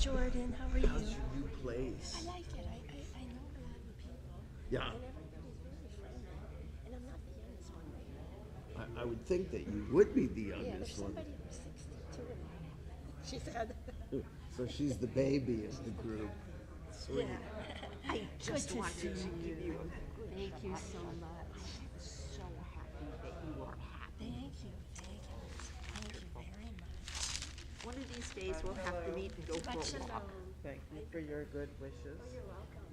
Jordan. How are you? How's your new place? I like it. I know a lot of the people. Yeah. And everybody's very friendly. And I'm not the youngest one right now. I would think that you would be the Yeah, there's youngest one. somebody who's 62 in there. She said. So she's the baby of the group. Sweet. Yeah. I just Good to wanted see to give you a Thank you so much. I'm so happy that you are happy. Thank you. Thank you. Thank you very much. One of these days we'll have to meet and go for Shabbat a walk. Shalom. Thank you for your good wishes. Oh, you're welcome.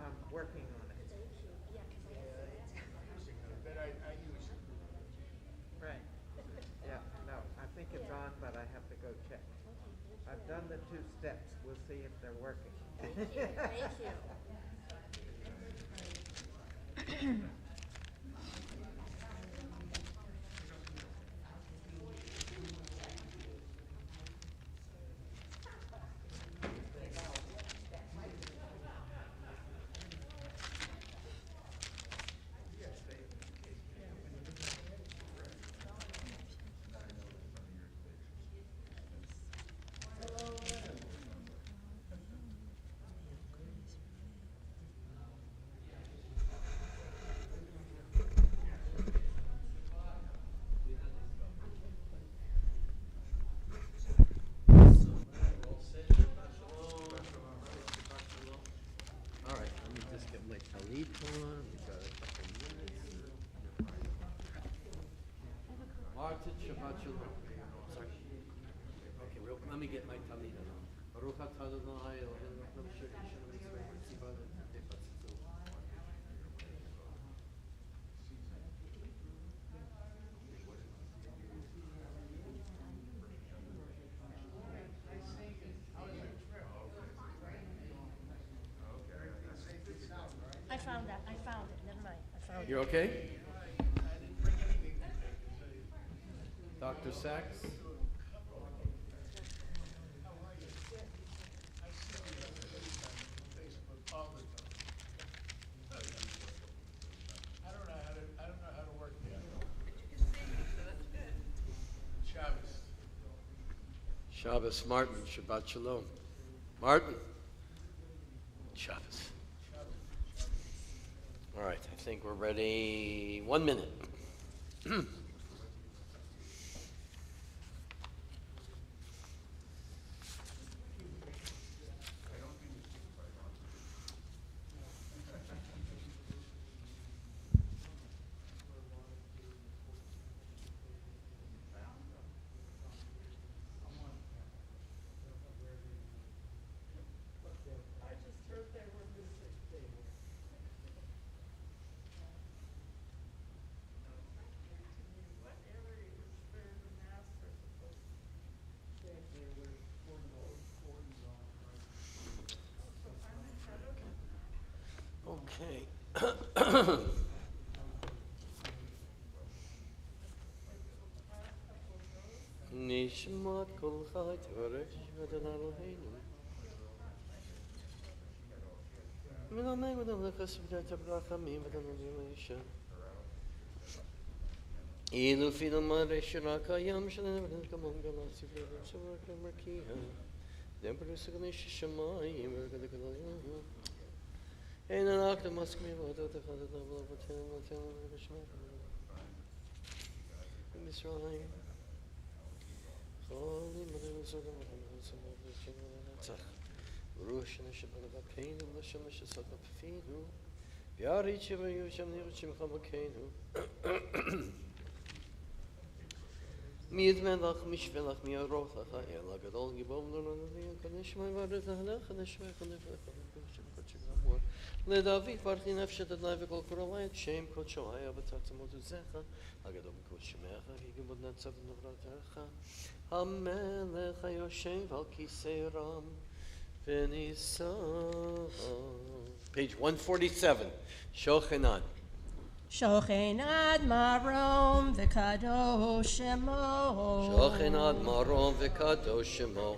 I'm working on it. Thank you. Yeah, because I Right. Yeah, no, I think it's on, but I have to go check. I've done the 2 steps. We'll see if they're working. Thank you. Thank you. All right, let me just get my talit on. We got a couple minutes. Martin, Shabbat Shalom. Sorry. Okay, let me get my talit on. Baruch atah Adonai Eloheinu melech haolam asher I found that. I found it. Never mind. I found it. You're okay? Dr. Sachs? I don't know how to work the Shabbos. Shabbos, Martin, Shabbat Shalom. Martin? Shabbos. All right, I think we're ready. 1 minute. Okay. Nishmat kol chai tvaresh v'adon Eloheinu. Minameg v'adon lechas v'data b'rachamim v'adon Eloheinu. Ilu fidel maresh rakayam shalem v'adon kamon galasi v'adon shavak merkiha. Dem perusagnish shamayim v'adon kalayim. Ein anakta maskmi v'adon techadot avla v'atem v'atem v'ashmak. Misraim. Holy Mother of God, Rosh Hashanah Rabbeinu, Moshe Moshe Sotah Pfinu, Yari Chiva Yushem Niruchim Chamakenu. Mid Melach Mishvelach Miaroch Ela Gadol Gibom Loranavi Kanishma Varet Halach Kanishma Kanishma Ledavi Parti Nefshet Adnai V'Kol Koralai Shem Kochoaya B'Tatzamotu Zecha Agadol Koshmecha Higimod Netzav Navratecha Hamelech HaYoshev Al Kisei Ram V'Nisan. Page 147. Shochenan. Shochenad marom v'kadosh shemo. Shochenad marom v'kadosh shemo.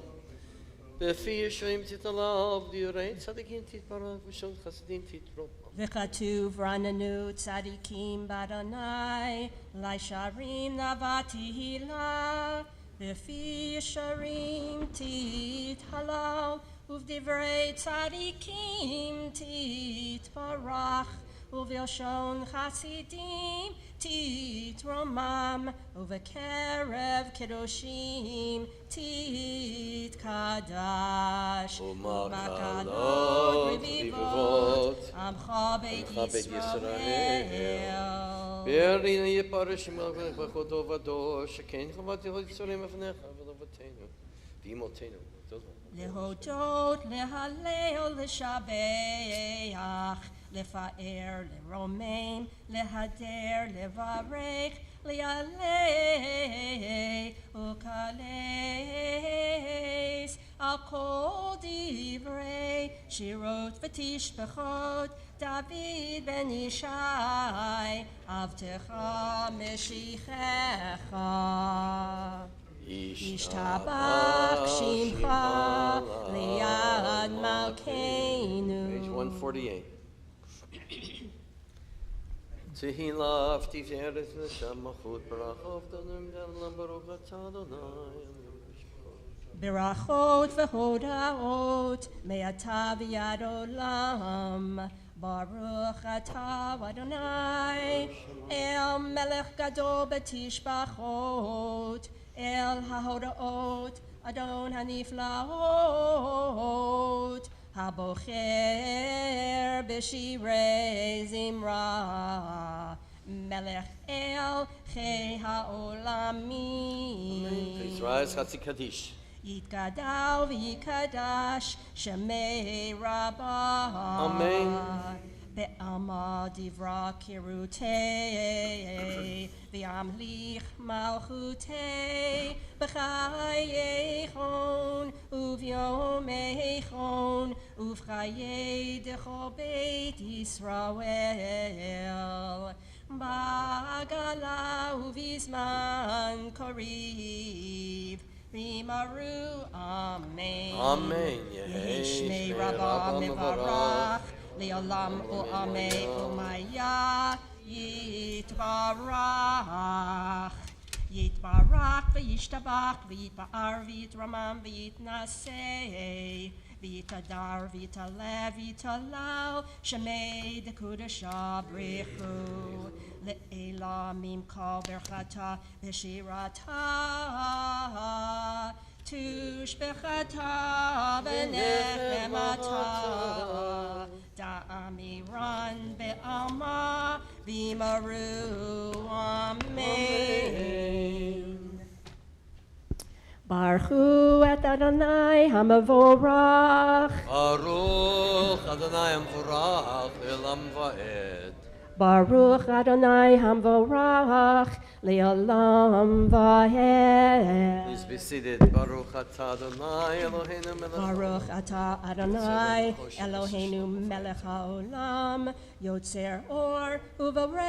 B'fi Yeshayim titalav diurei tzadikim titbarak v'shon chasadim titrop. V'katuv rananu tzadikim badanai Laisharim navati hila לפי ישרים תתהלל, ובדברי צדיקים תתברך, ובלשון חסידים תתרומם, ובקרב קדושים תתקדש. ומקלות רבבות עמך בית ישראל. והרינה יפרש מלכך בכבודו ובדו, שכן חובת יצורים לפניך ולאבותינו ואמותינו. להודות, להלל, לשבח, לפאר, לרומם, להדר, לברך, ליעלה וקלס על כל דברי שירות ותשבחות דוד בן ישי, עבדך משיחך. ישתבח שמך ליד מלכנו. Page 148. תהילה ותפארת לשם מלכות ברכות דנים דלם ברוך אתה אדוני. ברכות והודאות מעתה ועד עולם. ברוך אתה אדוני, אל מלך גדול בתשבחות, אל ההודאות, אדון הנפלאות, הבוחר בשירי זמרה, מלך אל חי העולמים. Please rise, חצי קדיש. יתגדל ויקדש שמי רבה. אמן. בעלמא דברה קירותי, וימליך מלכותי, בחיי חון וביומי חון, ובחיי דכל בית ישראל, בעגלה ובזמן קריב. רימרו אמן. אמן. יהי שמי רבה מברך, לעולם ועמי ומיה יתברך. יתברך וישתבח ויתפאר ויתרומם ויתנשא, ויתהדר ויתעלה ויתהלל, שמי דקודשה ברכו. לעילמים כל ברכתה ושירתה, תושבחתה ונחמתה, דאמירן בעלמא ויאמרו אמן. ברכו את אדוני המבורך. ברוך אדוני המבורך לעולם ועד. ברוך אדוני המבורך לעולם ועד. Please be seated. Baruch atah Adonai Eloheinu melech ברוך אתה אדוני אלוהינו מלך העולם, יוצר אור ובורא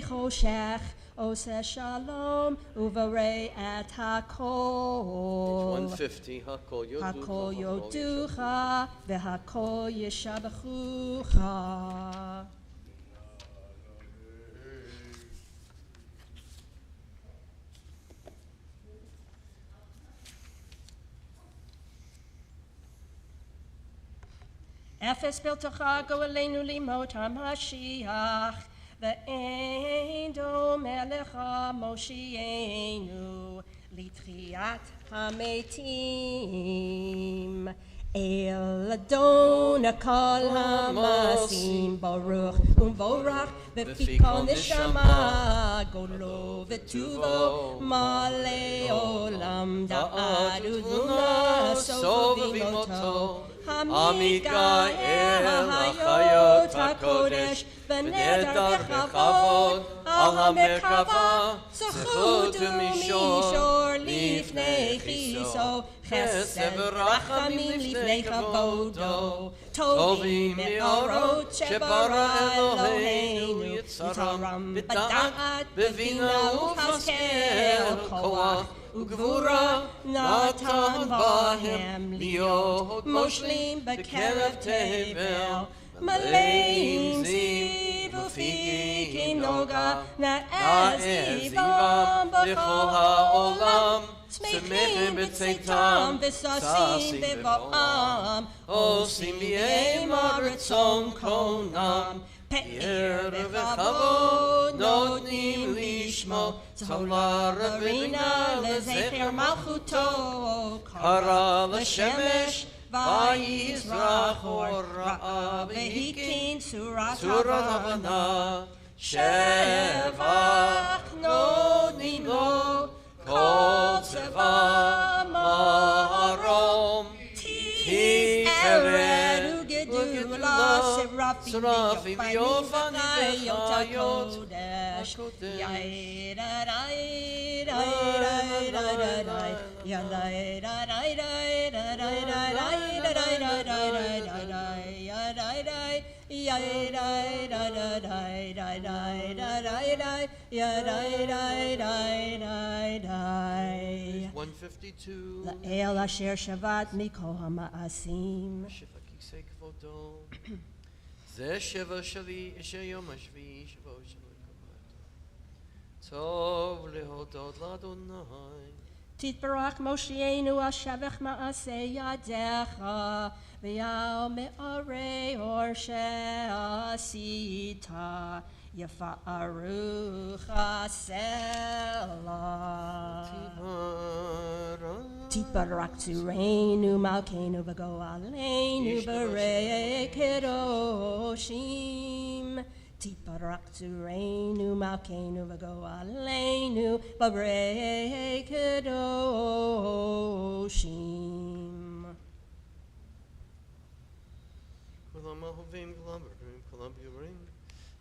חושך, עושה שלום ובורא את הכל. 150. הכל יודוך והכל ישבחוך. אפס בלתך גואלנו לימות המשיח, ואין דומה לך מושיענו לתחיית המתים. אל אדון כל המעשים ברוך ומבורך, בפי כל נשמה גודלו וטובו מלא עולם, דעת ותבונה סובבים אותו. המתגאה החיות הקודש ונדר בכבוד על המרכבה, זכות ומישור לפני כיסו, חסד ורחמים לפני כבודו. טובים מאורות שברא אלוהינו, יצרם בדעת בבינה ובהשכל, כוח וגבורה נתן בהם להיות מושלים בקרב תבל, מלאים זיו ופיקים נוגה, נאה זיום בכל העולם, צמא שמחים בצאתם וששים בבואם, עושים בימי רצון קונם. פאר וכבוד נותנים לשמו, תורה ורינה לזכר מלכותו. קרא לשמש ויזרח אור רעה, והקים צורת הבנה. שבח נותנים לו כל צבא מרום, תפארת וגדולה, שרפים ויופנים וחיות הקודש. לאל אשר שבת מכל המעשים. שפקיסי כבודו, זה שבע שלי, שיום השביעי, שבוע של כבודו. טוב להודות לאדוני. תתברך מושיענו על שבח מעשי ידיך, ועל מאורי אור שעשית, יפארו חסלה. תתברך צורנו מלכנו וגואלנו ברי קדושים. תתברך צורנו מלכנו וגואלנו ברי קדושים. כולם אהובים, כולם ברורים, כולם ביורים,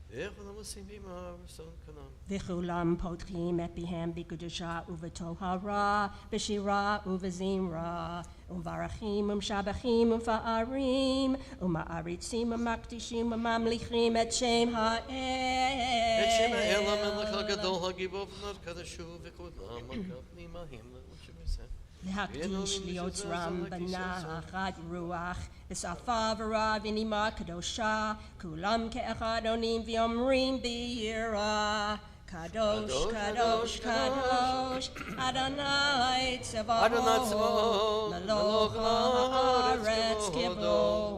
וכולם עושים בימה ורצון קנם. וכולם פותחים את פיהם בקדושה ובטהרה, בשירה ובזמרה, ומברכים ומשבחים ומפארים, ומעריצים ומקדישים וממליכים את שם האל. את שם האל המלך הגדול הגיבור בנות קדשו, וכולם מקדמים ההם לאושר וזה. להקדיש ליוצרם בנחת רוח, בשפה ורע ונימה קדושה, כולם כאחד עונים ואומרים ביראה, קדוש, קדוש, קדוש, אדוני צבאות, מלוך הארץ כבודו.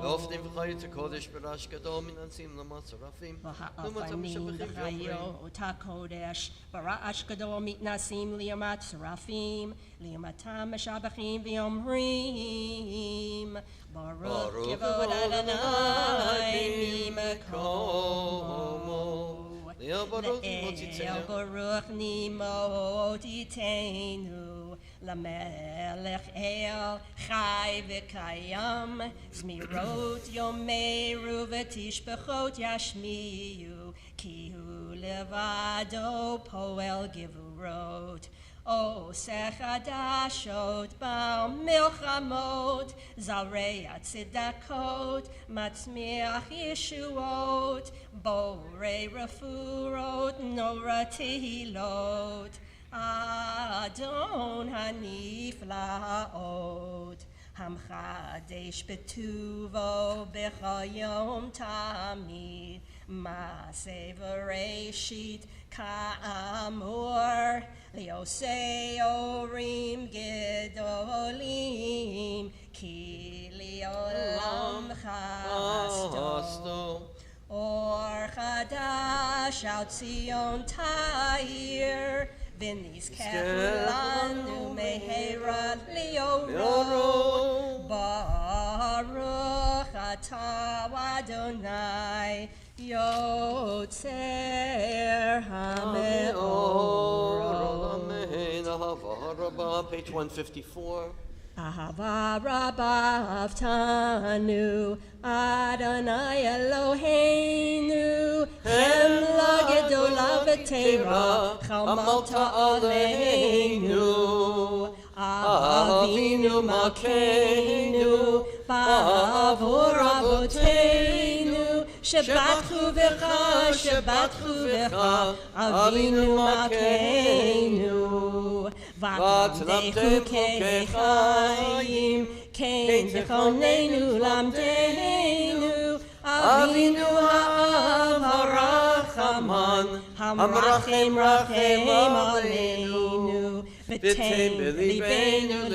ועופדים וחיות הקודש ברעש גדול מנצים למצרפים, והאופנים וחיות הקודש ברעש גדול מתנסים למצרפים, לעומתם משבחים ואומרים, ברוך כבוד אדוני ממקומו. לאל ברוך נמותיתנו, למלך אל חי וקיים, זמירות יאמרו ותשבחות ישמיעו, כי הוא לבדו פועל גבורות. עושה חדשות במלחמות, זרע צדקות, מצמיח ישועות, בורא רפואות, נורא תהילות. אדון הנפלאות, המחדש בטובו בכל יום תמיד, מעשה וראשית כאמור, לעושי אורים גדולים, כי לעולם חסדו. אור חדש על ציון תאיר, ונזכה כולנו מהרה לאורו. ברוך אתה אדוני יוצר המאורות. אמן. אהבה רבה, page 154. אהבה רבה אהבתנו, אדוני אלוהינו, חמלה גדולה ותורה, חמלת עלינו. אבינו מלכנו, בעבור אבותינו, שבטחו בך, שבטחו בך, אבינו מלכנו. ותלמדו חוקי חיים, כן זכרוננו למדנו, אבינו האב הרחמן, המרחם רחם עלינו. ותן בליבנו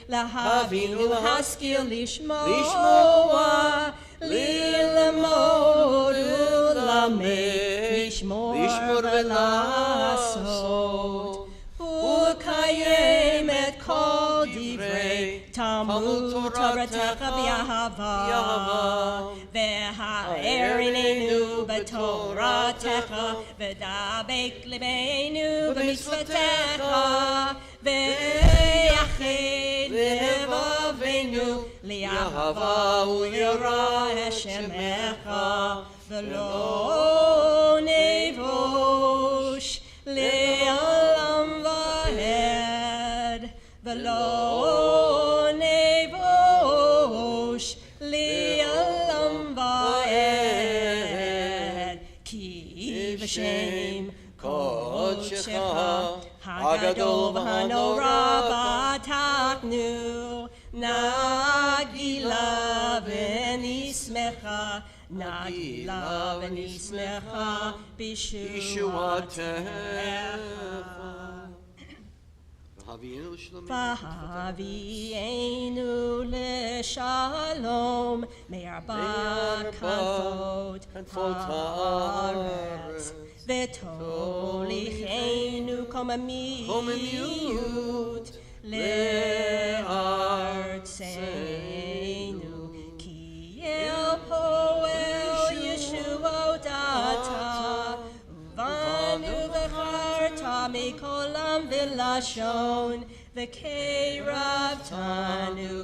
להבין ולהשכיל לשמוע, ללמוד ולמד, לשמור ולעשות, ולקיים את כל דברי תלמוד תורתך באהבה, והאר עינינו בתורתך, ודבק ליבנו במצוותיך, ויחד לבבינו לאהבה וליראה שמך, ולא נבוש לעולם ועד, ולא נבוש לעולם ועד, כי בשם קודשך הגדול והנורא בטחנו, נגילה ונשמחה, נגילה ונשמחה בישועתך. והביאנו לשלום מארבע כנפות הארץ, ותוליכנו קוממיות לארצנו, כי אל פועל ישועות אתה, ובנו בחרת מכל עם ולשון, וקרבתנו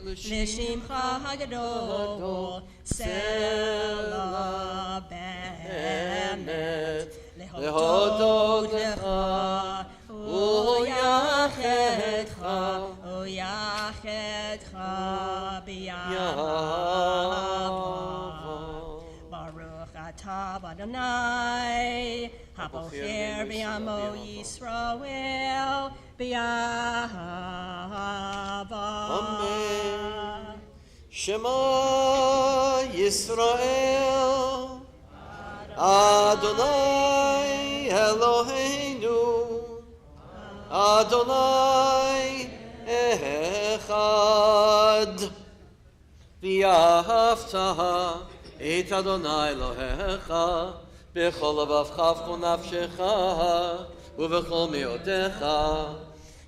לשמך הגדול, סלע באמת להודות לך ויחדך באהבה. ברוך אתה באדוני הבוחר בעמו ישראל באהבה. אמן. שמע ישראל אדוני אלוהינו אדוני אחד. ואהבת את אדוני אלוהיך בכל לבבך ובכל נפשך ובכל מאודך.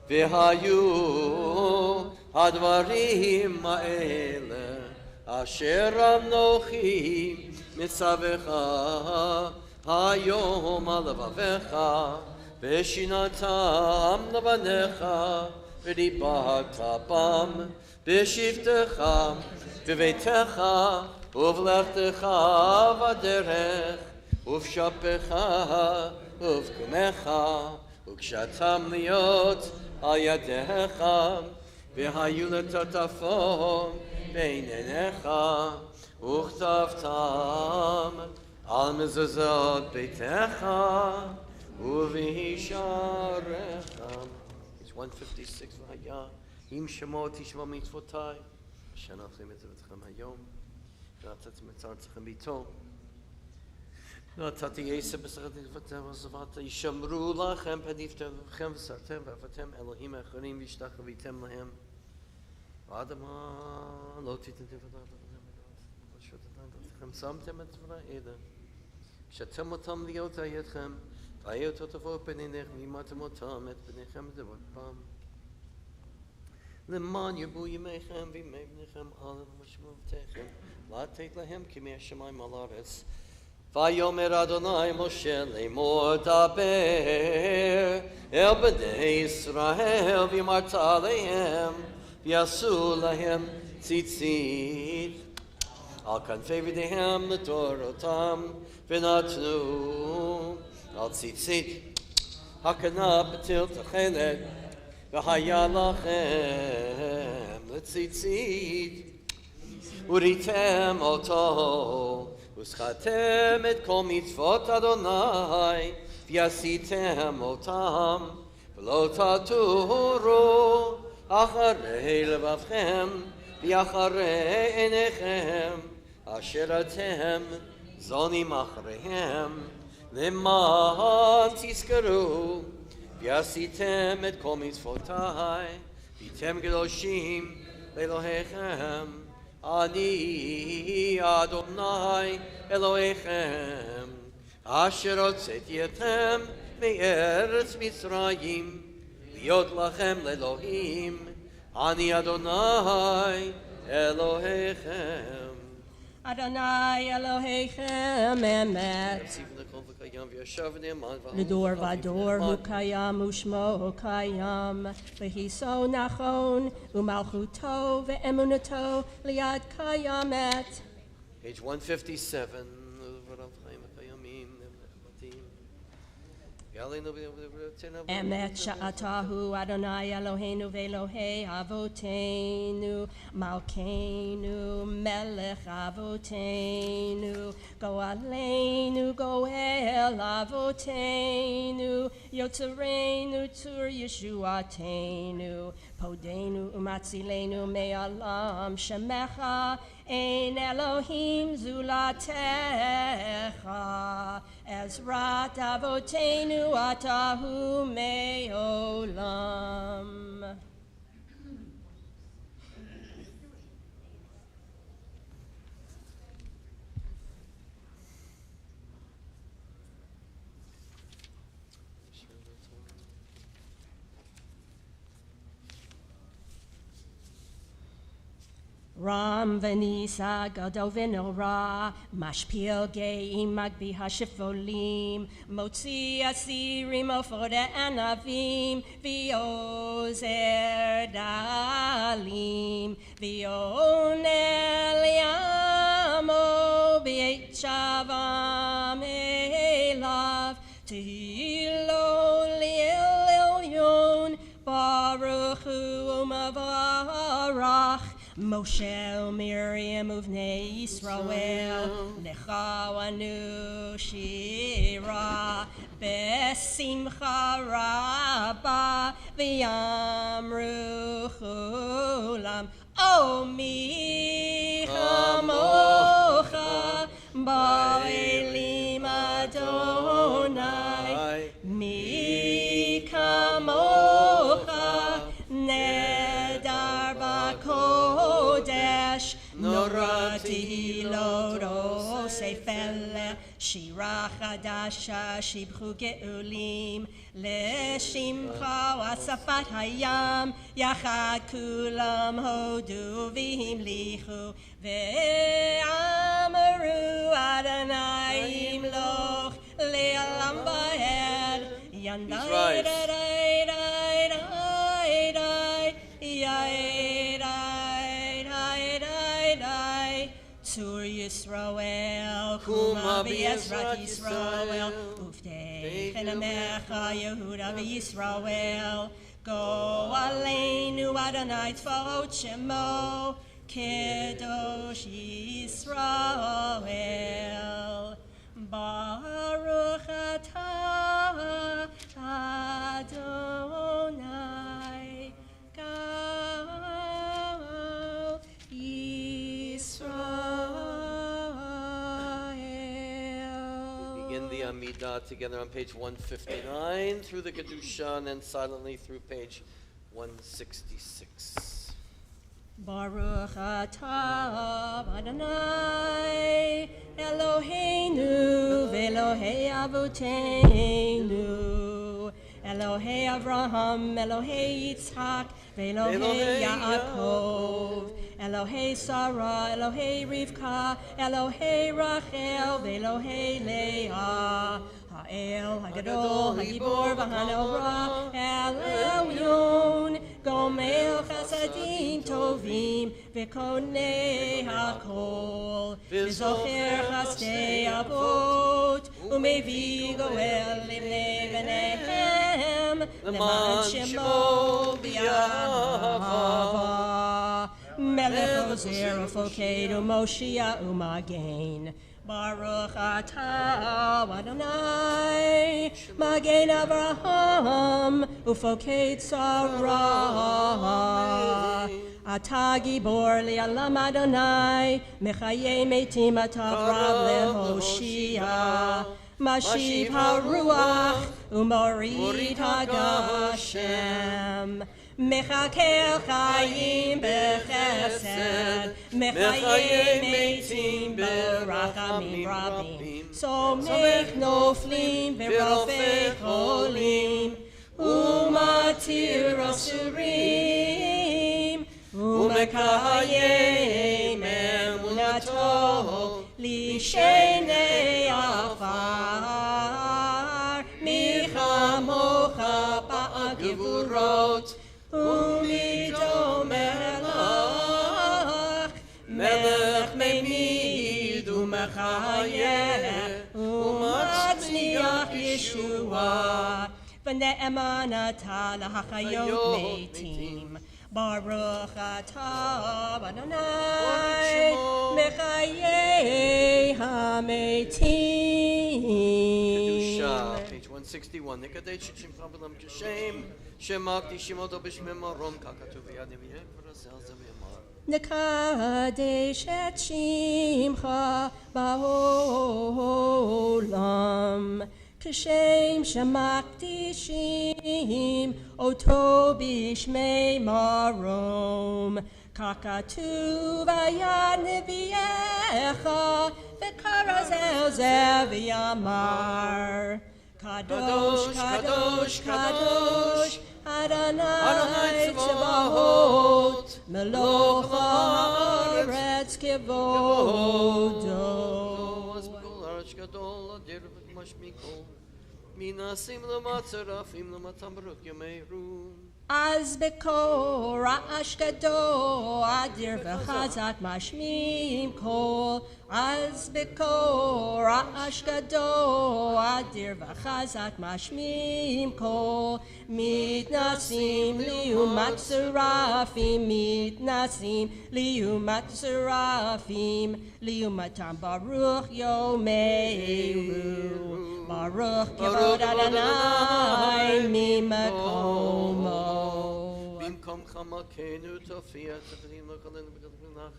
והיו הדברים האלה אשר אנוכי מצווך היום על לבביך, ושינתם לבניך, ודיברת בם בשבתך בביתך ובלכתך בדרך ובשפך ובקומך, וקשתם להיות על ידיך, והיו לטוטפות בין עיניך, וכתבתם על מזוזות ביתך ובשעריך. It's 156. והיה אם שמוע תשמע מצוותיי אשר נעשה מצוותיכם היום, ונתתי מצוותיכם ביתו, נתתי עשב בשרת נקבתם וזבת, ישמרו לכם פניפתם לכם וסרתם ואהבתם אלוהים אחרים והשתחוויתם להם. האדמה לא תיתן לכם, שמתם את דברי אלה, כשאתם אותם להיות על ידכם, והיה אותו תבוא פניניכם, ואימתם אותם את פניכם לדבות בם. למען ירבו ימיכם וימי בניכם על משמעותיכם, לתת להם כמי השמיים על הארץ. ויאמר אדוני משה לאמור דבר אל בני ישראל, ואמרת עליהם, ויעשו להם ציצית על כנפי ידיהם לתורותם, ונתנו על ציצית הכנף בתל תכלת, והיה לכם לציצית, וריתם אותו, וזכרתם את כל מצוות אדוני, ועשיתם אותם, ולא תטורו אחרי לבבכם, ואחרי עיניכם, אשר אתם זונים אחריהם, למען תזכרו ועשיתם את כל מצוותיי, והייתם קדושים לאלוהיכם. אני אדוני אלוהיכם, אשר הוצאתי אתכם מארץ מצרים, להיות לכם לאלוהים. אני אדוני אלוהיכם. Adonai Elohechem emet. L'dor vador hu kayam u'shmo kayam. V'hiso nachon u'malchuto ve'emunato liad kayamet. Page 157. Emet sha'atahu Adonai Eloheinu ve'Elohei avoteinu malkeinu melech avoteinu go'aleinu go'el avoteinu yotzereinu tzur yeshuateinu podenu umatzilenu me'alam shemecha ein Elohim zulatecha Ezrat avotenu atahu me'olam. Ram venisa gado venora, mashpil geim magbi hashifolim, motzi asirim ofode anavim, viozer dalim, vionel yamo b'eit shavam elav, tehilo li'el elyon, baruch hu u'mavarach, Moshe Miriam uvnei Yisrael nechawanu shira besimcha rabba v'yamru chulam O mi chamocha ba'elim Adonai mi kamocha nedar b'kodesh Norati lodo sefel shira chadasha shibchu geulim leshimcha wasafat hayam yachad kulam hodu v'himlichu ve'amaru Adonai imloch le'alam va'ed yandai dai dai dai dai Tzur Yisrael, Kuma v'Yezrat Yisrael, Uftei Chenamecha Yehuda v'Yisrael, Go Aleinu Adonai Tzvaot Shemo, Kedosh Yisrael, Baruch Atah Adonai, Gal Yisrael. Begin the Amidah together on page 159 through the Kedusha and then silently through page 166. Baruch atah Adonai Eloheinu v'Elohei Avoteinu Elohei Avraham, Elohei Yitzhak, v'Elohei Yaakov Elohei Sarah, Elohei Rivka, Elohei Rachel, v'Elohei Leah Ha'el, Hagadol, Hagibor, v'Hanora, El Elyon, Gomel Chasadim Tovim, V'Konei HaKol, V'Zocher Chasdei Avot, U'Mevi Goel Livnei B'neihem, L'man Shemo B'Yahava, Melech Ozer Ufoked U'Moshia U'Magen, Baruch atah Adonai, Magen Avraham, Ufoked Sarah. Atah Gibor li'alam Adonai, Mechayei metim atah Rab lehoshia. Mashiv haruach umorid hagashem. Mechakel chayim bechesed, mechayim meitim berachamim rabim. So make noflim verofei cholim, umatir asurim, umekayim emunato, lishenei afar, michamocha ba'agivurot, Umido melech, melech memid umechayeh, umatzniach Yeshua, v'ne'emanata lahachayot meitim, Baruch atah Adonai, mechayeh hametim. Page 161. Nekadesh Shimcha B'lam Kashem, Shemak Tishimoto B'Shmemorom Kakatu V'Yadiviyeh V'Rasel Zavimar. Nekadesh et Shimcha ba'olam, Kashem shemakdishim oto b'shmei marom, kakatu v'yad neviyecha v'karazel zev v'yamar. Kadosh, Kadosh, Kadosh, Adonai Tzavahot, Meloch haaretz kevodo. Az bekor ashkado adir v'chazak mashmim kol. Az bekor ashkado adir v'chazak mashmim kol. Mitnasim liumat serafim, mitnasim liumat serafim, liumatam baruch yomeru, baruch kevod Adonai mimakomo. במקום חמקנו תופיע תפנים לכלנו בגדלנך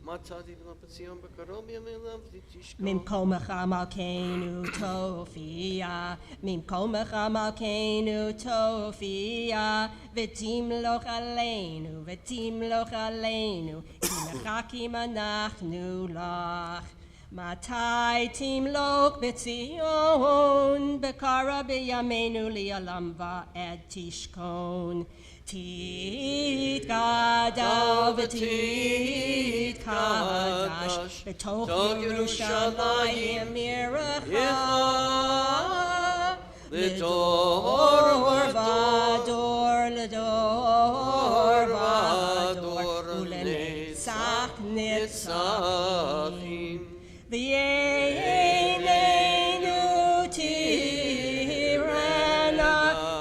מצאתי בנפציון בקרוב ימיהם תשכח ממקומך מלכנו תופיע, ממקומך מלכנו תופיע, ותמלוך עלינו, ותמלוך עלינו, כי מחכים אנחנו לך. מתי תמלוך בציון, בקרב בימינו לעולם ועד תשכון. תתגדל ותתקדש בתוך ירושלים עירך, לדור ודור, לדור ודור, ולנצח נצחים. ויהינו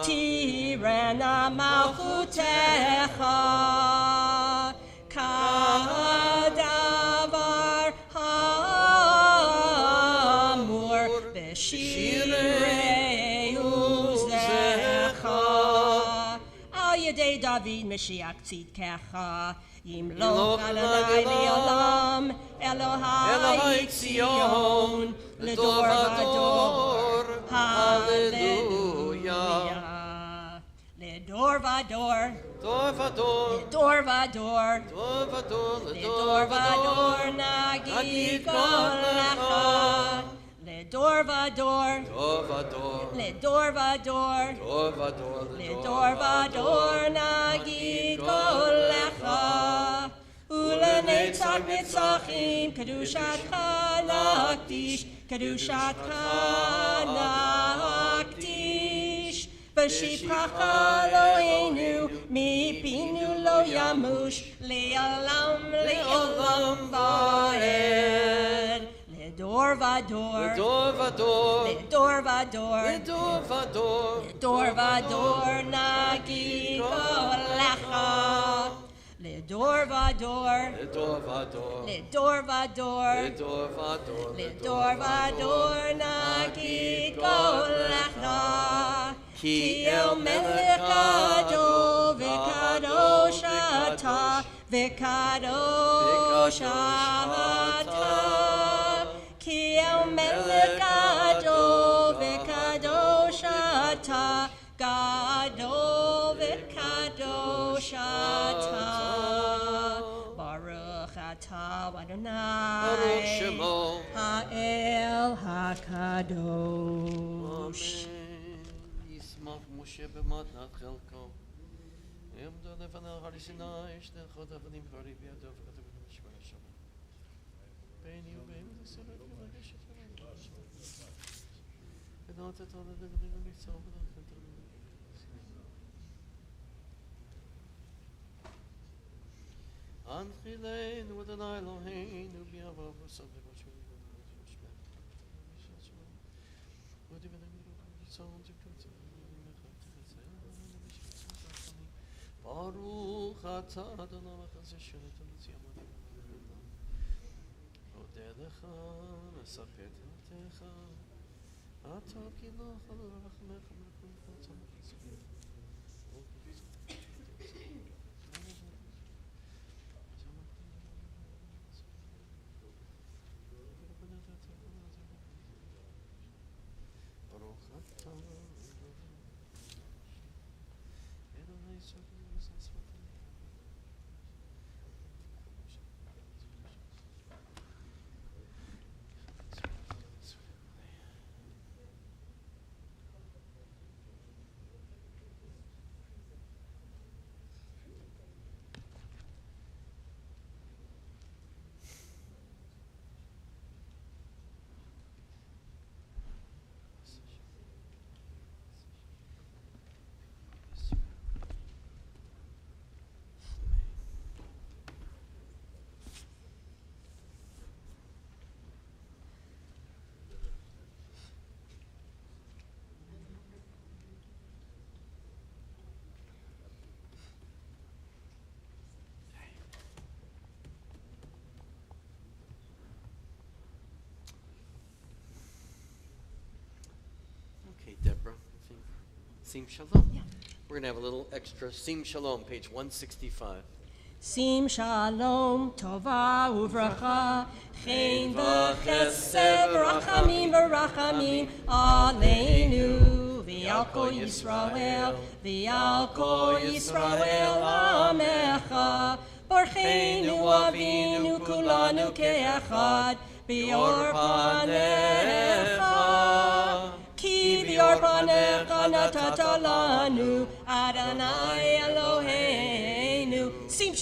תירנה מלכותך, כדבר האמור בשירי עוזך. על ידי דוד משיח צדקך, ימלוך אדוני לעולם, אלוהי ציון, לדור ודור, הללויה. לדור ודור, דור ודור, לדור ודור, דור ודור, לדור ודור נגיד קולך. לדור ודור, דור ודור, לדור ודור, דור ודור, לדור ודור נגיד קולך. ולנצח נצחים קדושתך נקדיש, קדושתך נקדיש. ושפחך אלוהינו מפינו לא ימוש, לעולם לעולם ועד. לדור ודור, לדור ודור, לדור ודור, לדור ודור, לדור ודור נגיד קולך. לדור ודור, לדור ודור, לדור ודור, לדור ודור, לדור ודור נגיד קולך. כי אל מלך גדול וקדוש אתה, וקדוש אתה. כי אל מלך גדול ata gadol v'kadosh ata. Baruch ata Adonai. Baruch Shemo. Ha'el HaKadosh. Amen. ישמח משה במתנת חלקו. יעמדו לפניו הר סיני, שליחות אבנים דברי בידו וכתוב במשמר השבת. ביני ובין הסרט ומרגשת ודעת את העולה לגבי המקצוע ולכן תרמיד. אנחילנו אדוני אלוהינו ביעבר וסוף ובשביל ברוך אתה אדוני מחזה שרת המציאה מלא אודה לך נספר תהילתך אתה כי לא יכול לרחמך ולכל חוצה מחזק ברוך אתה אדוני סודי וסספתי Okay, Deborah, Sim Shalom. Yeah. We're going to have a little extra Sim Shalom, page 165. Sim shalom tova uvracha chen v'chesed v'rachamim v'rachamim aleinu v'al kol Yisrael amecha barcheinu avinu kulanu ke'echad bior panecha ki bior panecha natata lanu Adonai Eloheinu. Sim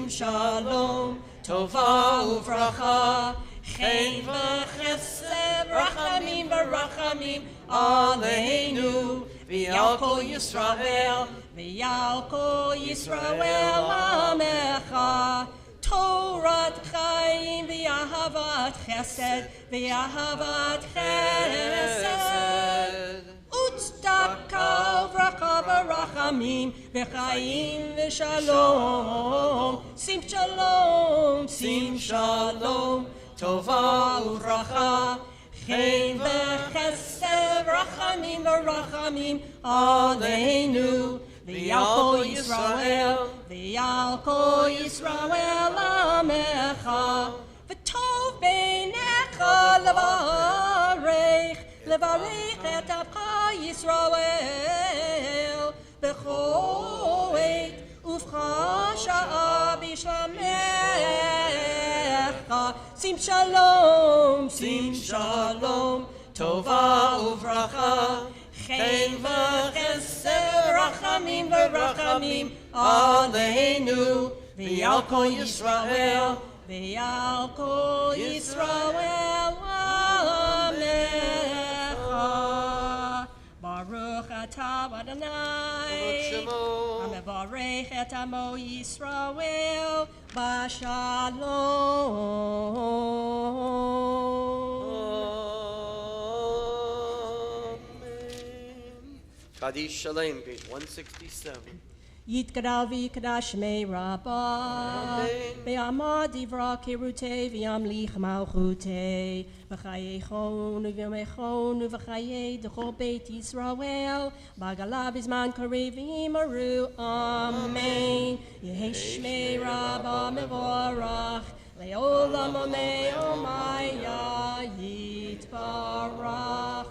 shalom, tova uvracha, chen v'chesed, rachamim v'rachamim, aleinu, v'yal kol Yisrael amecha, Torat chaim v'ahavat chesed, Utzdaka uvracha v'rachamim v'chaim v'shalom. Sim shalom, tova uvracha, chen v'chesed v'rachamim v'rachamim aleinu v'yal kol Yisrael amecha v'tov beinecha levarech et apcha Yisrael b'chol עת ובכל שעה בשלמך. Sim shalom, tova uvracha, chen v'chesed rachamim v'rachamim aleinu v'yal kol Yisrael amecha. Baruch atah Adonai, hamevarech et amo Yisrael b'shalom. Amen. Kaddish Shalom, page 167. Yitgadal v'yikdash mei rabba, be'amad divra kirutei v'yamlich malchutei, v'chayechon v'yamechon v'chayei d'chol beit Yisrael, b'gala b'zman karev v'imaru, amen. Yehi shmei rabba mevorach, le'olam omei omaya yitbarach.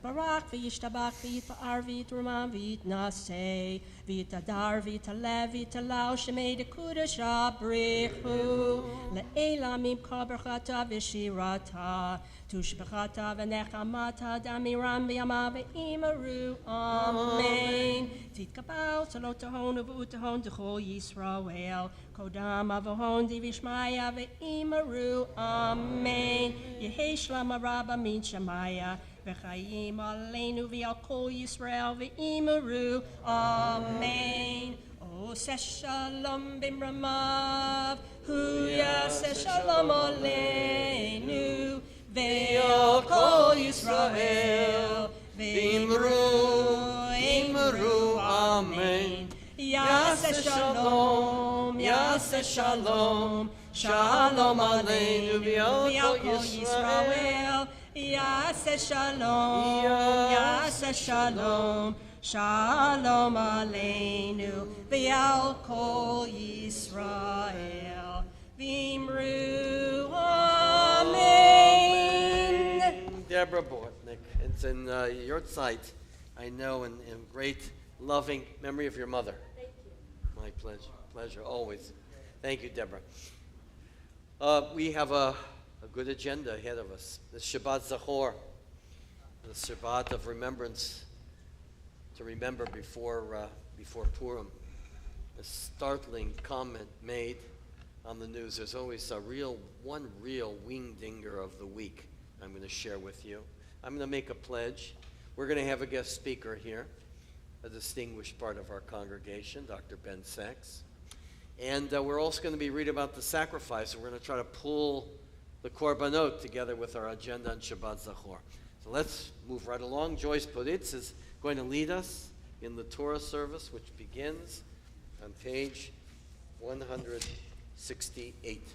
Barak, v'yishtabach, v'yitpa'ar, v'yitruman, v'yitnaseh, v'yitadar, v'yitalev, v'yitalau, shemei dekudash abrichu, le'elamim kabrachata v'shirata, tushbachata v'nechamata, damiram v'yama v'imaru, amen. Titkabal, salotahon, v'utahon, d'chol Yisrael, kodam avohon, divishmaya v'imaru, amen. Yehi shlama rabba min shamaya, v'chayim aleinu v'al kol Yisrael v'imaru, amen. O seh shalom b'mramav, hu yaseh shalom aleinu, v'al kol Yisrael v'imaru, amen. Yaseh shalom, yaseh shalom, shalom aleinu v'al kol Yisrael. Yaseh shalom, yaseh shalom, shalom aleinu v'al kol Yisrael v'imru, amen. Deborah Bortnick, it's in your sight, I know, in great loving memory of your mother. Thank you. My pleasure, always. Thank you, Deborah. We have a good agenda ahead of us. The Shabbat Zachor, the Shabbat of Remembrance, to remember before Purim. A startling comment made on the news. There's always one real wing-dinger of the week I'm going to share with you. I'm going to make a pledge. We're going to have a guest speaker here, a distinguished part of our congregation, Dr. Ben Sachs. And we're also going to be reading about the sacrifice. We're going to try to pull the Korbanot together with our agenda on Shabbat Zachor. So let's move right along. Joyce Poditz is going to lead us in the Torah Service, which begins on page 168.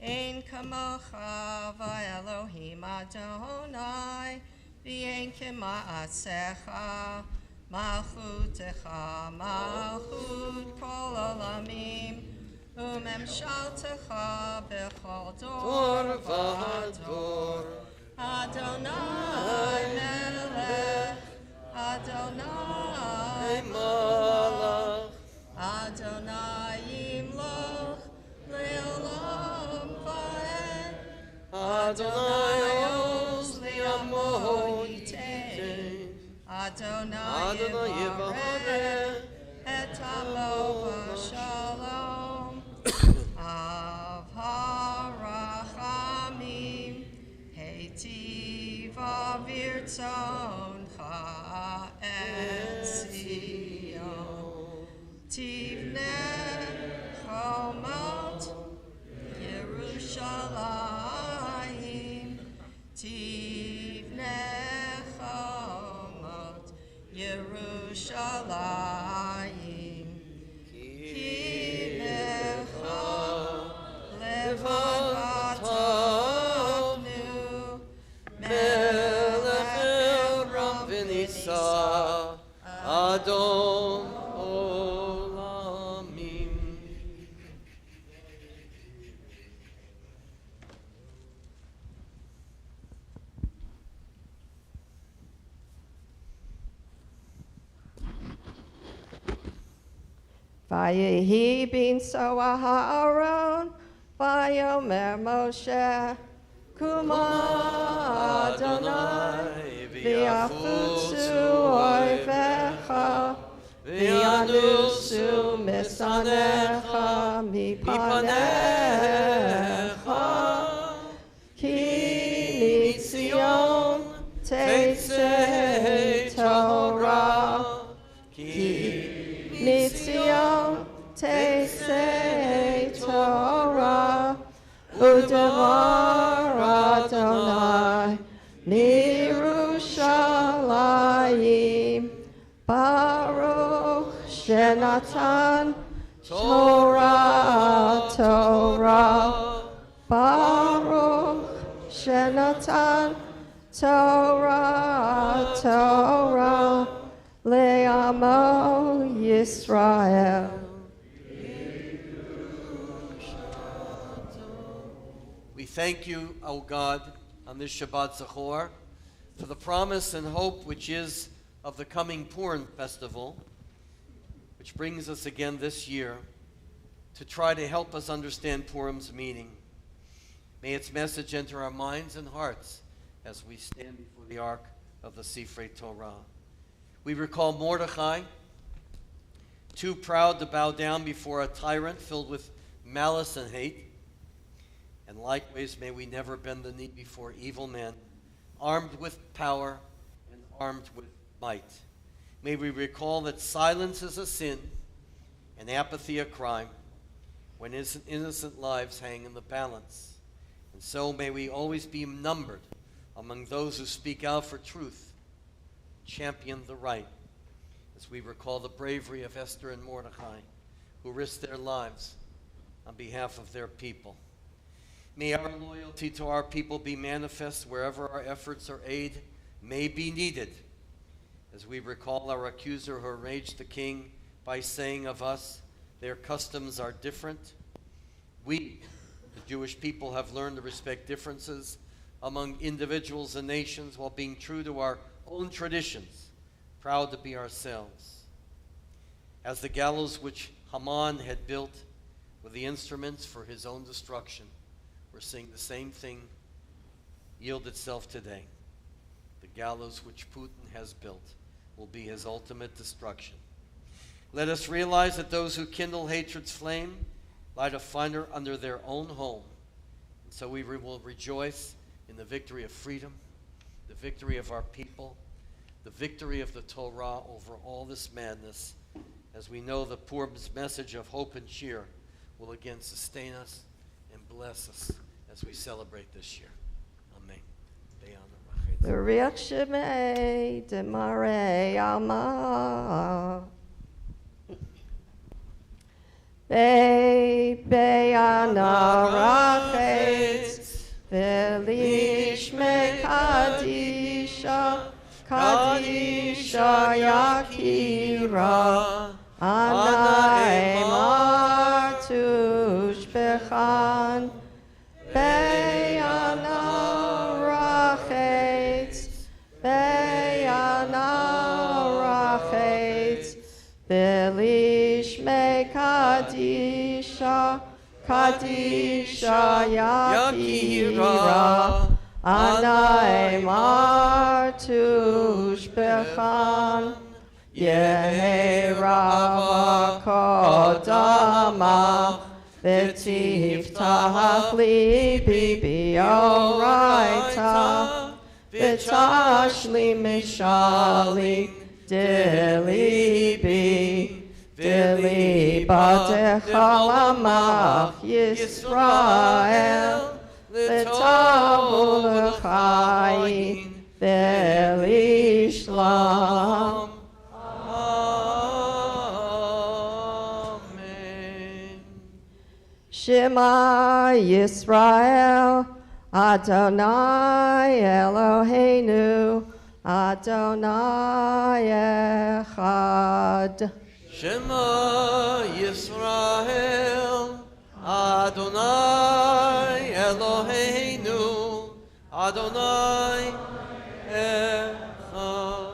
Ein kamocha v'Elohim Adonai, v'ein k'ma'asecha, malchutecha, malchut kol olamim, u'memshaltecha b'chol dor v'dor. Adonai melech, Adonai Malach, Adonai yimloch le'olam va'ed. Adonai oz li'amo yitein. Adonai Adonai yivarech et amo v'shalom. Av harachamim heitiv avirtzoncha et Zion. Tivneh chomot Yerushalayim. Tivneh chomot Yerushalayim. Ki lecha levad batavnu melech Ram v'nisa Adon olamim. Vayehi bin soa ha'aron, vayomer Moshe, Kuma Adonai, v'yafutzu oivecha, v'yanusu misanecha mipanecha, ki mitzion tetzeh Torah, ki Mitzion tetzeh Torah, u'devar Adonai miYerushalayim. Baruch shenatan Torah. Baruch shenatan Torah. Le'amo Yisrael. We thank you, O God, on this Shabbat Zachor for the promise and hope which is of the coming Purim festival, which brings us again this year to try to help us understand Purim's meaning. May its message enter our minds and hearts as we stand before the Ark of the Sifrei Torah. We recall Mordechai, too proud to bow down before a tyrant filled with malice and hate. And likewise, may we never bend the knee before evil men, armed with power and armed with might. May we recall that silence is a sin and apathy a crime when innocent lives hang in the balance. And so may we always be numbered among those who speak out for truth, champion the right, as we recall the bravery of Esther and Mordechai, who risked their lives on behalf of their people. May our loyalty to our people be manifest wherever our efforts or aid may be needed, as we recall our accuser who enraged the king by saying of us, their customs are different. We, the Jewish people, have learned to respect differences among individuals and nations while being true to our own traditions, proud to be ourselves. As the gallows which Haman had built were the instruments for his own destruction, we're seeing the same thing yield itself today. The gallows which Putin has built will be his ultimate destruction. Let us realize that those who kindle hatred's flame light a fire under their own home. And so we will rejoice in the victory of freedom, the victory of our people, the victory of the Torah over all this madness, as we know the Purim's message of hope and cheer will again sustain us and bless us as we celebrate this year. Amen. B'riach Shemei Demarei Alma Beyana Rachetz Velishme Kadisha Kadisha Yakira Anai Martush Bechan Beyana Rachetz Beyana Rachetz Velishme Kadisha Kadisha Yakira Anai Martush Bechan Yehi Rava Kodama V'tiftach libi b'yoraita V'tashli mishali delibi Delibatecha lamach Yisrael V'tavu l'chayin V'lishlam. Shema Yisrael, Adonai Eloheinu, Adonai Echad. Shema Yisrael, Adonai Eloheinu, Adonai Echad.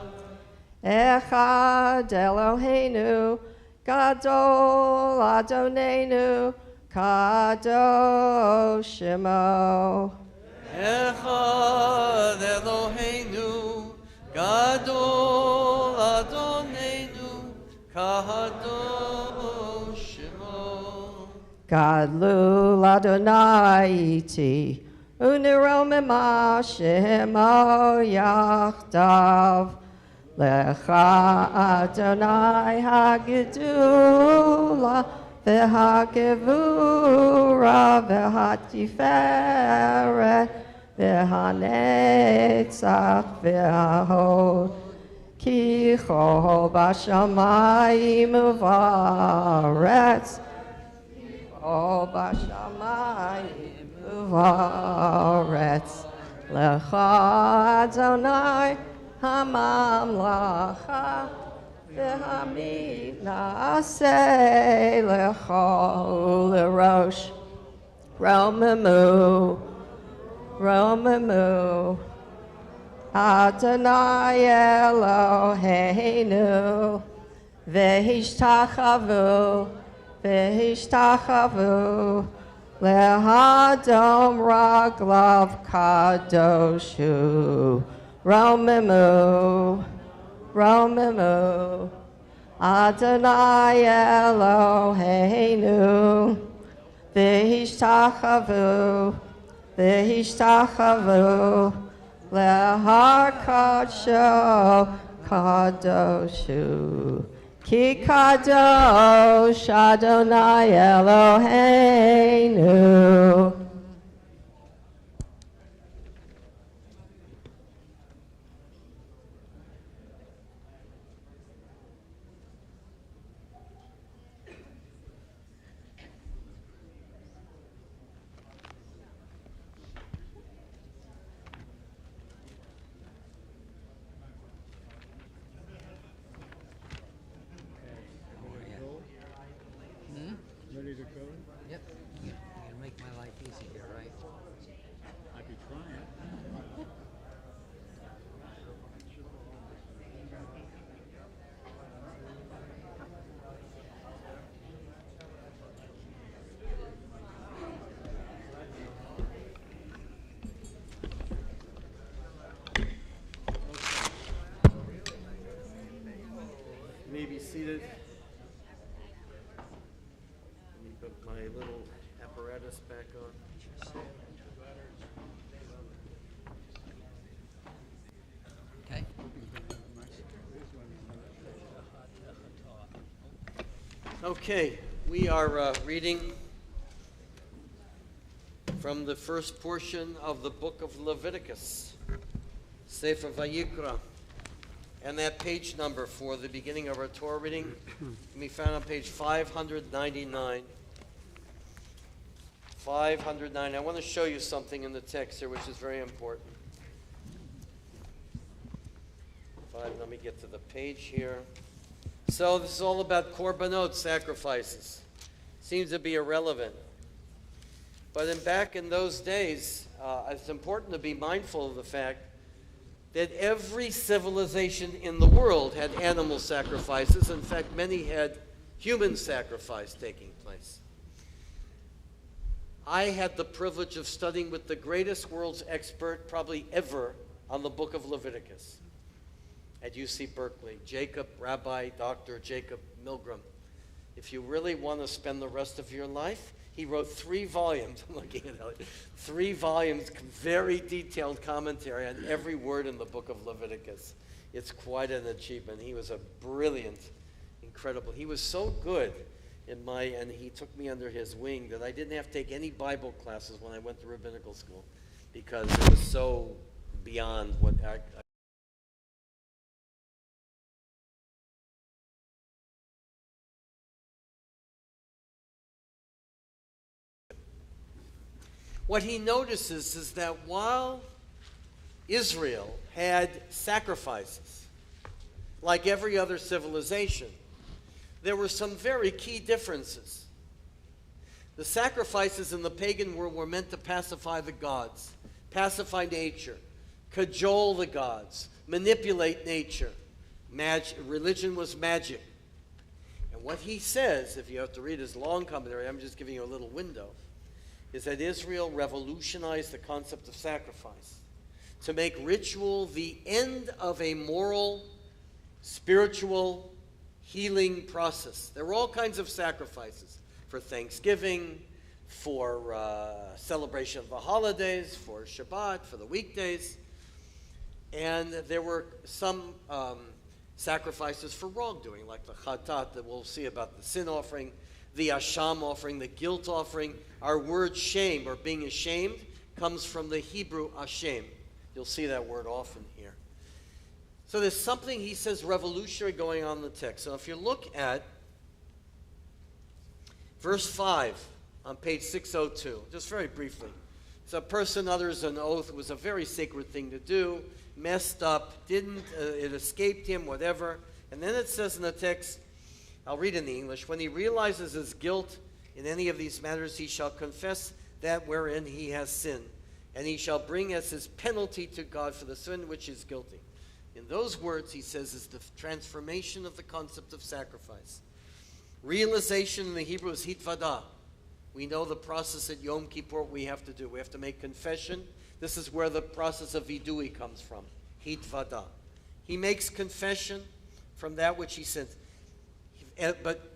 Echad Eloheinu, Gadol Adonenu, Kadosh Shemo. Echad Eloheinu, Gadol Adonenu, Kadosh Shemo. Gadlu Adonai iti, Uniromima Shemo Yachdav. Lecha Adonai Hagedula, V'hagevura, V'hatiferet, V'hanetzach, V'hahod. Ki chol b'shamayim u'va'aretz, Ki chol b'shamayim u'va'aretz. Lecha Adonai Hamamlacha, V'hamid na'aseh lecha u'lerosh. Romamu, Romamu, Adonai Eloheinu, v'hishtachavu, v'hishtachavu, lehadom raglav kadoshu, romimu, romimu, Adonai Eloheinu, v'hishtachavu, v'hishtachavu, lehar kadsho kadoshu, ki kadosh Adonai Eloheinu. Ready to go? Yep. You're gonna make my life easy here, right? I'd be trying. You may be seated. Let me put my little apparatus back on. Okay. Okay, we are reading from the first portion of the book of Leviticus, Sefer Vayikra. And that page number for the beginning of our Torah reading can be found on page 599. 509. I want to show you something in the text here which is very important. Let me get to the page here. So this is all about korbanot, sacrifices. Seems to be irrelevant. But back in those days, it's important to be mindful of the fact that every civilization in the world had animal sacrifices. In fact, many had human sacrifice taking place. I had the privilege of studying with the greatest world's expert probably ever on the book of Leviticus at UC Berkeley, Rabbi Dr. Jacob Milgram. If you really want to spend the rest of your life, he wrote 3 volumes. I'm looking at Elliot. 3 volumes, very detailed commentary on every word in the book of Leviticus. It's quite an achievement. He was a brilliant, incredible. He was so good and he took me under his wing that I didn't have to take any Bible classes when I went to rabbinical school because it was so beyond what What he notices is that while Israel had sacrifices, like every other civilization, there were some very key differences. The sacrifices in the pagan world were meant to pacify the gods, pacify nature, cajole the gods, manipulate nature. Religion was magic. And what he says, if you have to read his long commentary, I'm just giving you a little window, is that Israel revolutionized the concept of sacrifice to make ritual the end of a moral, spiritual, healing process. There were all kinds of sacrifices for Thanksgiving, for celebration of the holidays, for Shabbat, for the weekdays. And there were some sacrifices for wrongdoing, like the chatat that we'll see about the sin offering, the asham offering, the guilt offering. Our word shame, or being ashamed, comes from the Hebrew ashem. You'll see that word often here. So there's something, he says, revolutionary going on in the text. So if you look at verse 5 on page 602, just very briefly. So a person utters an oath. It was a very sacred thing to do, messed up, it escaped him, whatever. And then it says in the text, I'll read in the English, when he realizes his guilt in any of these matters, he shall confess that wherein he has sinned, and he shall bring as his penalty to God for the sin which is guilty. In those words, he says, is the transformation of the concept of sacrifice. Realization in the Hebrew is hitvadah. We know the process at Yom Kippur we have to do. We have to make confession. This is where the process of vidui comes from. Hitvadah. He makes confession from that which he sins. But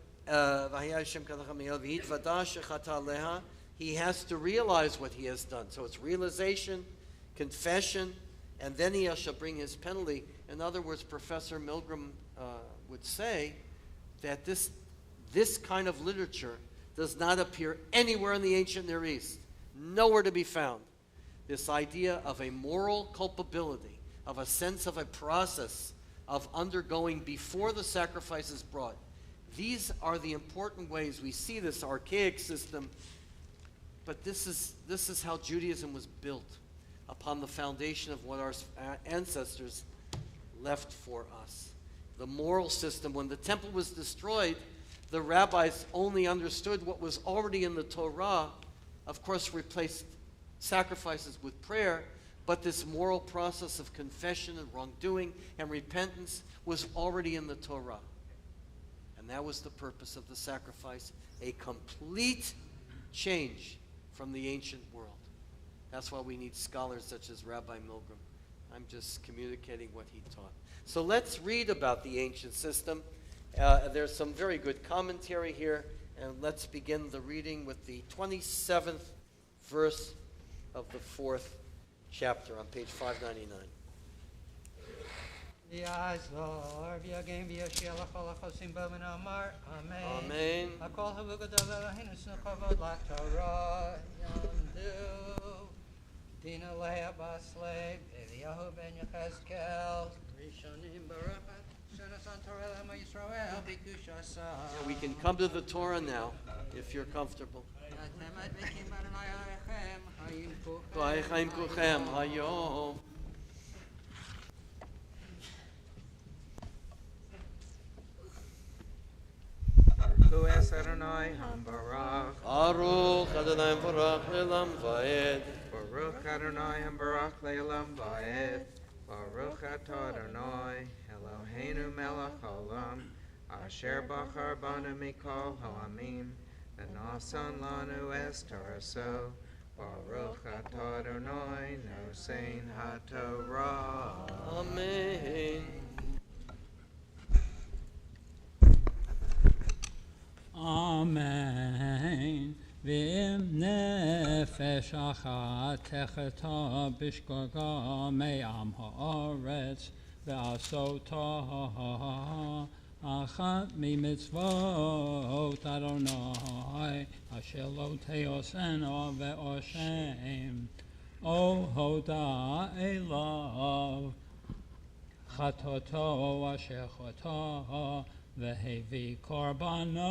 he has to realize what he has done. So it's realization, confession, and then he shall bring his penalty. In other words, Professor Milgram would say that this kind of literature does not appear anywhere in the ancient Near East. Nowhere to be found. This idea of a moral culpability, of a sense of a process of undergoing before the sacrifice is brought. These are the important ways we see this archaic system, but this is how Judaism was built, upon the foundation of what our ancestors left for us. The moral system, when the temple was destroyed, the rabbis only understood what was already in the Torah, of course replaced sacrifices with prayer, but this moral process of confession and wrongdoing and repentance was already in the Torah. And that was the purpose of the sacrifice, a complete change from the ancient world. That's why we need scholars such as Rabbi Milgram. I'm just communicating what he taught. So let's read about the ancient system. There's some very good commentary here, and let's begin the reading with the 27th verse of the 4th chapter on page 599. Amen. We can come to the Torah now, if you're comfortable. Who es Adonai Hambarach? Baruch Adonai Baruch Le'olam Va'ed. Baruch Adonai Hambarach Le'olam Va'ed. Baruch Atah Adonai Eloheinu Melech Haolam Asher Bachar Banu Mikol Ha'amim V'nasan Lanu Es Toraso. Baruch Atah Adonai Nosein HaTorah. Amen. Amen. V'im nefesh achat techeta bishgaga me'am ha'aretz ve'asota achat mi'mitzvot Adonai asher lo teosena ve'oshem o hoda elav chatoto asher chata Vehevi korbano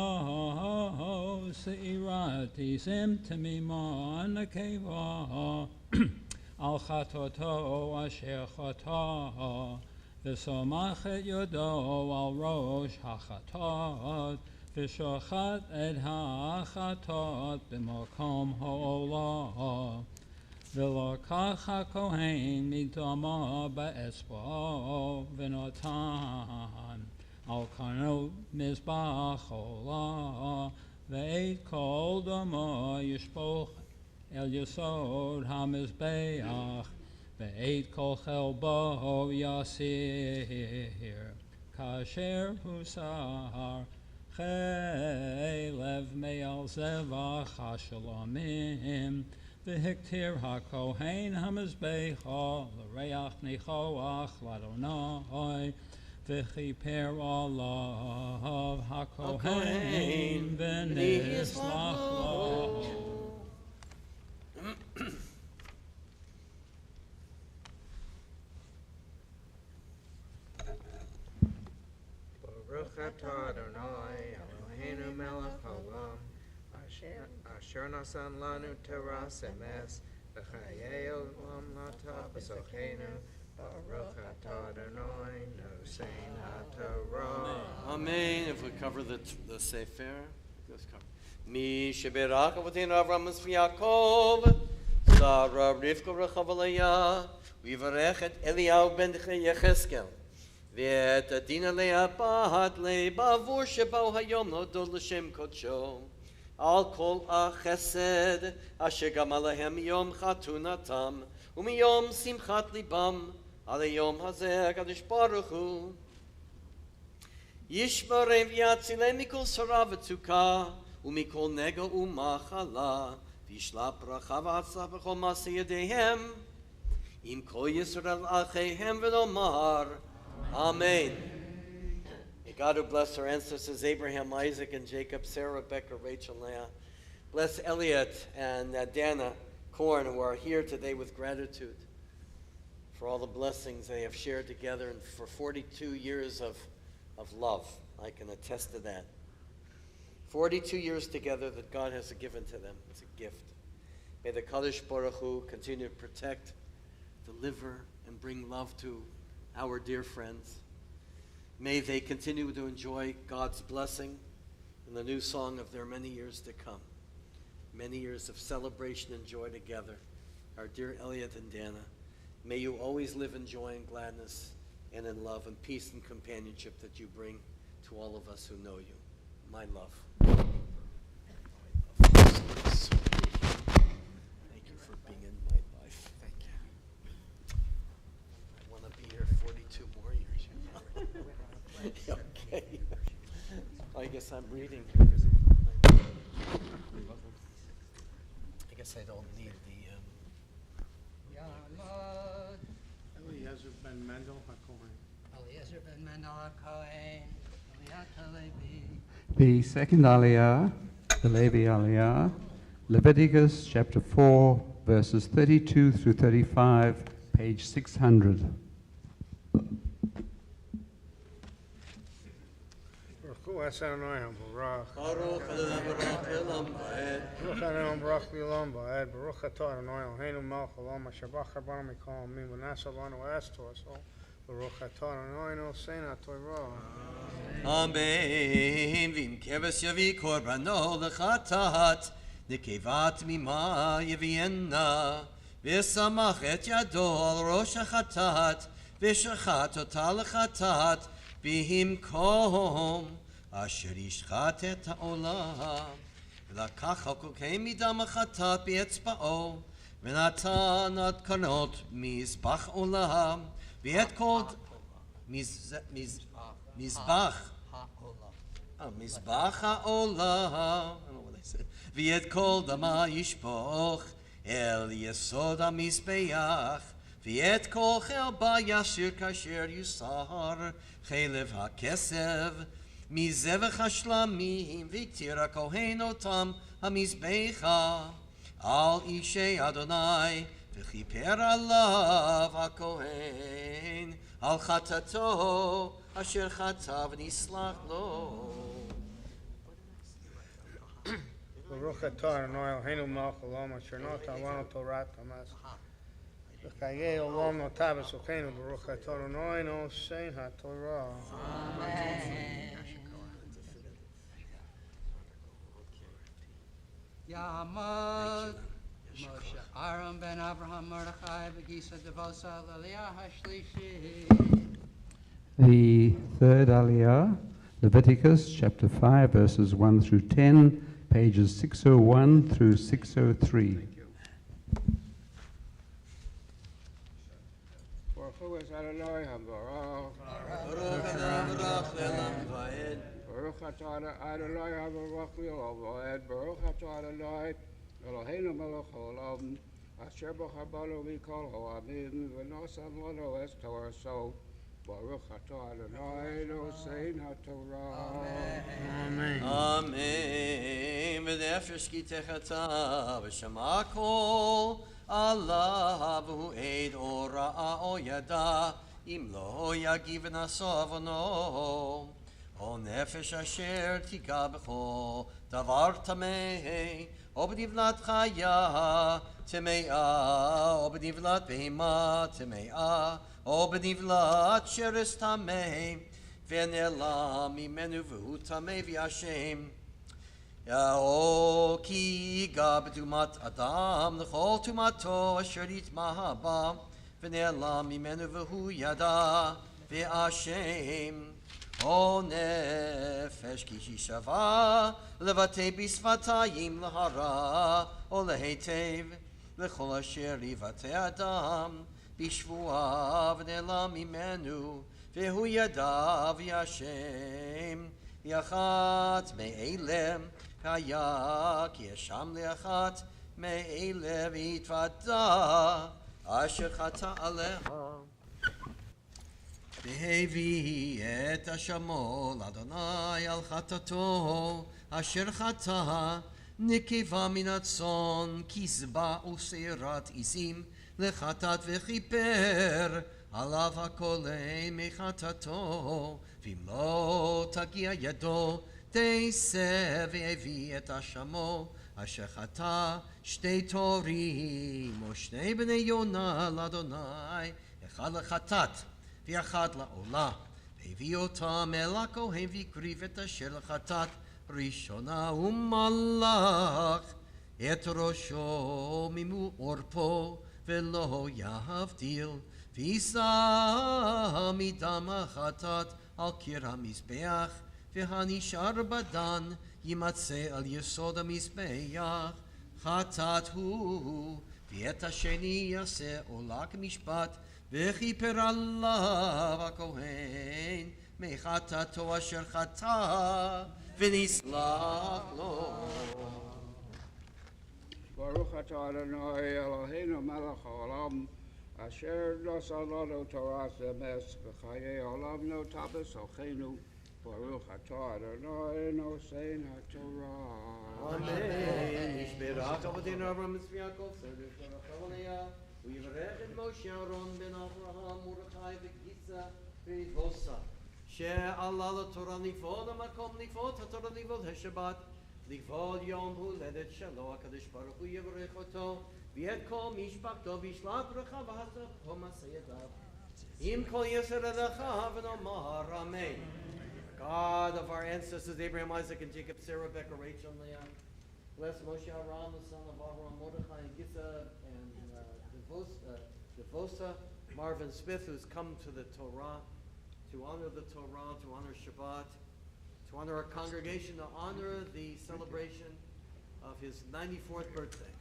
seirati sim temimon akeva al chatoto asher chata v'somachet yodo al rosh hachatot v'shochat et hachatot b'makom ha'olah v'lokach hakohen midama ba'espo v'notan Al kano mizbach olah ve'et kol dama yishpoch el yesod hamizbeach ve'et kol chelbo yasir kasher husar chelev me'al zevach hashalomim ve'hiktir hakohen hamizbeach l'reach nichoach l'Adonai V'chiper olav hakohen v'nislach lo. Baruch atah Adonai Eloheinu melech haolam asher nasan lanu Torah emes v'chayei olam lata b'sochenu. Baruch atah Adonai nosein haTorah. Amen. If we cover the Sefer, let's cover. Mi sheberach avotenu Avraham v'Yaakov Sarah Rivka Rechavalaya, Vivarechet Eliyahu ben Yecheskel, Viet Adina Leah Bahat Le Bavur Shebau Hayom Nodod L'Shem Kodsho, Al Kol Achesed, Asher Gam Alehem Yom Chatunatam, Umiyom Simchat Libam, Aleyom Hazeh Kadosh Baruch Hu, Yishmarem Yatzilem Mikol Sarah V'Tzukah, Umikol Nego Umachala, Vishla Bracha V'Hatzlach B'chol Maseh Yedehem, Im Kol Yisrael Achehem V'Nomar, Amen. May God who bless our ancestors Abraham, Isaac, and Jacob, Sarah, Rebecca, Rachel, Leah. Bless Elliot and Dana Korn, who are here today with gratitude for all the blessings they have shared together and for 42 years of love. I can attest to that. 42 years together that God has given to them. It's a gift. May the Kadosh Baruch Hu continue to protect, deliver, and bring love to our dear friends. May they continue to enjoy God's blessing in the new song of their many years to come. Many years of celebration and joy together. Our dear Elliot and Dana, may you always live in joy and gladness and in love and peace and companionship that you bring to all of us who know you. My love. Thank you for being in my life. Thank you. I want to be here 42 more years. Okay. I guess I'm reading. I guess I don't need the. Eliezer ben Mendel HaKohen. Eliezer ben Mendel HaKohen, Eliat Levi. The second Aliyah, the Levi Aliyah, Leviticus chapter 4, verses 32 through 35, page 600. Baruch Adonai Baruch. Baruch Elam Va'ed. Baruch Adonai Baruch V'Olam Va'ed. Baruch Atah Adonai Eloheinu melech haolam asher bachar banu mikol amim v'naseh banu v'es torah. Baruch Atah Adonai Nosein HaTorah. Amen. V'im keves yavi korbano lechatat, nekevat mima yavienna, v'samach et yado al rosh hachatat, v'shachat ota lechatat, v'him kom, asher yishchat et ha'olam, v'lakach ha'kokei midam hachatat b'etzba'o, v'natan ad kanot mizbach olam, v'et kol Mizbach. Mizbach ha'olam. I don't know what I said. V'yet kol dama yishpoch el yesod ha'mizbeach. V'yet kol chelba yashir kasher yusar chelev ha'kesev mizevach ha'shlamim v'tir ha'kohen otam ha'mizbecha al ishei Adonai v'chiper alav ha'kohen al chatato asher chatav nislach lo. Baruch Atah Adonai Eloheinu melech haolam asher natan lanu Torah tamas. V'chayei olam notav v'socheinu Baruch Atah Adonai Nosein HaTorah. Yamad Moshe Aaron ben Abraham Mordechai Begisa Devosa Laliah Hashlishi. The third Aliyah, Leviticus chapter 5, verses 1 through 10, pages 601 through 603. Baruch Adonai HaBaruch. Baruch Atah Adonai HaBaruch V'Olam V'Oed. Baruch Atah Adonai Eloheinu melech haolam asher bachar banu mikol ha'amim v'nosam lanu es Torah. So Baruch Atah Adonai Nosein HaTorah. Amen. Amen. V'nefesh kitechata v'shema kol Allah v'hu eid o ra'a o yada im lo yagiv naso avono o nefesh asher tika b'cho davar tamei o b'nivlat chaya temea o b'nivlat behima temea o b'nivlat sheres tamei v'nela mimenu v'hu tamei v'yashem O ki ga b'tumat adam l'chol tumato asher yitmaha ba v'ne'elam mimenu v'hu yada v'ashem O nefesh ki shishava levate bisvatayim l'hara o lehetev l'chol asher yivate adam bishvua v'ne'elam mimenu v'hu yada v'ashem Yachat me'elem Kaya ki yasham le'achat me'ele v'yitvada asher chata aleha V'hevi et hashamo l'Adonai al chatato asher chata nikeva min hatzon kizba u'seirat izim lechatat v'chiper alav hakolei mechatato v'im lo tagia yado תעשה והביא את השמו אשר חטא שתי תורים או שני בני יונה לאדוני אחד לחטאת ואחד לעולה והביא אותם אל הכהן והקריב את אשר לחטאת ראשונה ומלך את ראשו ממעורפו ולא יבדיל ויישא מדם החטאת על קיר המזבח והנשאר בדן יימצא על יסוד המזבח חטאת הוא ואת השני יעשה עולה כמשפט וכיפר עליו הכהן מחטאתו אשר חטא ונסלח לו ברוך אתה אדוני אלוהינו מלך העולם אשר נשא לנו תורת אמס וחיי עולם נוטה בסוכנו Baruch atah Adonai nosein haTorah. Amen. Yishberach Avotenu Avraham Yitzchak Yaakov, Tzedek V'Rachel U'Yivarech et Moshe Aaron ben Avraham Mordechai v'Kitza v'Vosa. She'ala l'Torah nifod ha'makom nifod ha'Torah nifod ha'Shabbat nifod yom huledet shelo HaKadosh Baruch Hu yivarech oto v'et kol mishpachto v'yishlach bracha v'hasach ha'masayadav im kol yasser edecha v'nomar Amen. God of our ancestors, Abraham, Isaac, and Jacob, Sarah, Rebecca, Rachel, and Leah. Bless Moshe Aaron, the son of Avraham, Mordechai, and Gitta, and Devosa, Marvin Smith, who's come to the Torah, to honor the Torah, to honor Shabbat, to honor our congregation, to honor the celebration of his 94th birthday.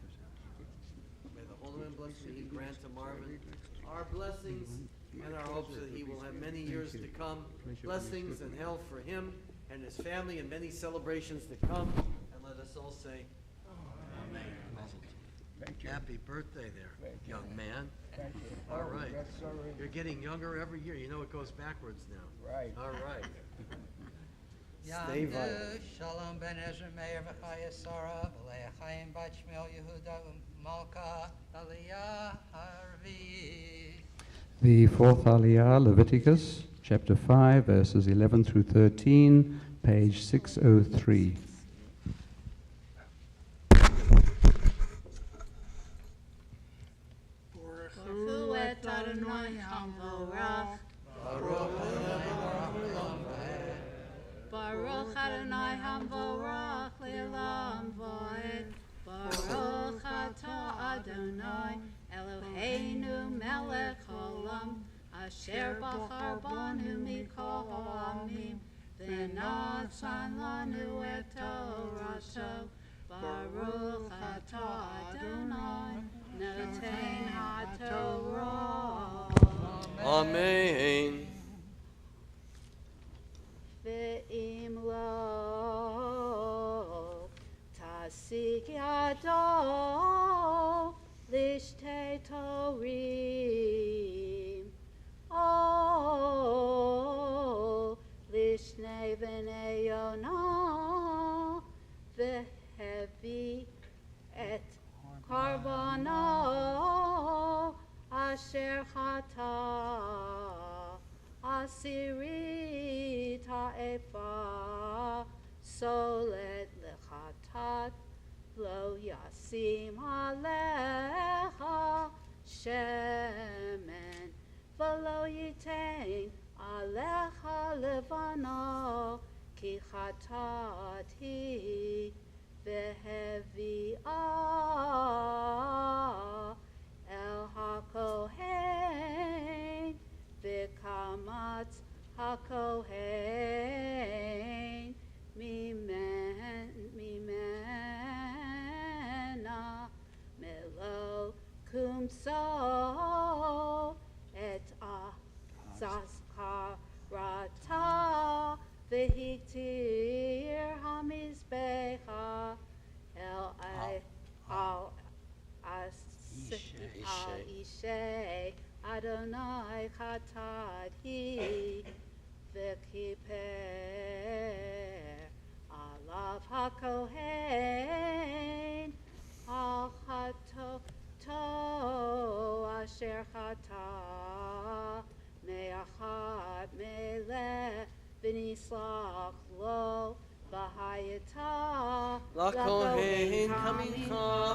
May the Holy One bless him, grant to Marvin our blessings and our hopes that he will have many years to come. Blessings and health for him and his family and many celebrations to come. And let us all say, Amen. Thank you. Happy birthday there, young man. Thank you. All right. That's so right. You're getting younger every year. You know it goes backwards now. Right. All right. Stay vital. Shalom ben Ezra Meir v'chaya Sarah v'leah Chaim bat Shmuel Yehuda Malka Aliyah Harvi. The fourth Aliyah, Leviticus, chapter 5, verses 11 through 13, page 603. Baruch et Adonai Hamvorach. Baruch Adonai Hamvorach Le'olam Va'ed. Baruch atah Adonai Eloheinu melech haolam asher bachar banu mikol ha'amim v'natzan lanu et Torato. Baruch atah Adonai noten ha'torah. Amen. Ve'im lo tasik yado lishtei torim lishnei b'nei Yonah ve'hevi et karbano asher chata asirit ha'efa solet lechatat lo yasim alecha shemen v'lo yitain alecha levano ki chatat hi והביאה אל הכהן, וקמץ הכהן ממנה מלוא קומסו את אזכרתה, והקטיר המזבח אל אישי אדוני חטאת היא, וכיפר עליו הכהן על חטאתו אשר חטא מאחד מלך, ונסלח לו, והייתה לכהן כמנחה.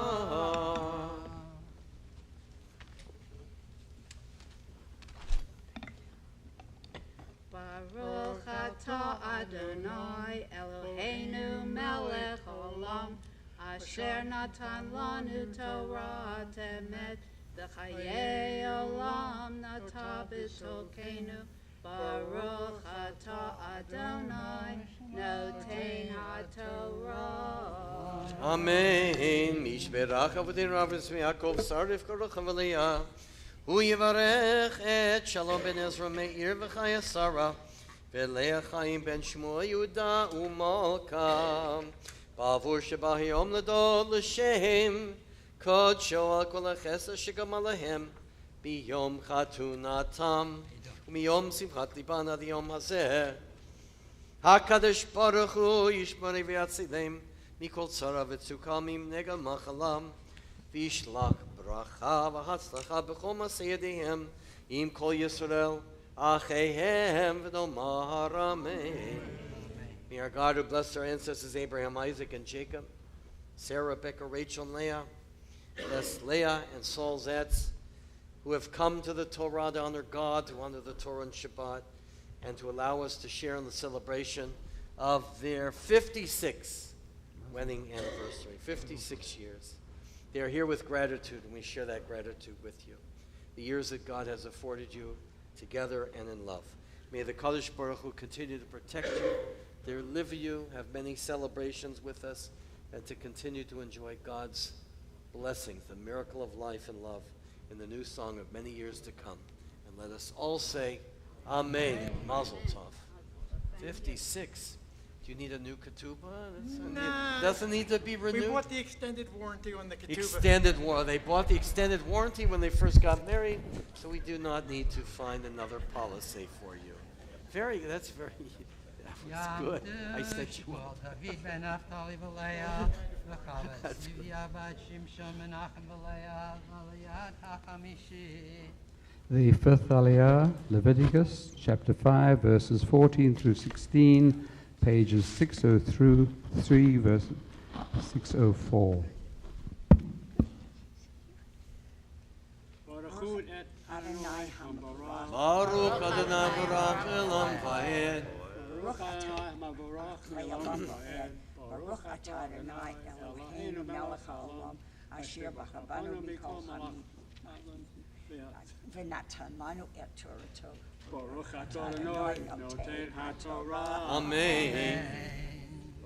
ברוך אתה אדוני אלוהינו מלך העולם, אשר נתן לנו תורת אמת, וחיי עולם נטע בתוכנו. ברוך אתה אדוני נותן התורה. אמן. מי שברך עבודי רב ויעקב שר רבקה רוחמה לאה, הוא יברך את שלום בן עזרא מאיר וחיה שרה, ולאה חיים בן שמואל יהודה ומלכה, בעבור שבא היום לדוד לשם קודשו על כל החסד שגמל להם ביום חתונתם, ומיום שמחת ליבן עד היום הזה. הקדוש ברוך הוא ישמור ויצילם מכל צרה וצוקה, מנגע מחלם, וישלח ברכה והצלחה בכל מעשה ידיהם עם כל ישראל אחיהם, ונאמר אמן. May our God who blessed our ancestors Abraham, Isaac, and Jacob, Sarah, Rebecca, Rachel, and Leah, bless Leah and Saul Zatz, who have come to the Torah to honor God, to honor the Torah and Shabbat, and to allow us to share in the celebration of their 56th wedding anniversary, 56 years. They are here with gratitude, and we share that gratitude with you. The years that God has afforded you together and in love. May the Kadosh Baruch Hu continue to protect you, deliver you, have many celebrations with us, and to continue to enjoy God's blessings, the miracle of life and love, in the new song of many years to come. And let us all say, Amen. Mazel Tov. 56. Do you need a new ketubah? Doesn't need to be renewed. We bought the extended warranty on the ketubah. Extended warranty. They bought the extended warranty when they first got married, so we do not need to find another policy for you. That's very. That was good. I set you up. The fifth Aliyah, Leviticus chapter 5, verses 14 through 16, pages 603, verse 604. Baruch Adonai Baruch Elam Vayed. Baruch atah Le'olam Va'ed. Baruch atah Adonai Eloheinu melech haolam, asher b'chavanu mikol hamim, v'natan lanu et Torato. Baruch atah Adonai noten haTorah. Amen.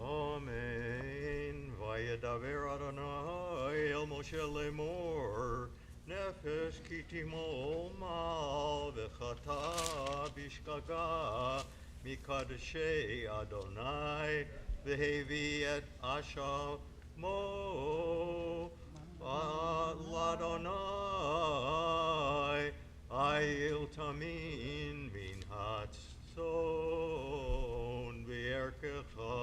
Amen. Vayedaber Adonai el Moshe lemor. Nefesh ki timol mal v'chata bishkaga mikadshei Adonai v'hevi et asha mo l'Adonai ayil tamin min hatzon v'erkecha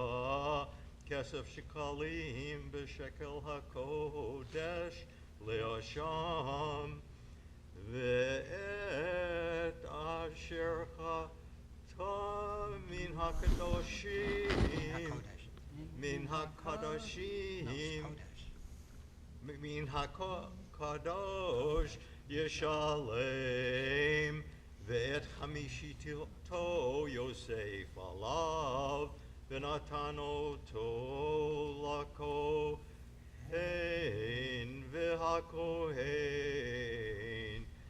kesef shekalim b'shekel hakodesh le'asham ve'et asher chata min hakadoshim min hakadosh yeshalem ve'et chamishito Yosef alav ונתן אותו לכהן, והכהן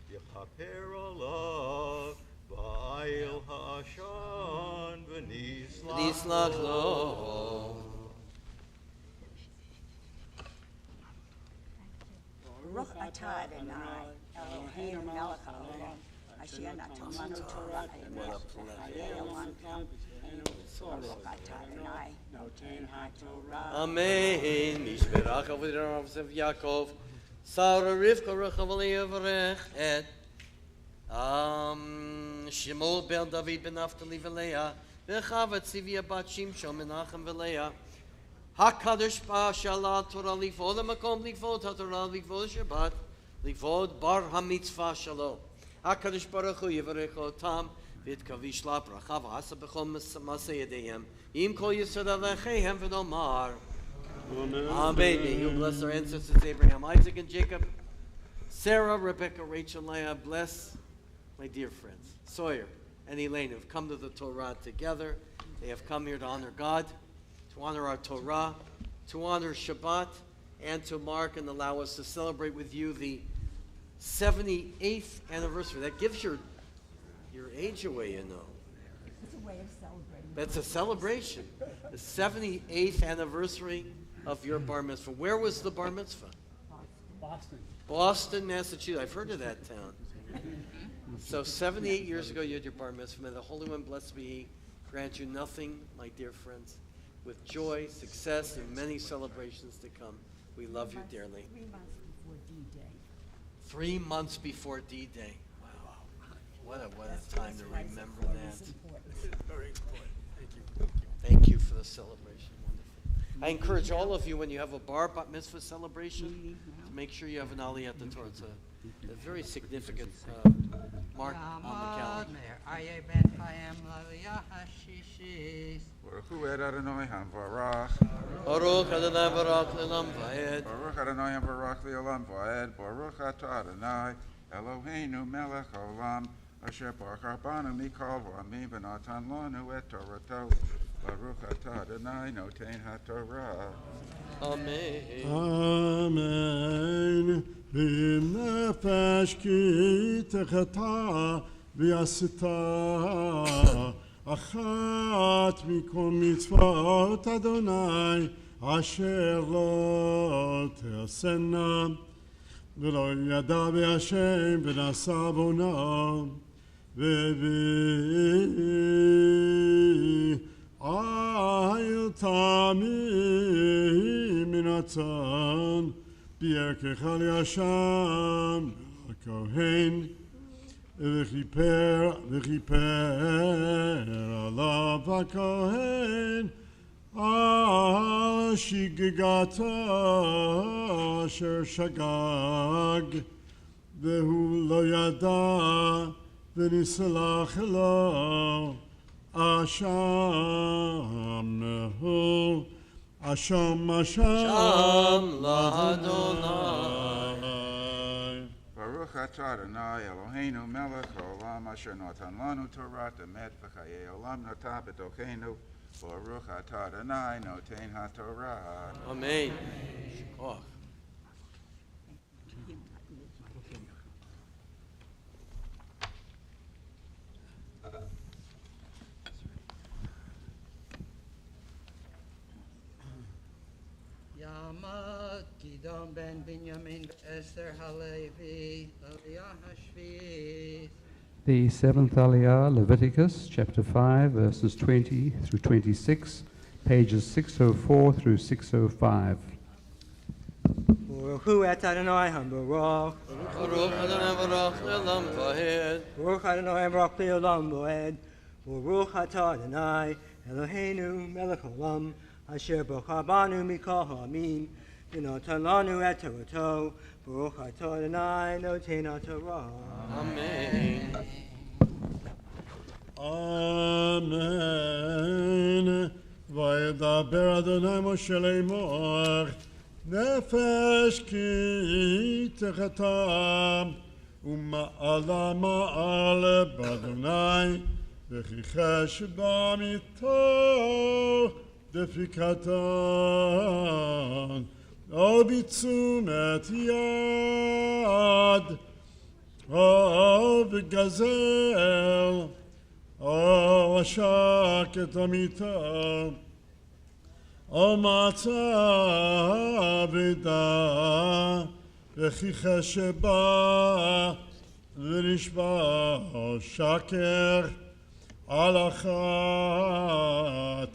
יכפר עליו בעיל העשן ונסלח לו. Baruch atah Adonai, Eloheinu melech haolam, asher natan lanu Torah emet v'chayei olam. Baruch atah Adonai, noten haTorah. Amen. Mishberach Avodah of Yaakov, Sarah Rivka Rechavali Avrech, Shimol ben David ben Naphtali v'Leah, V'chavat Tzivia bat Shimshon Menachem v'Leah. HaKadosh Ba'ashala Torah Livod HaMakom Livod HaTorah Livod Shabbat Livod Bar HaMitzvah Shalom HaKadosh Baruch Hu Yivarech Otam V'itkavish La Bracha V'asa B'chol Masei Yedeihem Im Kol Yisod Avecheihem V'nomar Amen. May you bless our ancestors Abraham, Isaac, and Jacob, Sarah, Rebecca, Rachel, Leah. Bless my dear friends Sawyer and Elaine who have come to the Torah together. They have come here to honor God, to honor our Torah, to honor Shabbat, and to mark and allow us to celebrate with you the 78th anniversary. That gives your age away, you know. It's a way of celebrating. That's a celebration. The 78th anniversary of your bar mitzvah. Where was the bar mitzvah? Boston. Boston, Massachusetts. I've heard of that town. So 78 years ago you had your bar mitzvah. May the Holy One, blessed be He, grant you nothing, my dear friends, with joy, success, and many celebrations to come. We love you dearly. 3 months before D-Day. 3 months before D-Day. Wow. What a time to remember that. Very important. Thank you for the celebration. Wonderful. I encourage all of you, when you have a bat mitzvah celebration, to make sure you have an aliyah at the Torah. It's a very significant mark on the calendar. Baruch Hu Adonai Hamvarach. Baruch Adonai Barak Le'olam Va'ed. Baruch Adonai Hamvarach Le'olam Va'ed. Baruch Atah Adonai Eloheinu Melech Haolam Asher Baruch Banu Mikol V'Amim V'Natan Lanu Et Torato. Baruch Atah Adonai Noten HaTorah. Amen. Amen. V'nefesh ki techata v'yasita achat mikol mitzvot Adonai asher lo te'asena v'lo yada v'Hashem v'nasa bona v'vi ayil tamim minatzon B'yerkecha li'Hasham ha'kohen v'chiper alav ha'kohen al shigigata asher shagag v'hu lo yada v'nisalach lo asham hu Asham L'Adonai. Baruch Atah Adonai Eloheinu Melech Haolam Asher Natan Lanu Torah Emet V'chayei Olam Natan B'tocheinu. Baruch Atah Adonai Noten HaTorah. Amen. Oh. Yamad Gidon ben Binyamin Esther Halevi Aliyah Hashvi. The seventh Aliyah, Leviticus chapter 5, verses 20 through 26, pages 604 through 605. Baruch Hu Adonai Hambarach. Baruch Adonai Barak Le'olam Va'ed. Baruch Adonai Barak Le'olam Va'ed. Baruch Atah Adonai Eloheinu Melech Haolam Asher Baruch Banu Mikol Ha'amim V'Natan Lanu Et Torato. Baruch Atah Adonai Noten HaTorah. Amen. Amen. Vayedaber Adonai Moshe Lemor. Nefesh ki techata Uma'ala ma'al b'Adonai וכי חשבה מיתו דפיקתן, או בתשומת יד, או בגזל, או עשק את המיטה, או מצא אבדה, וכי חשבה ונשבע שקר על אחת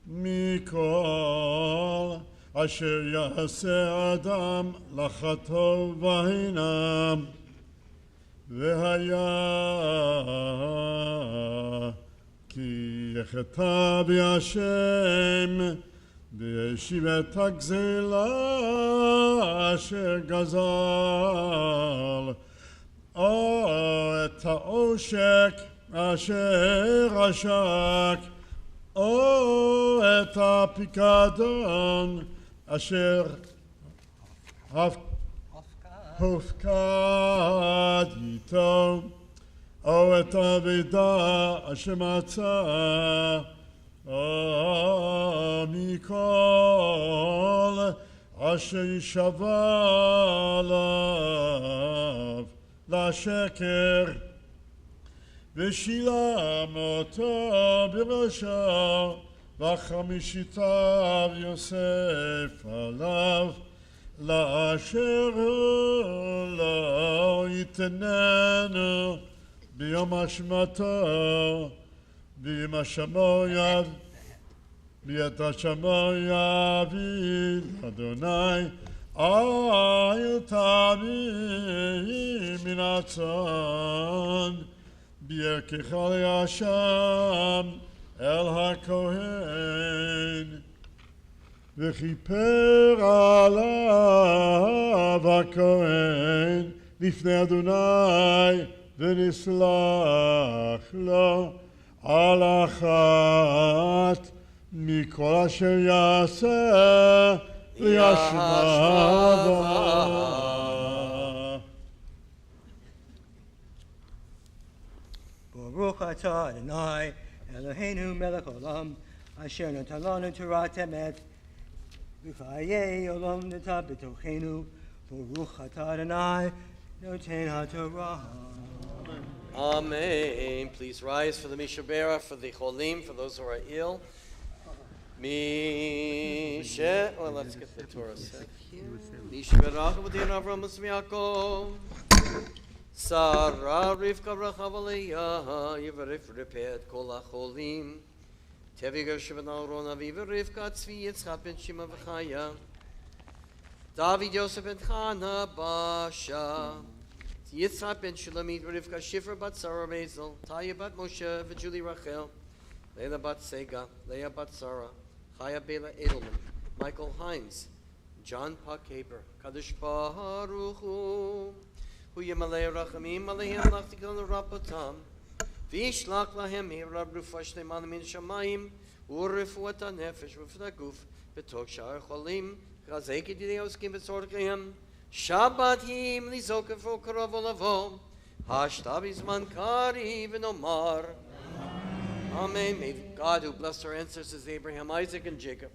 מכל אשר יעשה אדם לחטוא בהינם. והיה כי יחטא בי השם וישיב את הגזלה אשר גזל, או את העושק אשר עשק, או את הפיקדון אשר הופקד איתו, או את האבדה אשר מצא, או מכל אשר יישבע עליו לשקר, ושילם אותו בראשו, וחמישיתיו יוסף עליו, לאשר הוא לא יתננו ביום השמתו, ביום השמויה, ביאת השמויה יביא אדוני, אל תביא מן הצאן, בירכך לישם אל הכהן. וכיפר עליו הכהן לפני אדוני, ונסלח לו על אחת מכל אשר יעשה לישבה בה. ברוך אתה אדוני אלוהינו מלך העולם, אשר נתן לנו תורת אמת וחיי עולם נטע בתוכנו. ברוך אתה אדוני נותן התורה. Amen. Please rise for the Mishabera, for the Cholim, for those who are ill. Well, let's get the Torah set here. Mishabera, Avdin Avram Yaakov. Sarah Rivka Rachavaliyah, Yivarif repaired Kol HaCholim. Tevi Gershon Aaron Aviva Rivka Tzvi Yitzchak ben Shima v'Chaya. David Yosef ben Chana Basha. Yitzchak ben Shulamit Rivka Shifra bat Sarah Mazel. Taya bat Moshe v'Julie Rachel. Leila bat Sega. Leah bat Sarah. Chaya Bela Edelman. Michael Hines. John Puck Haber. Kadosh Baruch Hu. Hu Yemalei Rachamim Alehem Lachtikon Rapatam. Vishlach lahem Rab Rufa Shleiman min Shamayim Urefuat HaNefesh Rufat HaGuf B'tok Sha'ar Cholim Chazek Yidei Oskim B'tzorkehem Shabbat him Lizoker Fo Karov Olavo Hashtav Izman Kari V'nomar. Amen. May God, who blessed our ancestors Abraham, Isaac, and Jacob,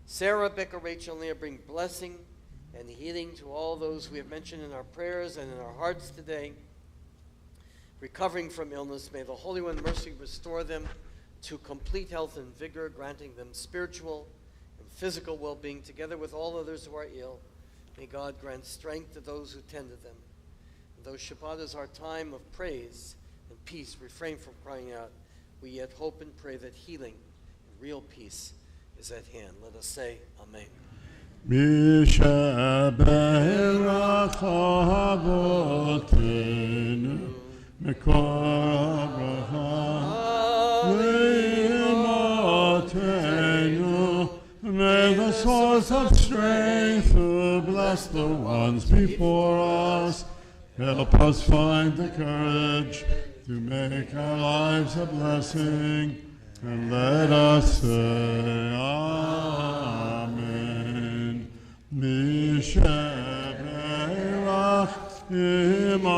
Sarah, Becca, Rachel, and Leah, bring blessing and healing to all those we have mentioned in our prayers and in our hearts today. Recovering from illness, may the Holy One mercy restore them to complete health and vigor, granting them spiritual and physical well-being together with all others who are ill. May God grant strength to those who tend to them. And though Shabbat is our time of praise and peace, refrain from crying out. We yet hope and pray that healing and real peace is at hand. Let us say Amen. מקור הברכה לאמותינו. May the source of strength who bless the ones before us help us find the courage to make our lives a blessing, and let us say Amen. Misheberach imotenu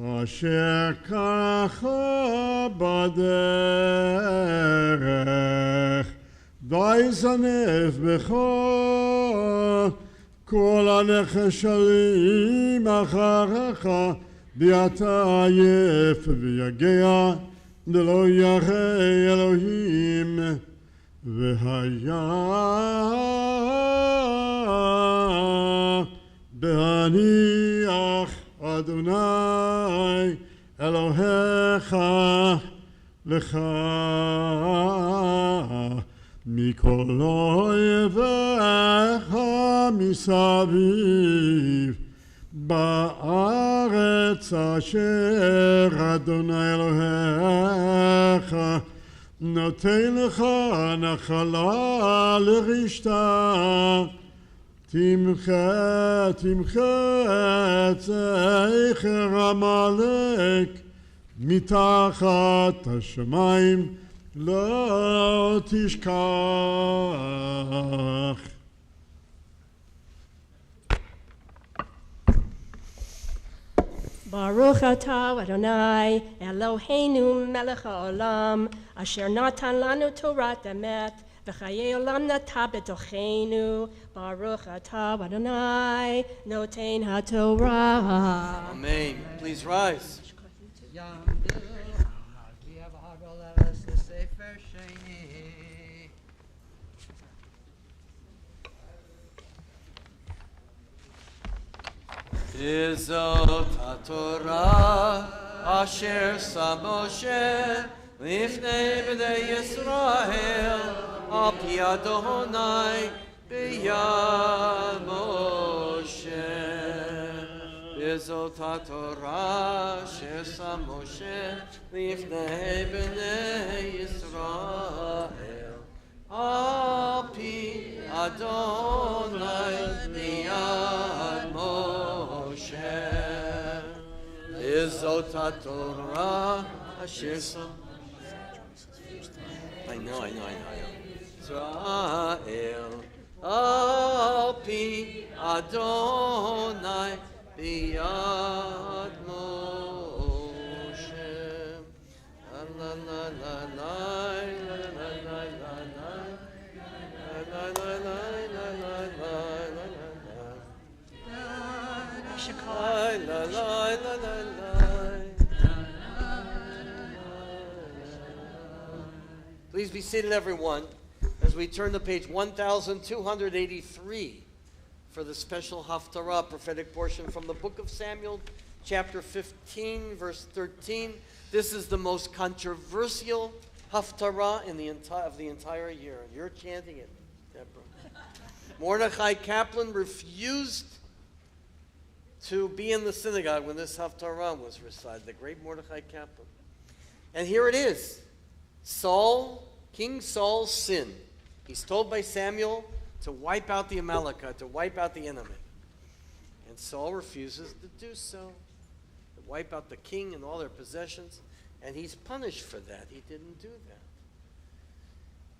אשר קרח בדרך, די זנב בך, כל הנחשלים אחריך, ואתה עייף ויגע, דלא ירא אלוהים, והיה בהניח אדוני אלוהיך לך מכל אויביך מסביב בארץ אשר אדוני אלוהיך נותן לך נחלה לרשתה. תמחה זכר עמלק מתחת השמיים לא תשכח. Baruch atah Adonai Eloheinu melech haolam asher natan lanu Torat emet v'chayei olam nata b'tocheinu. Baruch atah Adonai noten haTorah. Amen. Please rise. Izot HaTorah asher sa Moshe lifnei b'nei Yisrael al pi Adonai b'yad Moshe. Izot HaTorah asher sa Moshe lifnei b'nei Yisrael al pi Adonai b'yad Moshe. Izot HaTorah asher sa I know. Israel al pi Adonai b'yad Moshe. La la la la la la la la la la la Please be seated, everyone, as we turn to page 1283 for the special Haftarah, prophetic portion from the book of Samuel, chapter 15, verse 13. This is the most controversial Haftarah of the entire year. You're chanting it, Deborah. Mordechai Kaplan refused to be in the synagogue when this Haftarah was recited, the great Mordechai Kaplan. And here it is. King Saul's sin. He's told by Samuel to wipe out the Amalekite, to wipe out the enemy. And Saul refuses to do so, to wipe out the king and all their possessions. And he's punished for that. He didn't do that.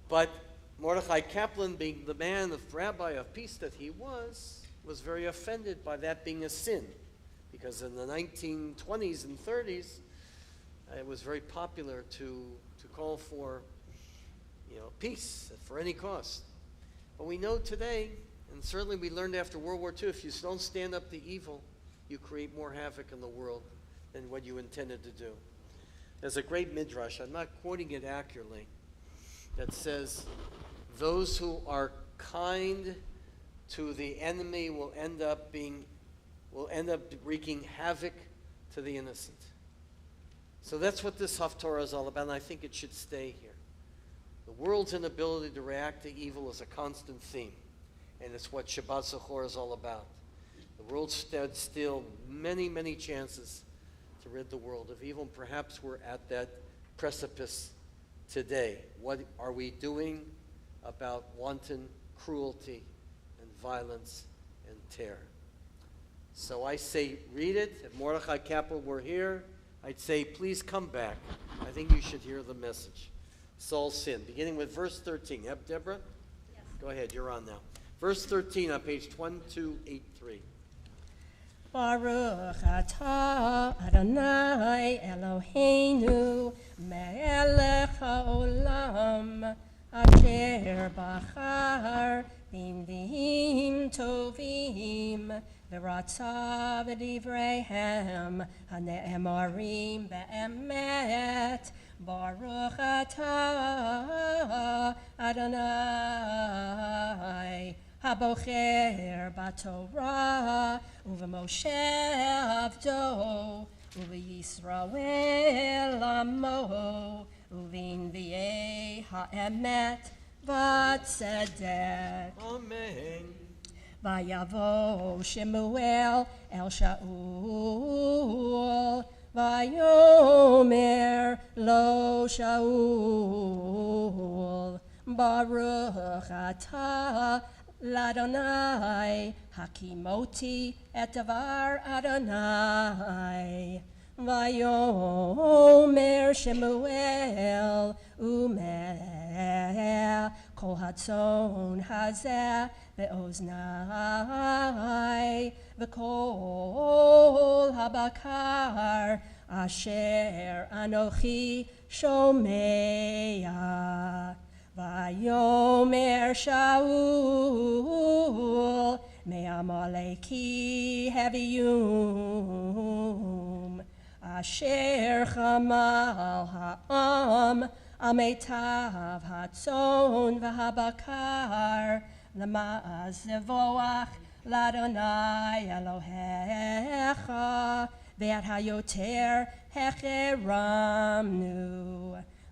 But Mordechai Kaplan, being the man of rabbi of peace that he was very offended by that being a sin. Because in the 1920s and 30s, it was very popular to call for, peace for any cost. But we know today, and certainly we learned after World War II, if you don't stand up to evil, you create more havoc in the world than what you intended to do. There's a great midrash, I'm not quoting it accurately, that says, those who are kind to the enemy will end up wreaking havoc to the innocent. So that's what this Haftarah is all about, and I think it should stay here. The world's inability to react to evil is a constant theme, and it's what Shabbat Zachor is all about. The world stood still many, many chances to rid the world of evil, and perhaps we're at that precipice today. What are we doing about wanton cruelty and violence and terror? So I say, read it. If Mordechai Kaplan were here, I'd say, please come back. I think you should hear the message. Saul's sin, beginning with verse 13. Yep, Deborah? Yes. Go ahead, you're on now. Verse 13 on page 1283. Baruch atah Adonai Eloheinu melech haolam asher bachar b'nviim tovim v'ratzav v'divreihem hane'emarim be'emet Baruch atah Adonai Habocher b'Torah uveMoshe avdo uveYisrael amo uvinviei ha'emet v'tzedek. Amen. Vayavo Shemuel el Shaul vayomer lo Shaul Baruch atah L'Adonai Hakimoti et davar Adonai Vayomer Shemuel Umer Kol Hatzon Hazeh Ve'oznai Ve'kol Habakar Asher Anochi Shomea Vayomer Shaul Me'amaleki Hevium Asher Chamal Ha'am Ametav Hatzon V'Habakar L'ma'azevoach L'Adonai Elohecha Ve'at hayoter hecheramnu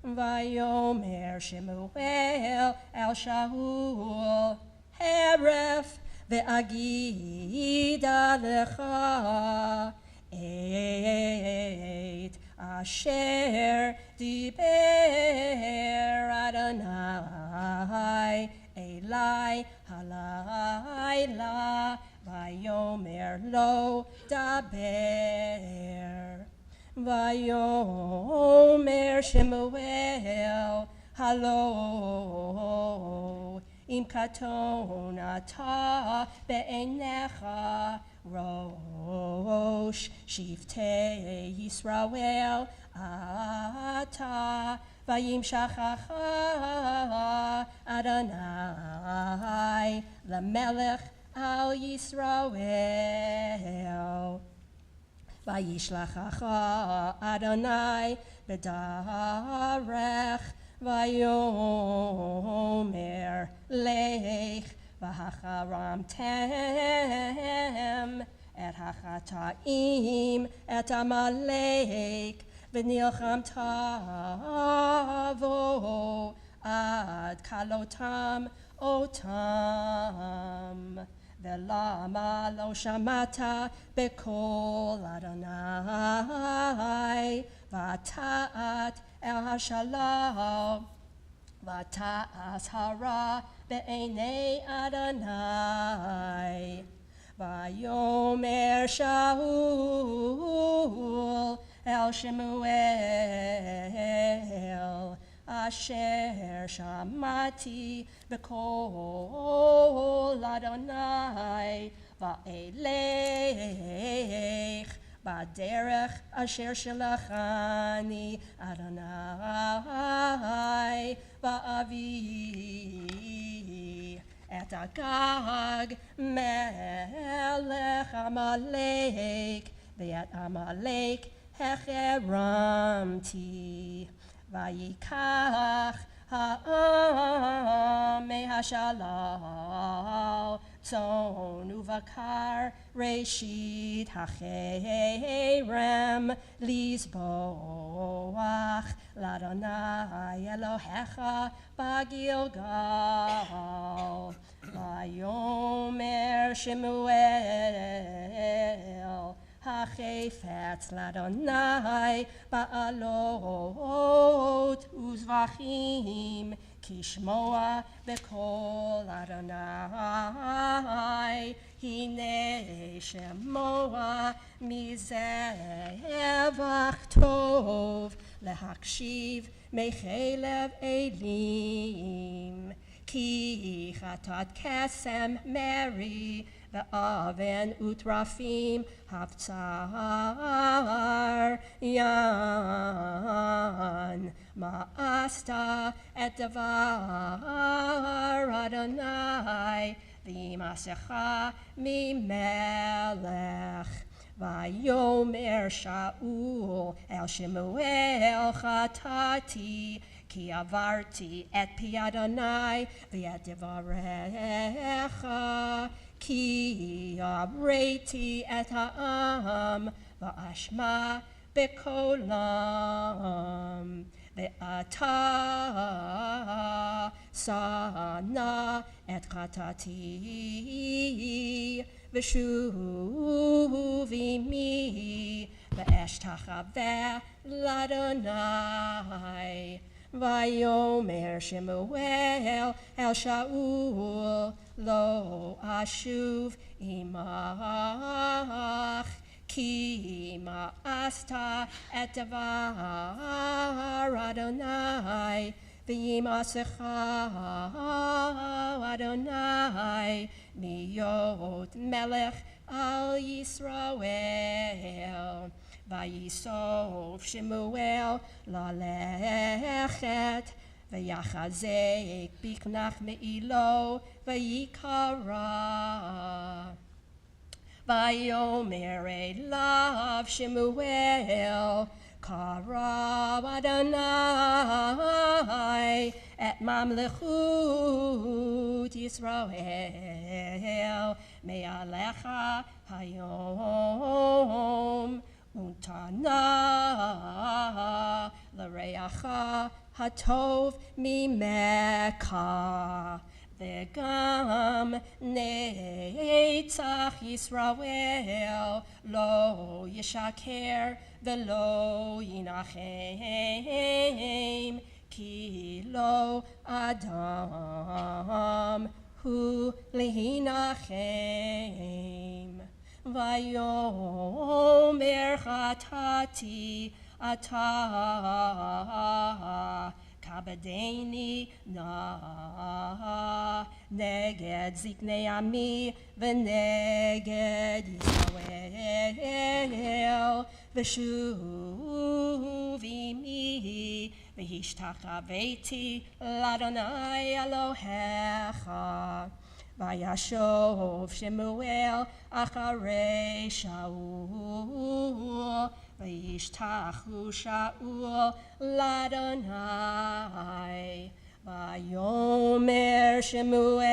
Vayomer Shemuel el Shaul Heref ve'agida lecha et asher diber Adonai Elai halayla Vayomer lo daber Vayomer Shemuel halo im katon ata be'enecha rosh shiftei Yisrael ata vayim shachacha Adonai lemelech al Yisrael Vayishlachacha Adonai b'darech Vayomer lech v'hacharamtem et hachataim et Amalek v'nilcham tavo ad kalotam otam Velama lo shamata bekol Adonai Vata'at el hashalom Vata'as hara be'enei Adonai Vayomer Shaul el Shemuel Asher shamati bekol Adonai va'elech b'derech asher shelachani Adonai va'avi et Agag melech Amalek ve'et Amalek hecheramti Vayikach ha'am me'hashalal tzon uvakar reshit hacherem lizboach l'Adonai Elohecha b'Gilgal Vayomer Shemuel Hachefetz l'Adonai ba'alot uzvachim kishmoa bekol Adonai hine shemoa mizevach tov lehakshiv mechelev elim Ki chatat kesem Mary Ve'aven utrafim haftzar yan ma'asta et davar Adonai v'imasecha mimelech Vayomer Shaul el Shemuel chatati ki avarti et pi Adonai v'et devarecha ki abreti et ha'am v'ashma bekolam ve'ata sana et chatati v'shuvi mi ve'eshtachaveh l'Adonai Vayomer Shemuel el Shaul lo ashuv imach ki ma'asta et davar Adonai v'yimasecha Adonai miyot melech al Yisrael vayisov Shemuel lalechet v'yachazek biknach me'ilo v'yikara Vayomer elav Shemuel Kara Adonai et mamlechut Yisrael me'alecha hayom untana l'reacha hatov mimeka v'gam netzach Yisrael lo yishaker v'lo yinachem ki lo adam hu lehinachem vayomer chatati ata kabadeni na neged ziknei ami v'neged Yisrael v'shuvi mi v'hishtachaveti l'Adonai Elohecha vayashov Shemuel acharei Shaul v'yishtachu Shaul l'Adonai vayomer Shemuel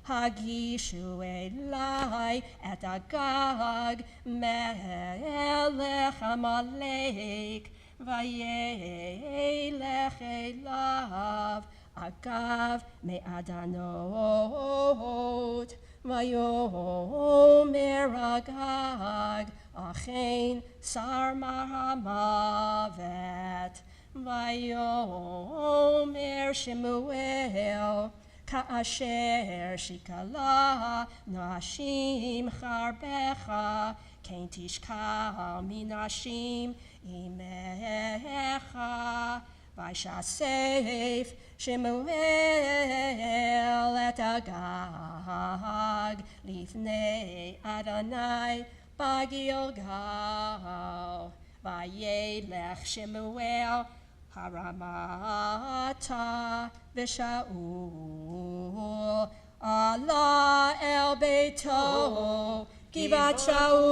Hagishu elai et Agag melech Amalek vayelech elav Agav me'adanot vayomer Agag achein sar mahamavet vayomer Shemuel Ka'asher shikala nashim charbecha kein tishka minashim imecha vayshasef Shemuel et Agag lifnei Adonai bagilgal vayelech Shemuel Haramata v'Shaul Allah el Beito Givat Shaul.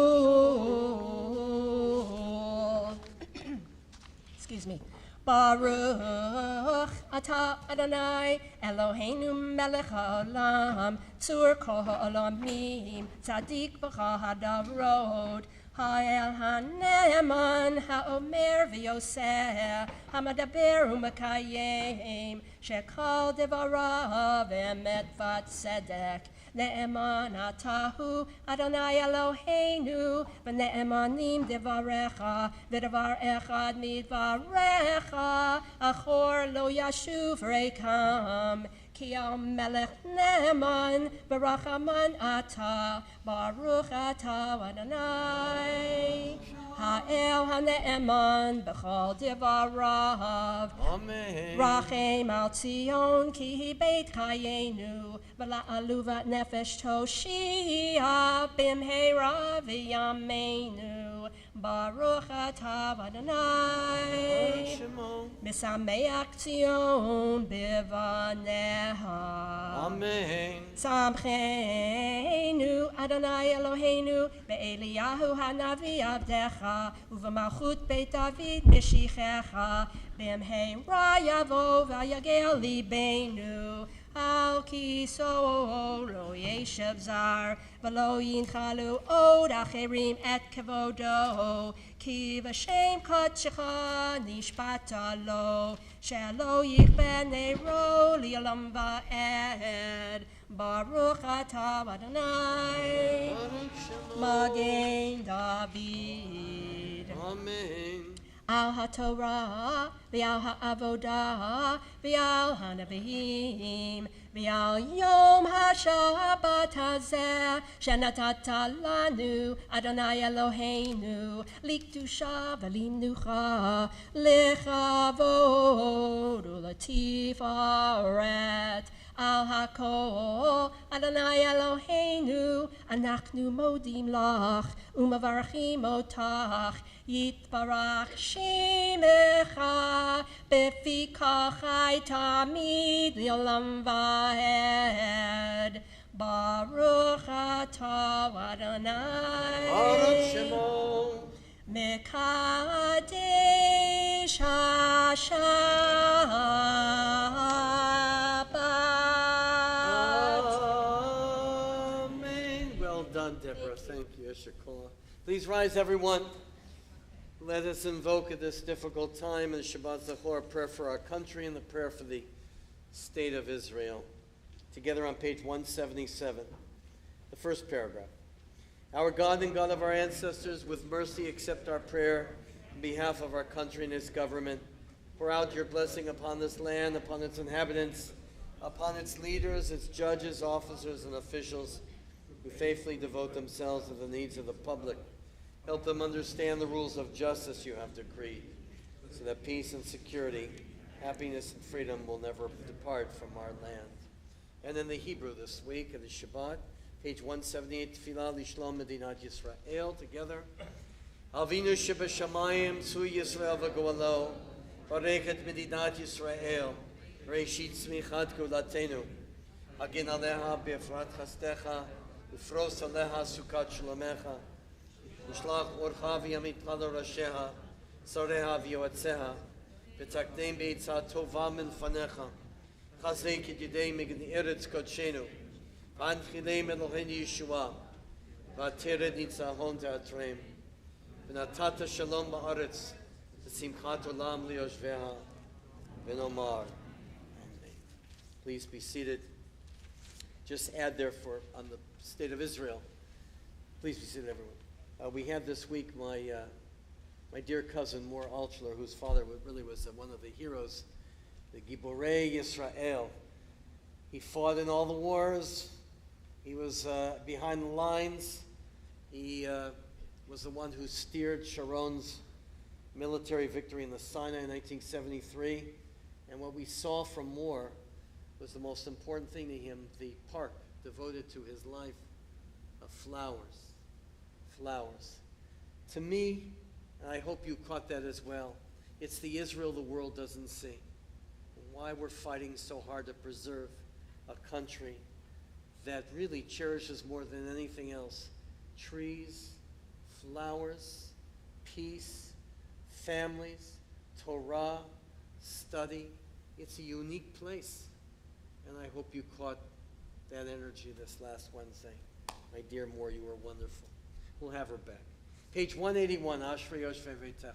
Excuse me. Baruch Ata Adonai Eloheinu Melech Haolam Tzur Kol Ha'olamim Tzadik B'cha Hadarod Ha'el HaNe'eman HaOmer V'Yoseh HaMadaber U'Mekayim Shekol Devarav Emet V'Tzedek Ne'eman Atahu Adonai Eloheinu V'ne'emanim Devarecha V'devar Echad Midvarecha Achor Lo Yashuv Rekam Ki al Melech Ne'eman V'Rachaman Ata Baruch Ata Adonai Yisrael hane'eman b'chol divarav. Amen. Rachem al Tzion ki beit chayenu v'la'aluvat nefesh toshia b'mheira v'yameinu. Baruch atah Adonai Misameach Tzion b'vaneha. Amen. Samchenu Adonai Eloheinu be'Eliyahu hanavi avdecha uvemalchut Beit David mishichecha b'mheira yavo v'yagel libenu al kiso lo yeshev zar v'lo yinchalu od acherim et kevodo ki v'shem kodshecha nishpata lo shelo yichben neiro li'olam va'ed. Baruch atah Adonai Magen David. Amen. Al HaTorah v'al HaAvodah v'al HaNevi'im v'al Yom HaShabbat hazeh shenatata lanu Adonai Eloheinu likdusha v'linucha lechavod u'latifaret. Al hakol Adonai Eloheinu anachnu modim lach umavarchim otach yitbarach shemecha befikach chai tamid li'olam va'ed. Baruch atah Adonai Baruch Shemo Mekadesh HaShabbat. Amen. Well done, Deborah. Thank you, Shakula. Please rise, everyone. Let us invoke at this difficult time in Shabbat Zachor a prayer for our country and the prayer for the state of Israel. Together on page 177, the first paragraph. Our God and God of our ancestors, with mercy accept our prayer on behalf of our country and its government. Pour out your blessing upon this land, upon its inhabitants, upon its leaders, its judges, officers, and officials who faithfully devote themselves to the needs of the public. Help them understand the rules of justice you have decreed, so that peace and security, happiness and freedom will never depart from our land. And in the Hebrew this week, in the Shabbat, page 178, Tefillah Lishlom Medinat Yisrael, together. Avinu Shebashamayim, Tzu Yisrael V'Goalo, Barech et Medinat Yisrael, Reishit Tzmichat Gulatenu, Agin Aleha B'Efrat Chastecha, Ufros Aleha Sukat Shlomecha, Ushlach Orcha V'Yamit Palo Rasheha, Sareha V'Yoatzeha, V'Takdem B'Yitzah Tova Min Fanecha, Chazek et Yidei Migin Eretz Kodshenu, V'Anchilem Eloheinu Yeshua, V'Ateret Nitzahon Te'atrem, V'Natata Shalom Ba'aretz, V'Simchat Olam Liyoshveha, V'Nomar. Please be seated. Just add therefore on the state of Israel. Please be seated, everyone. We had this week my dear cousin, Mor Altschler, whose father really was one of the heroes, the Giborei Yisrael. He fought in all the wars. He was behind the lines. He was the one who steered Sharon's military victory in the Sinai in 1973. And what we saw from Mor was the most important thing to him, the park devoted to his life of flowers. Flowers. To me, and I hope you caught that as well, it's the Israel the world doesn't see. And why we're fighting so hard to preserve a country that really cherishes more than anything else trees, flowers, peace, families, Torah, study. It's a unique place. And I hope you caught that energy this last Wednesday. My dear Moore, you were wonderful. We'll have her back. Page 181, Ashrei Yoshvei Veitecha.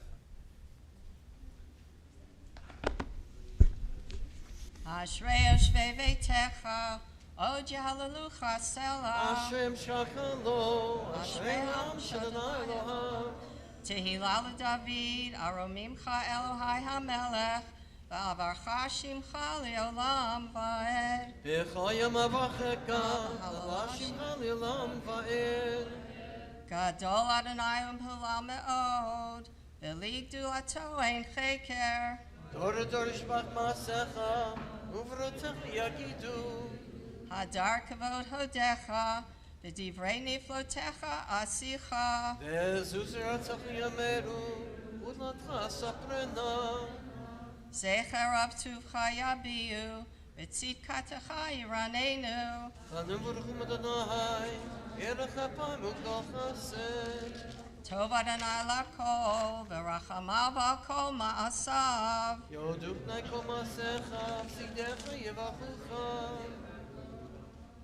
Ashrei Yoshvei Veitecha, Od Yehalalu Chasela. Hashem Shachalo, Ashrei Ham Shadonai Eloham. Tehillah David, Aromimcha Elohai HaMelech, V'avarcha Shimcha Le'olam Va'ed. B'chayim Avacheka, Halav Shimcha Le'olam Va'ed. Gadol Adonai U'Mpulal Me'od, לגדולתו אין חקר. דור דור ישבח מעשיך, וברותיך יגידו. הדר כבוד הודיך, ודברי נפלותיך עשיך. דזוז רצח יאמרו, ודלתך ספרנה. זכר רב טובך יביעו, וצדקתך ירננו. אנו ברוכים אדוני, ערך אפיים וגדול חסד. טוב אדוני לכל, ורחמיו על כל מעשיו. יודו פני כל מעשיך, פסידיך יברכוך.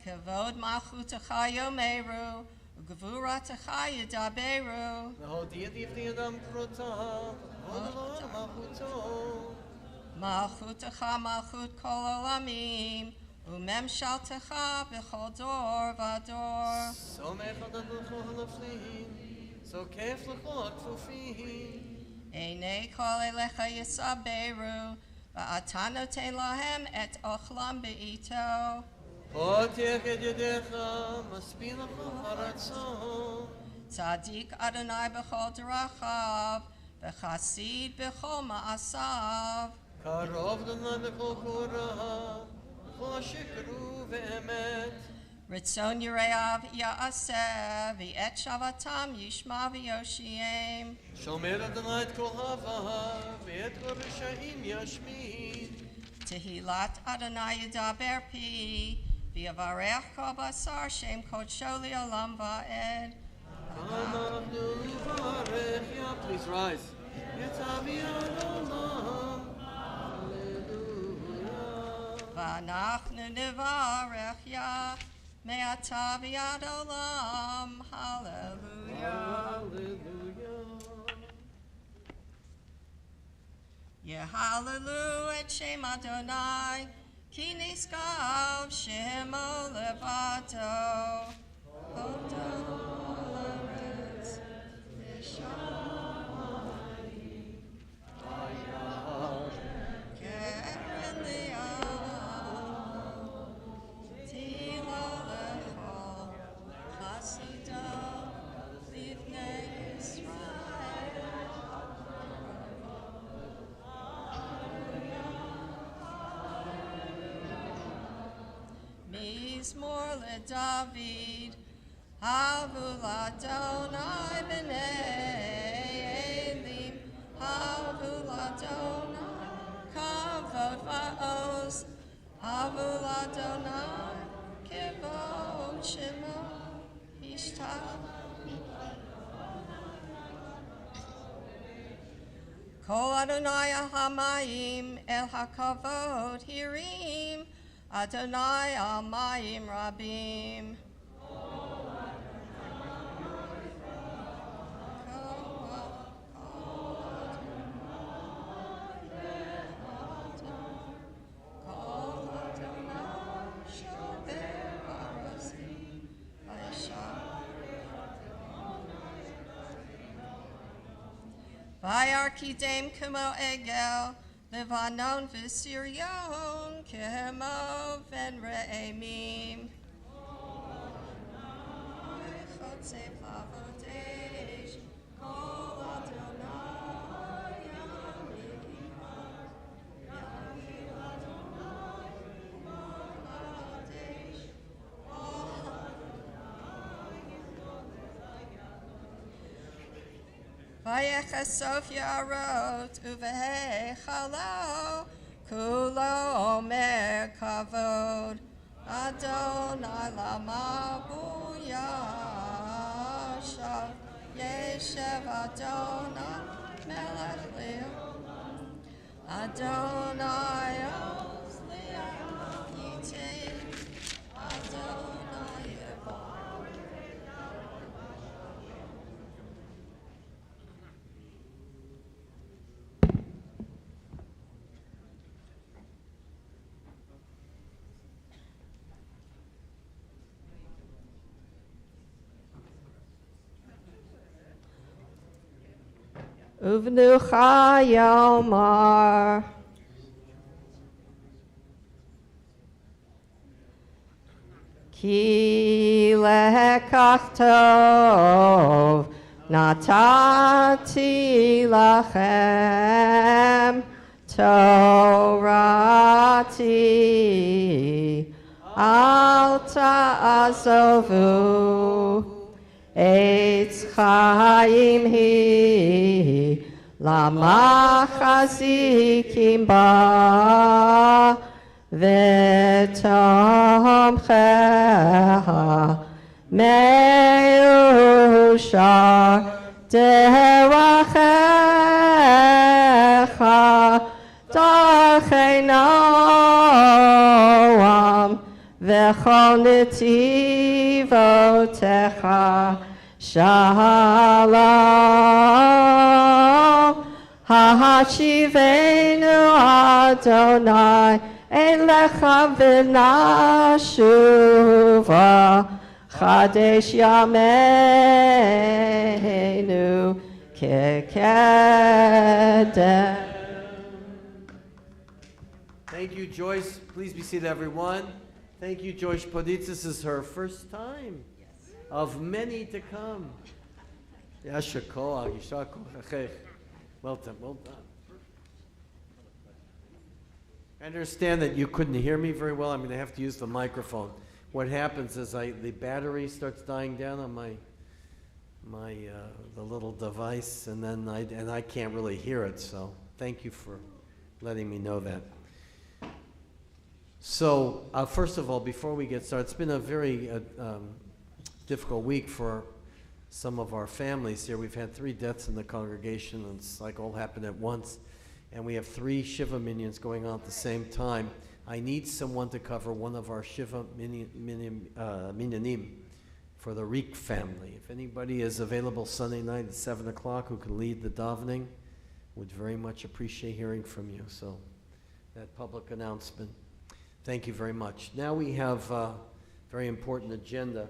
כבוד מלכותך יאמרו, וגבורתך ידברו. והודיע דברי אדם פרוטיו, ועוד מלכותו. מלכותך מלכות כל עולמים, וממשלתך בכל דור ודור. סומך על דרכו הנפלאים, זוקף לכו הכפופים. עיני כל אליך יסברו, ואתה נותן להם את אוכלם בעיתו. פותח את ידיך, משביע לך הרצון. צדיק אדוני בכל דרכיו, וחסיד בכל מעשיו. קרוב אדוני בכל קורא, בכל שקרו ואמת. רצון יראיו יעשה, ואת שבתם ישמע ויושיעם. שומר אדוני את כל הווה, ואת כל רשעים ישמיד. תהילת אדוני ידבר פי, ויברך כל בשר שם קודשו לעולם ועד. אנחנו נברך, please rise. יצבי העולם, הללויה. ואנחנו נברך מעתה ועד עולם, הללויה. יהללו את שם אדוני, כי נשגב שמו לבדו. הודו לארץ ושמיים, קרן ליאור, תהילה לכל חסידו לפני ישראל. מזמור לדוד, הבו לאדוני בני אלים, הבו לאדוני כבוד ועוז, הבו לאדוני כבוד שמו ישתח. כל אדוני המים אל הכבוד הרים, אדוני על מים רבים. וירקידם כמו עגל, לבנון וסריון כמו בן רעמים. חוצב לעבוד אש, כל אדוני ימיכה, ימיל אדוני ומעמד אש, כל אדוני ויחשוף יערות ובהיכלו, כולו אומר כבוד, אדוני למה בו ישב, ישב אדוני מלך לעולם, אדוני עוז לעם ייתן, אדוני יבוא. ובנוחה יאמר, כי לקח טוב Natati lachem Torati al ta'azovu Eitz chaim hi lama chazikim ba v'tomcheha meushar derachecha darchei noam v'chol netivotecha shalom hachivenu Adonai elecha v'nashuva chadesh yameinu kekedem. Thank you, Joyce. Please be seated, everyone. Thank you, Joyce Poditz. This is her first time of many to come. Yasher koach, yishar kochachech. Well done, well done. I understand that you couldn't hear me very well. I'm going to have to use the microphone. What happens is the battery starts dying down on the little device, and then I can't really hear it. So thank you for letting me know that. So first of all, before we get started, it's been a very difficult week for some of our families here. We've had 3 deaths in the congregation, and it's like all happened at once. And we have 3 Shiva minions going on at the same time. I need someone to cover one of our Shiva minyanim for the Reek family. If anybody is available Sunday night at 7 o'clock who can lead the davening, would very much appreciate hearing from you. So that public announcement. Thank you very much. Now we have a very important agenda.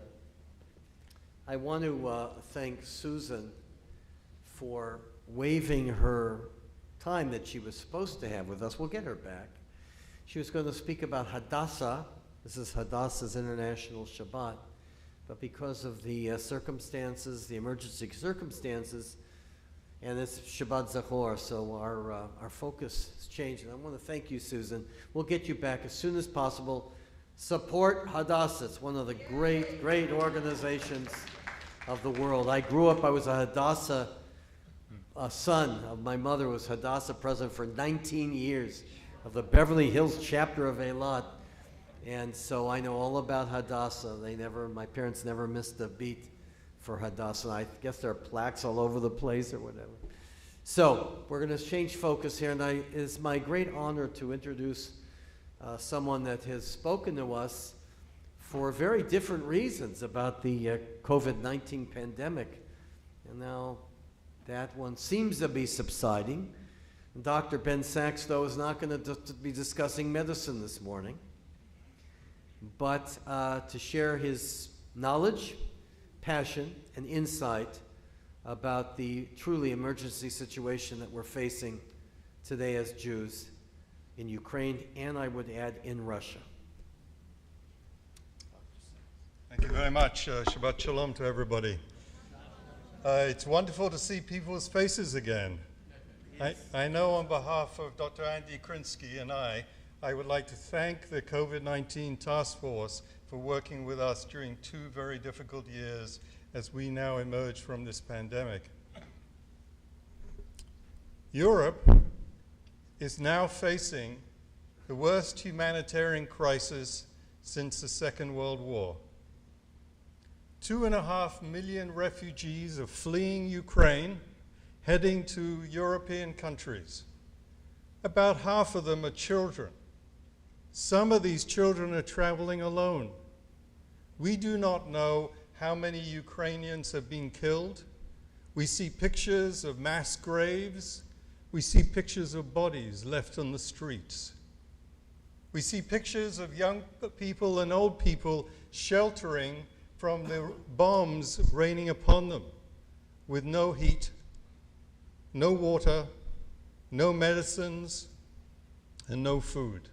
I want to thank Susan for waiving her time that she was supposed to have with us. We'll get her back. She was going to speak about Hadassah. This is Hadassah's International Shabbat. But because of the circumstances, the emergency circumstances, and it's Shabbat Zachor, so our focus has changed. And I want to thank you, Susan. We'll get you back as soon as possible. Support Hadassah. It's one of the great, great organizations of the world. I grew up, I was a Hadassah son of my mother, was Hadassah president for 19 years of the Beverly Hills chapter of Eilat. And so I know all about Hadassah. My parents never missed a beat for Hadassah. I guess there are plaques all over the place or whatever. So we're going to change focus here, and it's my great honor to introduce someone that has spoken to us for very different reasons about the COVID-19 pandemic. And now that one seems to be subsiding. Dr. Ben Sachs, though, is not going to be discussing medicine this morning, but to share his knowledge, passion, and insight about the truly emergency situation that we're facing today as Jews in Ukraine, and I would add in Russia. Thank you very much. Shabbat Sholom to everybody. It's wonderful to see people's faces again. I know on behalf of Dr. Andy Krinsky and I would like to thank the COVID-19 task force for working with us during 2 very difficult years as we now emerge from this pandemic. Europe is now facing the worst humanitarian crisis since the Second World War. 2.5 million refugees are fleeing Ukraine, heading to European countries. About half of them are children. Some of these children are traveling alone. We do not know how many Ukrainians have been killed. We see pictures of mass graves. We see pictures of bodies left on the streets. We see pictures of young people and old people sheltering from the bombs raining upon them with no heat, no water, no medicines, and no food.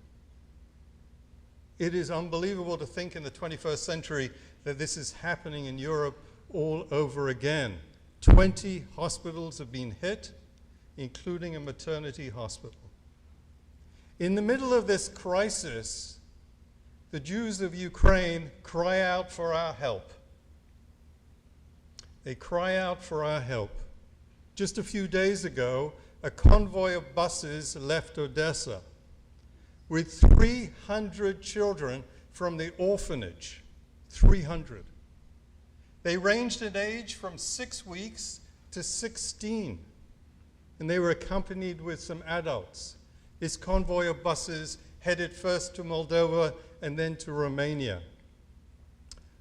It is unbelievable to think in the 21st century that this is happening in Europe all over again. 20 hospitals have been hit, including a maternity hospital. In the middle of this crisis, the Jews of Ukraine cry out for our help. They cry out for our help. Just a few days ago, a convoy of buses left Odessa with 300 children from the orphanage. 300. They ranged in age from 6 weeks to 16, and they were accompanied with some adults. This convoy of buses headed first to Moldova and then to Romania.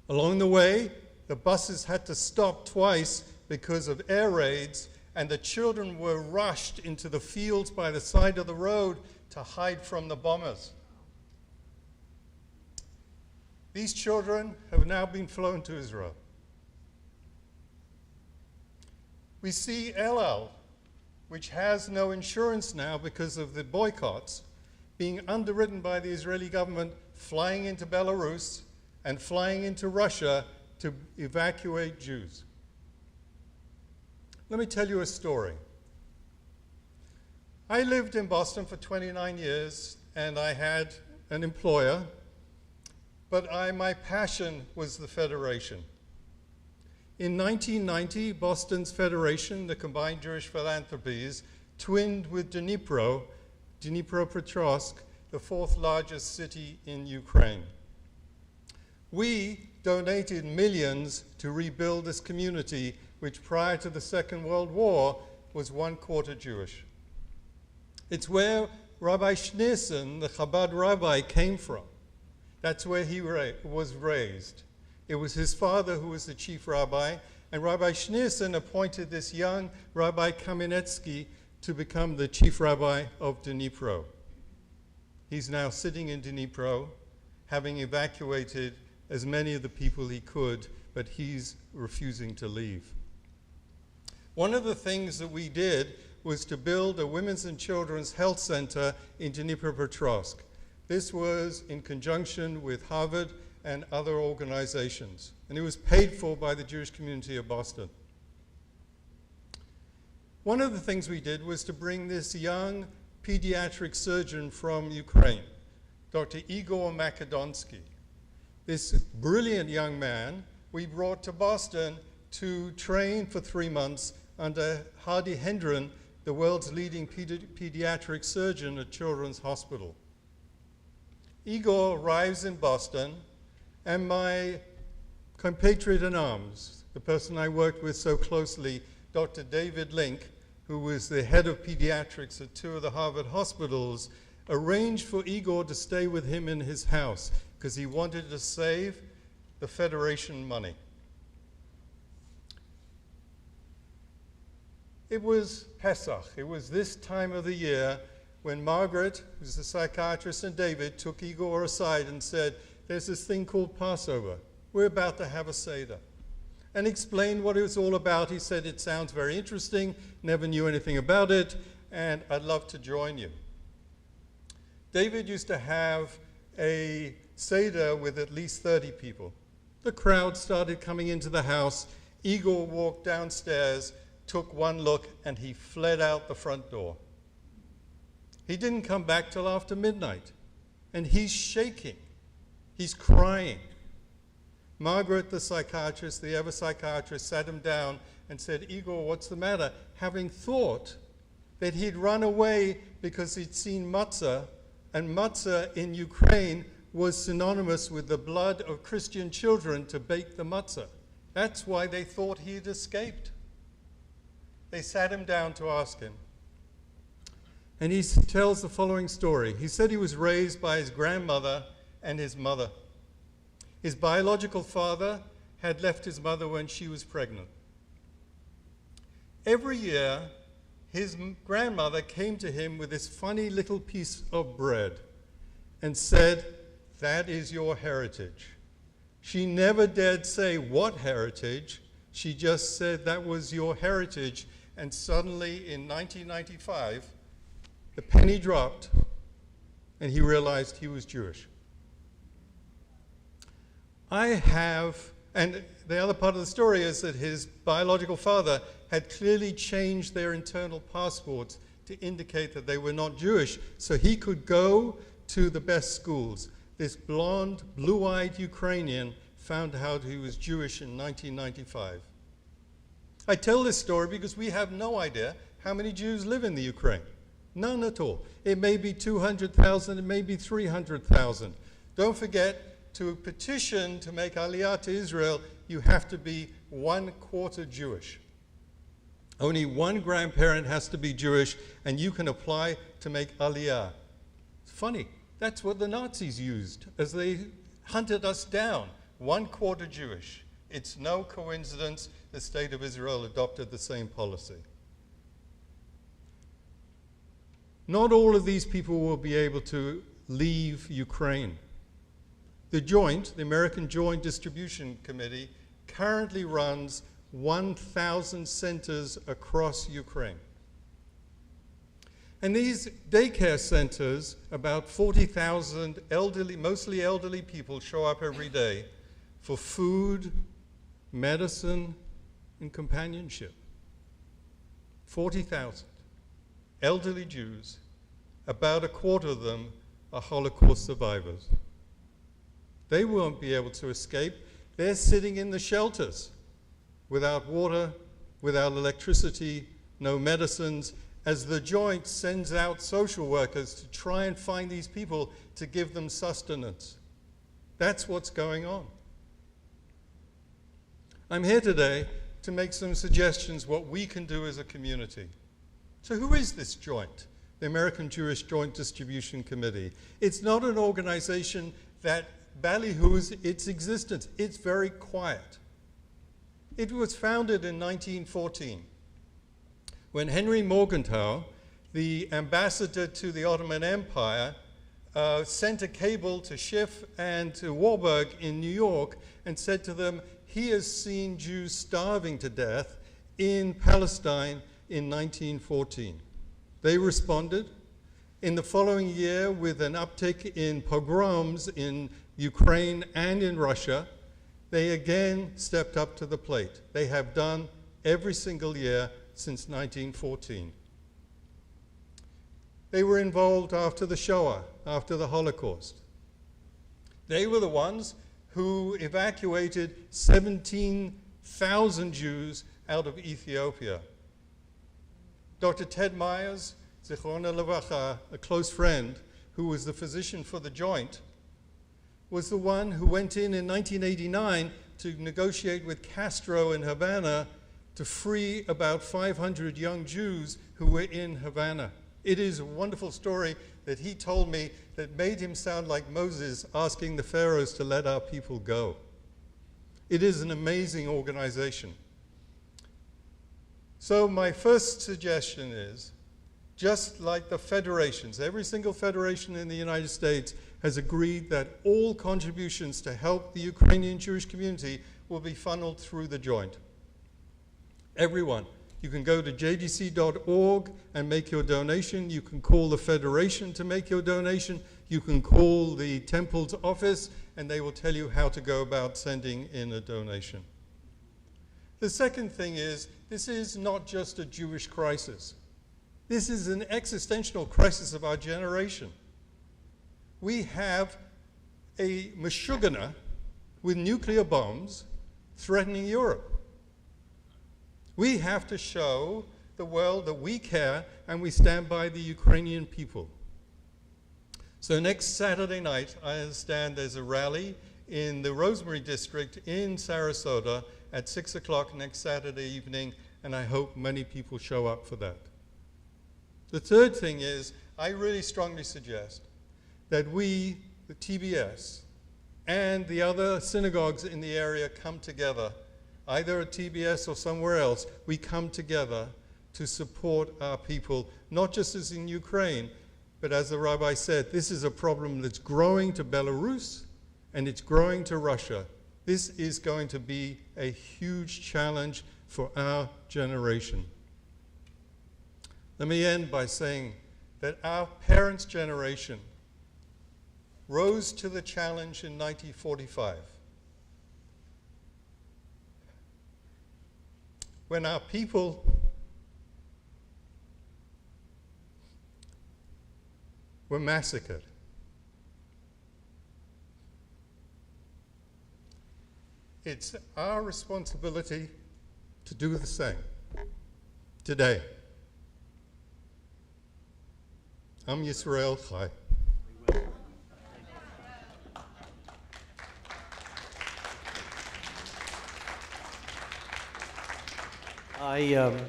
Along the way, the buses had to stop twice because of air raids, and the children were rushed into the fields by the side of the road to hide from the bombers. These children have now been flown to Israel. We see El Al, which has no insurance now because of the boycotts, being underwritten by the Israeli government, flying into Belarus and flying into Russia to evacuate Jews. Let me tell you a story. I lived in Boston for 29 years, and I had an employer, but my passion was the Federation. In 1990, Boston's Federation, the Combined Jewish Philanthropies, twinned with Dnipropetrovsk, the fourth largest city in Ukraine. We donated millions to rebuild this community, which prior to the Second World War was 1/4 Jewish. It's where Rabbi Schneerson, the Chabad rabbi, came from. That's where he was raised. It was his father who was the chief rabbi, and Rabbi Schneerson appointed this young Rabbi Kamenetsky to become the chief rabbi of Dnipro. He's now sitting in Dnipro, having evacuated as many of the people he could, but he's refusing to leave. One of the things that we did was to build a women's and children's health center in Dnipropetrovsk. This was in conjunction with Harvard and other organizations, and it was paid for by the Jewish community of Boston. One of the things we did was to bring this young pediatric surgeon from Ukraine, Dr. Igor Makedonsky. This brilliant young man we brought to Boston to train for 3 months under Hardy Hendren, the world's leading pediatric surgeon at Children's Hospital. Igor arrives in Boston, and my compatriot in arms, the person I worked with so closely, Dr. David Link, who was the head of pediatrics at 2 of the Harvard hospitals, arranged for Igor to stay with him in his house because he wanted to save the Federation money. It was Pesach. It was this time of the year when Margaret, who's the psychiatrist, and David took Igor aside and said, there's this thing called Passover. We're about to have a Seder. And explained what it was all about. He said, it sounds very interesting, never knew anything about it, and I'd love to join you. David used to have a Seder with at least 30 people. The crowd started coming into the house. Igor walked downstairs, took one look, and he fled out the front door. He didn't come back till after midnight, and he's shaking. He's crying. Margaret, the psychiatrist, the ever psychiatrist, sat him down and said, Igor, what's the matter? Having thought that he'd run away because he'd seen matzah, and matzah in Ukraine was synonymous with the blood of Christian children to bake the matzah. That's why they thought he had escaped. They sat him down to ask him. And he tells the following story. He said he was raised by his grandmother and his mother. His biological father had left his mother when she was pregnant. Every year, his grandmother came to him with this funny little piece of bread and said, that is your heritage. She never dared say what heritage. She just said that was your heritage. And suddenly, in 1995, the penny dropped, and he realized he was Jewish. I have And the other part of the story is that his biological father had clearly changed their internal passports to indicate that they were not Jewish, so he could go to the best schools. This blonde, blue-eyed Ukrainian found out he was Jewish in 1995. I tell this story because we have no idea how many Jews live in the Ukraine. None at all. It may be 200,000, it may be 300,000. Don't forget, to petition to make Aliyah to Israel, you have to be 1/4 Jewish. Only one grandparent has to be Jewish, and you can apply to make Aliyah. It's funny. That's what the Nazis used as they hunted us down. 1/4 Jewish. It's no coincidence the state of Israel adopted the same policy. Not all of these people will be able to leave Ukraine. The American Joint Distribution Committee, currently runs 1,000 centers across Ukraine. And these daycare centers, about 40,000 elderly, mostly elderly people show up every day for food, medicine, and companionship. 40,000 elderly Jews, about 1/4 of them are Holocaust survivors. They won't be able to escape. They're sitting in the shelters without water, without electricity, no medicines, as the Joint sends out social workers to try and find these people to give them sustenance. That's what's going on. I'm here today to make some suggestions what we can do as a community. So who is this Joint? The American Jewish Joint Distribution Committee. It's not an organization that ballyhoos its existence. It's very quiet. It was founded in 1914 when Henry Morgenthau, the ambassador to the Ottoman Empire, sent a cable to Schiff and to Warburg in New York and said to them, he has seen Jews starving to death in Palestine in 1914. They responded in the following year with an uptick in pogroms in Ukraine and in Russia. They again stepped up to the plate. They have done every single year since 1914. They were involved after the Shoah, after the Holocaust. They were the ones who evacuated 17,000 Jews out of Ethiopia. Dr. Ted Myers, Zichrona Levacha, a close friend, who was the physician for the Joint, was the one who went in 1989 to negotiate with Castro in Havana to free about 500 young Jews who were in Havana. It is a wonderful story that he told me that made him sound like Moses asking the pharaohs to let our people go. It is an amazing organization. So my first suggestion is, just like the federations, every single federation in the United States has agreed that all contributions to help the Ukrainian Jewish community will be funneled through the Joint. Everyone. You can go to jdc.org and make your donation. You can call the federation to make your donation. You can call the temple's office and they will tell you how to go about sending in a donation. The second thing is, this is not just a Jewish crisis. This is an existential crisis of our generation. We have a Meshuggah with nuclear bombs threatening Europe. We have to show the world that we care and we stand by the Ukrainian people. So next Saturday night, I understand there's a rally in the Rosemary district in Sarasota at 6 o'clock next Saturday evening, and I hope many people show up for that. The third thing is, I really strongly suggest that we, the TBS, and the other synagogues in the area come together, either at TBS or somewhere else. We come together to support our people, not just as in Ukraine, but as the rabbi said, this is a problem that's growing to Belarus and it's growing to Russia. This is going to be a huge challenge for our generation. Let me end by saying that our parents' generation rose to the challenge in 1945. when our people were massacred. It's our responsibility to do the same today. Am Yisrael Chai. I've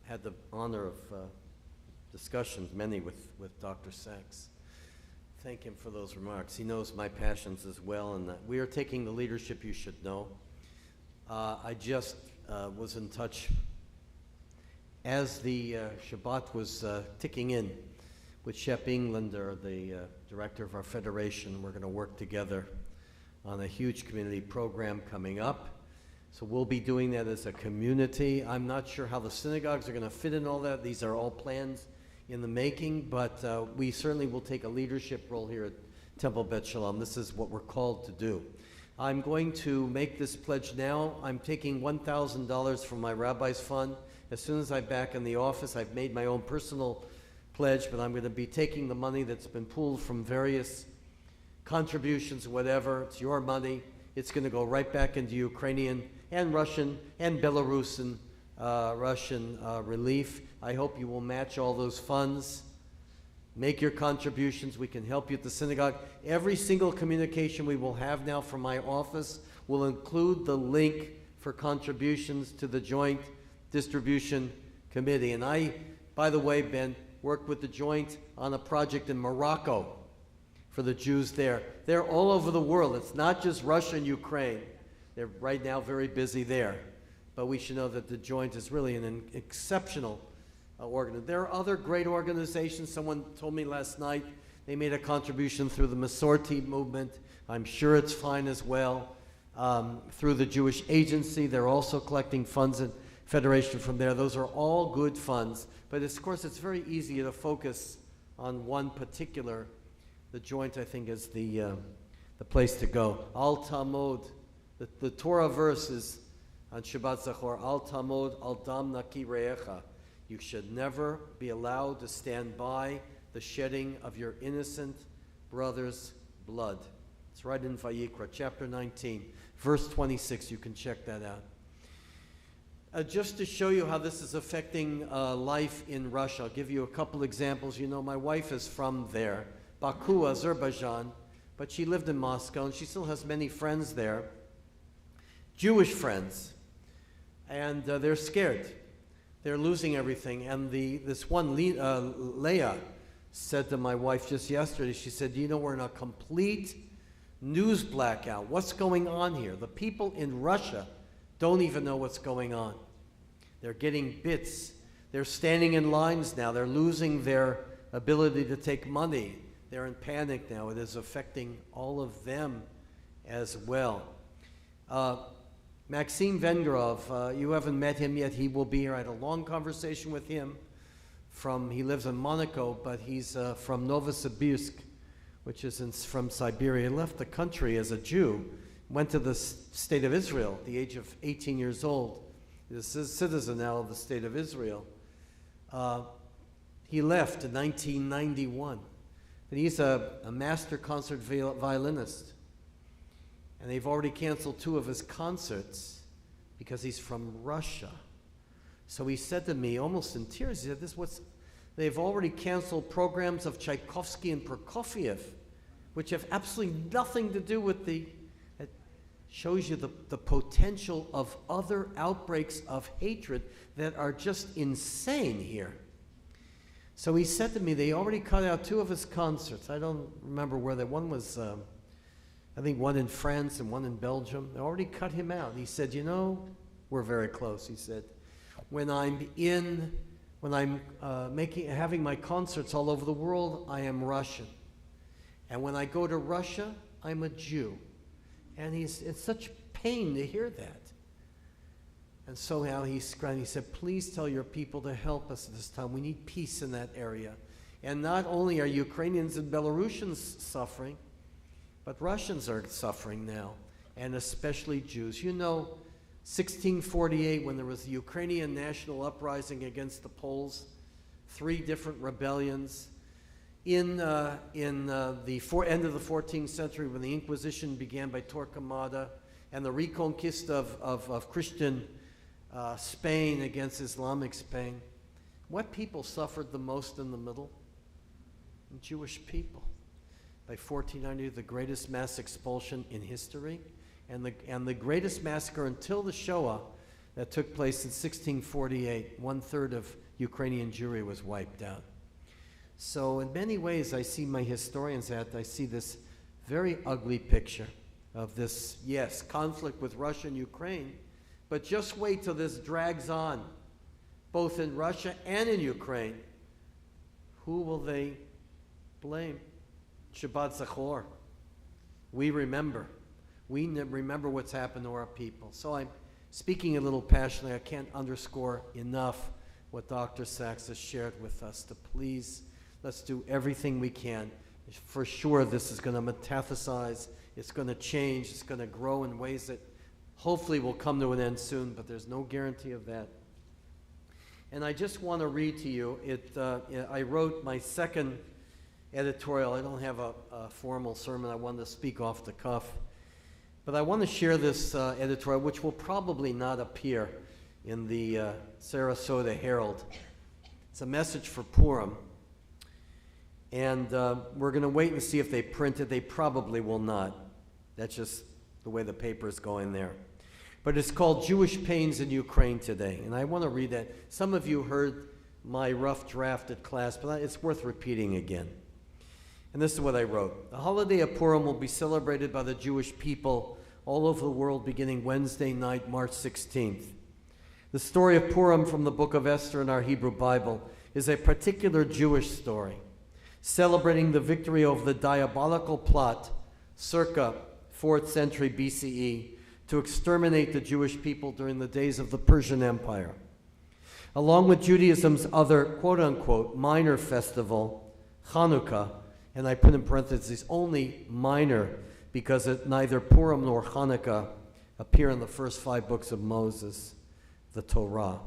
had the honor of discussions, many with Dr. Sachs. Thank him for those remarks. He knows my passions as well, and we are taking the leadership you should know. I just was in touch as the Shabbat was ticking in with Shep Englander, the director of our federation. We're going to work together on a huge community program coming up. So we'll be doing that as a community. I'm not sure how the synagogues are going to fit in all that. These are all plans in the making, but we certainly will take a leadership role here at Temple Beth Sholom. This is what we're called to do. I'm going to make this pledge now. I'm taking $1,000 from my rabbi's fund. As soon as I'm back in the office, I've made my own personal pledge, but I'm going to be taking the money that's been pooled from various contributions, whatever. It's your money. It's going to go right back into Ukrainian and Russian and Belarusian Russian relief. I hope you will match all those funds. Make your contributions. We can help you at the synagogue. Every single communication we will have now from my office will include the link for contributions to the Joint Distribution Committee. And I, by the way, Ben, worked with the Joint on a project in Morocco for the Jews there. They're all over the world. It's not just Russia and Ukraine. They're right now very busy there. But we should know that the Joint is really an exceptional organization. There are other great organizations. Someone told me last night they made a contribution through the Masorti movement. I'm sure it's fine as well. Through the Jewish Agency, they're also collecting funds at Federation from there. Those are all good funds. But of course, it's very easy to focus on one particular. The Joint, I think, is the place to go. Al Tamod, the Torah verse is on Shabbat Zachor, Al Tamod, Al Dam Naki Re'echa. You should never be allowed to stand by the shedding of your innocent brother's blood. It's right in Vayikra, chapter 19, verse 26. You can check that out. Just to show you how this is affecting life in Russia, I'll give you a couple examples. You know, my wife is from there, Baku, Azerbaijan, but she lived in Moscow, and she still has many friends there, Jewish friends, and they're scared. They're losing everything. And this one, Leah, said to my wife just yesterday, she said, you know, we're in a complete news blackout. What's going on here? The people in Russia don't even know what's going on. They're getting bits. They're standing in lines now. They're losing their ability to take money. They're in panic now. It is affecting all of them as well. Maxim Vengerov, you haven't met him yet. He will be here. I had a long conversation with him. He lives in Monaco, but he's from Novosibirsk, which is from Siberia. He left the country as a Jew, went to the state of Israel at the age of 18 years old. He's a citizen now of the state of Israel. He left in 1991. And he's a master concert violinist. And they've already canceled 2 of his concerts because he's from Russia. So he said to me, almost in tears, he said, they've already canceled programs of Tchaikovsky and Prokofiev, which have absolutely nothing to do with it shows you the potential of other outbreaks of hatred that are just insane here. So he said to me, they already cut out 2 of his concerts. I don't remember where that one was. I think one in France and one in Belgium. They already cut him out. He said, you know, we're very close. He said, when I'm having my concerts all over the world, I am Russian. And when I go to Russia, I'm a Jew. And it's such pain to hear that. And so now he said, please tell your people to help us this time. We need peace in that area. And not only are Ukrainians and Belarusians suffering, but Russians are suffering now, and especially Jews. You know, 1648, when there was the Ukrainian national uprising against the Poles, 3 different rebellions. In the end of the 14th century, when the Inquisition began by Torquemada, and the reconquista of Christian Spain against Islamic Spain, what people suffered the most in the middle? Jewish people. By 1490, the greatest mass expulsion in history, and the greatest massacre until the Shoah that took place in 1648. 1/3 of Ukrainian Jewry was wiped out. So in many ways, I see my historians at, I see this very ugly picture of this, yes, conflict with Russia and Ukraine, but just wait till this drags on, both in Russia and in Ukraine. Who will they blame? Shabbat Zachor. We remember. We remember what's happened to our people. So I'm speaking a little passionately. I can't underscore enough what Dr. Sachs has shared with us. To please, let's do everything we can. For sure, this is going to metastasize. It's going to change. It's going to grow in ways that hopefully will come to an end soon, but there's no guarantee of that. And I just want to read to you, I wrote my second editorial. I don't have a formal sermon. I wanted to speak off the cuff. But I want to share this editorial, which will probably not appear in the Sarasota Herald. It's a message for Purim. And we're going to wait and see if they print it. They probably will not. That's just the way the paper is going there. But it's called Jewish Pains in Ukraine Today. And I want to read that. Some of you heard my rough draft at class, but it's worth repeating again. And this is what I wrote. The holiday of Purim will be celebrated by the Jewish people all over the world beginning Wednesday night, March 16th. The story of Purim from the book of Esther in our Hebrew Bible is a particular Jewish story, celebrating the victory over the diabolical plot circa 4th century BCE to exterminate the Jewish people during the days of the Persian Empire. Along with Judaism's other quote-unquote minor festival, Hanukkah, and I put in parentheses, only minor because neither Purim nor Hanukkah appear in the first 5 books of Moses, the Torah.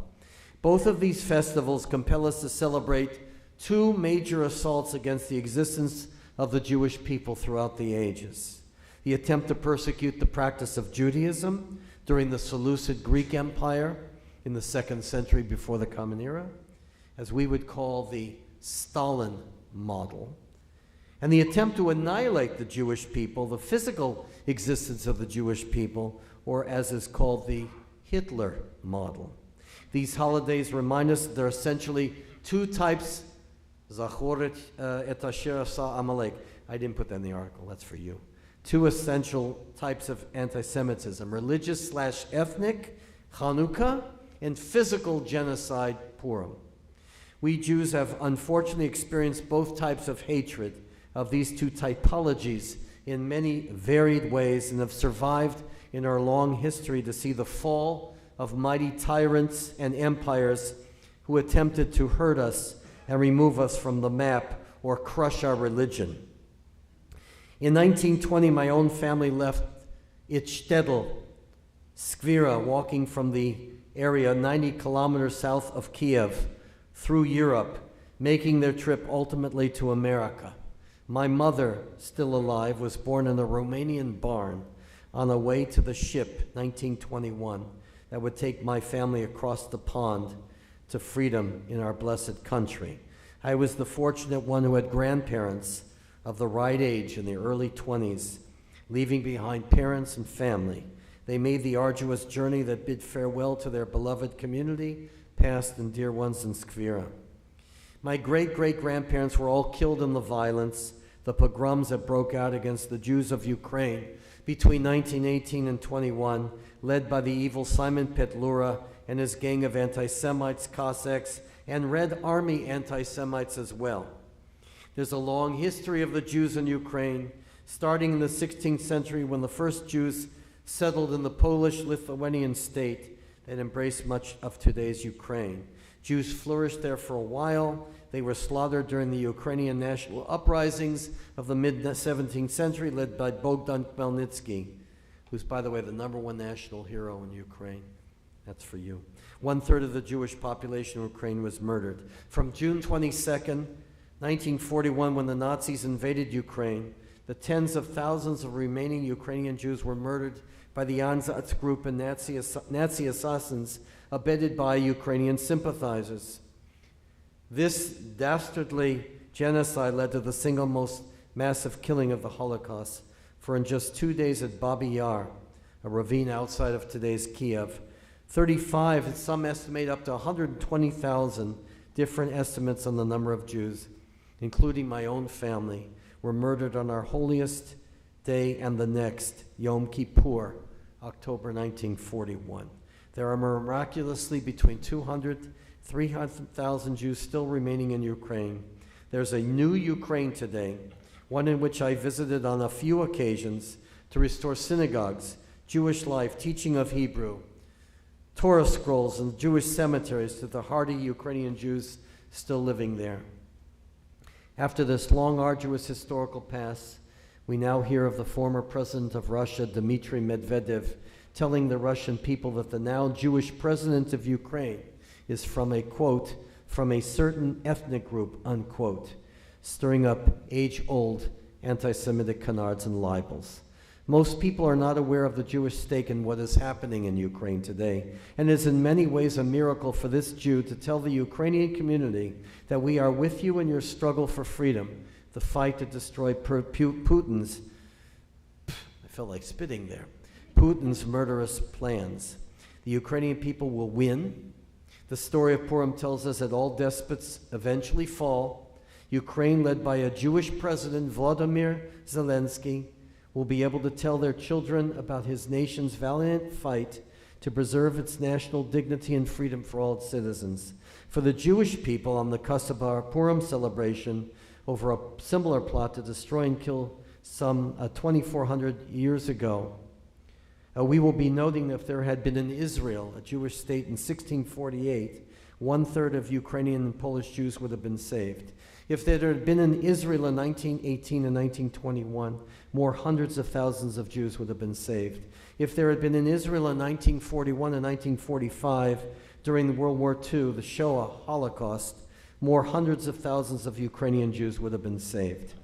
Both of these festivals compel us to celebrate 2 major assaults against the existence of the Jewish people throughout the ages. The attempt to persecute the practice of Judaism during the Seleucid Greek Empire in the 2nd century before the Common Era, as we would call the Stalin model, and the attempt to annihilate the Jewish people, the physical existence of the Jewish people, or as is called the Hitler model. These holidays remind us that there are essentially 2 types, Zachoret et asher asa Amalek. I didn't put that in the article, that's for you. 2 essential types of anti-Semitism, religious/ethnic, Chanukah, and physical genocide, Purim. We Jews have unfortunately experienced both types of hatred of these 2 typologies in many varied ways and have survived in our long history to see the fall of mighty tyrants and empires who attempted to hurt us and remove us from the map or crush our religion. In 1920, my own family left its shtetl, Skvira, walking from the area 90 kilometers south of Kiev through Europe, making their trip ultimately to America. My mother, still alive, was born in a Romanian barn on the way to the ship, 1921, that would take my family across the pond to freedom in our blessed country. I was the fortunate one who had grandparents of the right age in the early 20s, leaving behind parents and family. They made the arduous journey that bid farewell to their beloved community, past and dear ones in Skvira. My great-great-grandparents were all killed in the violence, the pogroms that broke out against the Jews of Ukraine between 1918 and 21, led by the evil Simon Petlura and his gang of anti-Semites, Cossacks, and Red Army anti-Semites as well. There's a long history of the Jews in Ukraine, starting in the 16th century when the first Jews settled in the Polish-Lithuanian state that embraced much of today's Ukraine. Jews flourished there for a while. They were slaughtered during the Ukrainian national uprisings of the mid-17th century led by Bogdan Khmelnytsky, who's, by the way, the #1 national hero in Ukraine. That's for you. 1/3 of the Jewish population of Ukraine was murdered. From June 22nd, 1941, when the Nazis invaded Ukraine, the tens of thousands of remaining Ukrainian Jews were murdered by the Ansatz group and Nazi assassins abetted by Ukrainian sympathizers. This dastardly genocide led to the single most massive killing of the Holocaust, for in just 2 days at Babi Yar, a ravine outside of today's Kiev, 35, and some estimate up to 120,000 different estimates on the number of Jews, including my own family, were murdered on our holiest day and the next, Yom Kippur, October 1941. There are miraculously between 200,000 300,000 Jews still remaining in Ukraine. There's a new Ukraine today, one in which I visited on a few occasions to restore synagogues, Jewish life, teaching of Hebrew, Torah scrolls, and Jewish cemeteries to the hardy Ukrainian Jews still living there. After this long, arduous historical past, we now hear of the former president of Russia, Dmitry Medvedev, telling the Russian people that the now Jewish president of Ukraine is from a, quote, from a certain ethnic group, unquote, stirring up age-old anti-Semitic canards and libels. Most people are not aware of the Jewish stake in what is happening in Ukraine today, and it is in many ways a miracle for this Jew to tell the Ukrainian community that we are with you in your struggle for freedom, the fight to destroy Putin's, I felt like spitting there, Putin's murderous plans. The Ukrainian people will win. The story of Purim tells us that all despots eventually fall. Ukraine, led by a Jewish president, Vladimir Zelensky, will be able to tell their children about his nation's valiant fight to preserve its national dignity and freedom for all its citizens. For the Jewish people on the cusp of our Purim celebration over a similar plot to destroy and kill some 2,400 years ago, we will be noting that if there had been in Israel, a Jewish state, in 1648, 1/3 of Ukrainian and Polish Jews would have been saved. If there had been in Israel in 1918 and 1921, more hundreds of thousands of Jews would have been saved. If there had been in Israel in 1941 and 1945, during World War II, the Shoah, Holocaust, more hundreds of thousands of Ukrainian Jews would have been saved.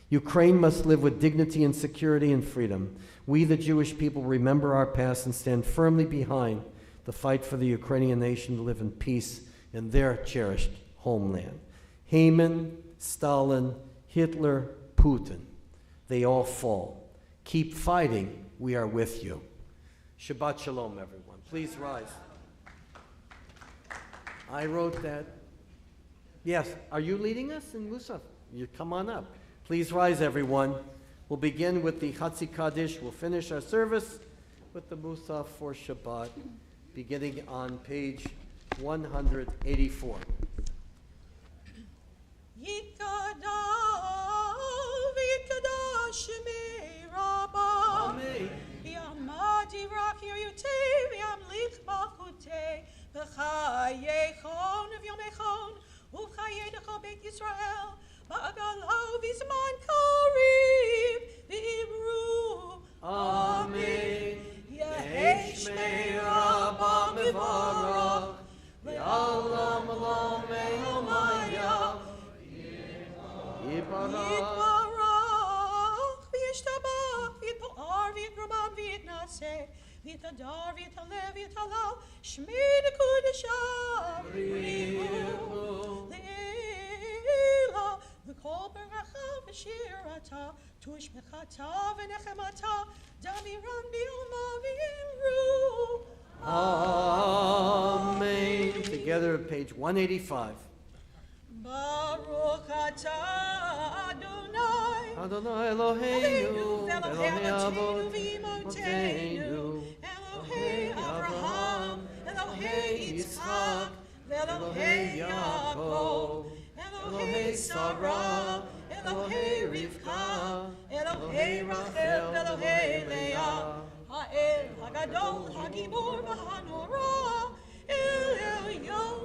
Ukraine must live with dignity and security and freedom. We, the Jewish people, remember our past and stand firmly behind the fight for the Ukrainian nation to live in peace in their cherished homeland. Haman, Stalin, Hitler, Putin, they all fall. Keep fighting. We are with you. Shabbat Shalom, everyone. Please rise. I wrote that. Yes, are you leading us in Musaf? You come on up. Please rise, everyone. We'll begin with the Chatzi Kaddish. We'll finish our service with the Musaf for Shabbat, beginning on page 184. Ba'agalau v'zman karev v'imru. Amen. Yehei shmei Rabba mevarach v'alam olam me'omaya Yitbarach v'yishtabach v'yitpo'ar v'yitrobam v'yitnaseh v'yitadar v'yitaleh v'yitalal shmei dekudeshav v'rihu v'kol beracha v'shirata tushmechata v'nechemata damiran b'ilma v'imru. Amen. Together at page 185. Baruch atah Adonai Adonai Eloheinu Elohei Avotenu v'imotenu Elohei Avraham Elohei Yitzchak Elohei Yaakov Elohei Sarah, Elohei Rivka, Elohei Rachel, Elohei Leah, Ha'el, Hagadol, Hagibor, V'Hanora, El Elyon,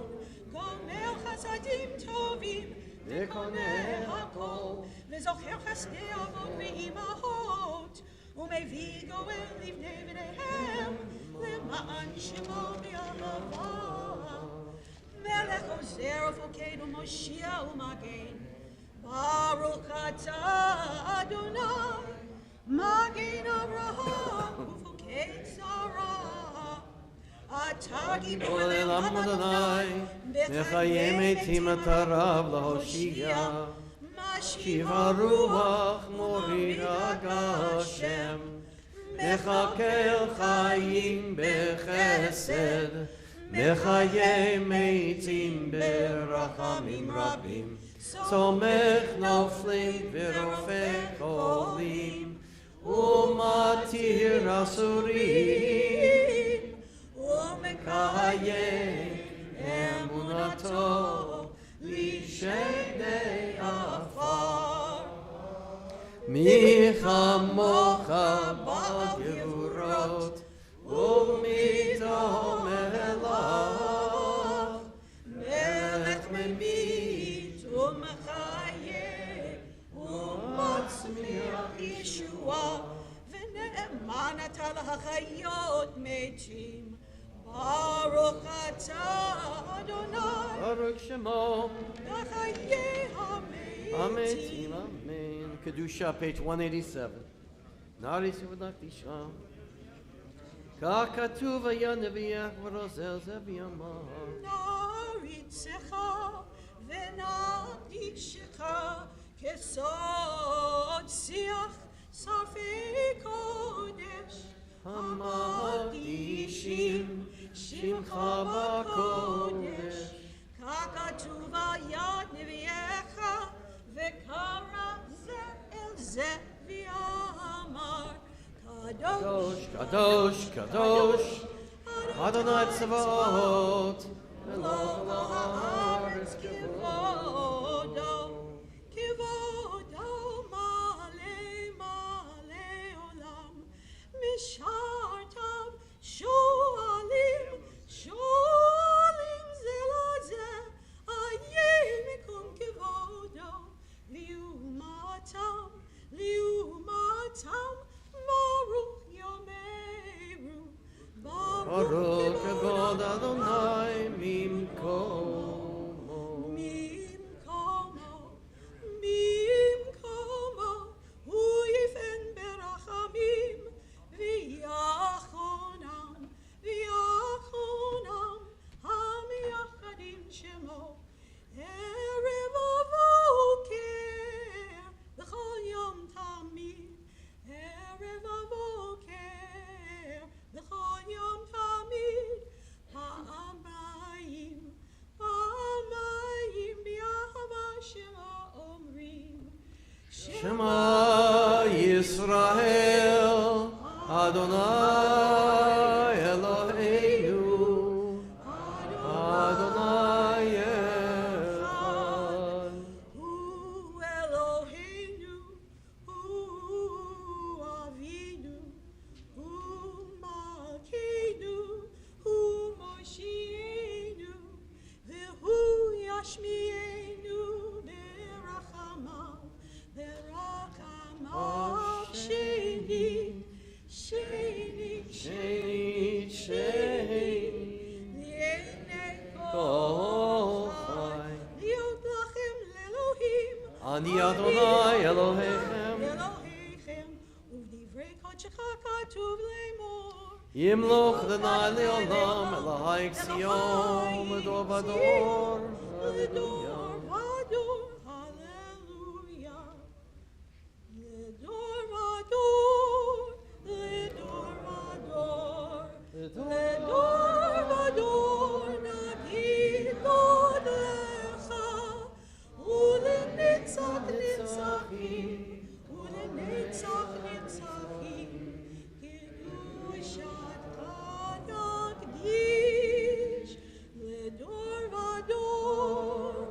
Gomel Chasadim Tovim, V'koneh Hakol, V'zocher Chasdei Avot V'imahot, ומביא גואל לבני בניהם, למען שמו באהבה. מלך עוזר ופוקד ומושיע ומגן, ברוך אתה אדוני, מגן אברהם ופוקד שרה. אתה גיבור לעולם אדוני, מחיה מתים אתה רב להושיע, משיב הרוח מוריד הגשם, מחכה חיים בחסד, מחיה מתים ברחמים רבים, סומך נופלים ורופא חולים, ומתיר אסורים, ומקיים אמונתו לשדי עפר. מי כמוך בגבורות ומתו מלך, מלך ממית ומחיה ומצמיח ישועה, ונאמן אתה להחיות מתים. ברוך אתה אדוני, ברוך שמו, לחיי המתים. Amen. Kedusha, page 187. Nari Sivadaktisha. Kakatuv היה נביאך ורוזל זה בימה. נריצך ונקדישך כסוד שיח שרפי קודש. המקדישים שמך בקודש. ככתוב היה נביאך וקרא זה אל זה ואמר קדוש, קדוש, קדוש, אדוני צבאות, ולא הארץ כבודו, כבודו מלא מלא עולם, משרתיו שואלים, שואלים זה לזה, איה מקום כבודו, לעומתם, לעומתם, ברוך יאמרו, ברוך כבוד אדוני ממקומו. ממקומו, הוא יפן ברחמים, ויחונם, ויחונם, המייחדים שמו, ערב ובוקר, בכל יום תמיד, ערב ובוקר, בכל יום תמיד, פעמיים, פעמיים, באהבה שמה אומרים, שמע ישראל, אדוני אלוהינו, אדוני אחד. הוא אלוהינו, הוא אבינו, הוא מלכנו, הוא מושיענו, והוא ישמיענו ברחמיו, ברחמיו שנית, שנית, שנית, שנית, לעיני כל חי. להיות לכם לאלוהים, אני אדוני אלוהיכם, אלוהיכם, ובדברי קודשך כתוב לאמור, ימלוך אדוני לעולם, אלוהי ציון לדור ודור. לדור ודור, הללויה. לדור ודור, לדור ודור, לדור ודור, נגיד גודלך, ולנצח נצחים, ולנצח נצחים, קדושתך נקדיש, לדור ודור.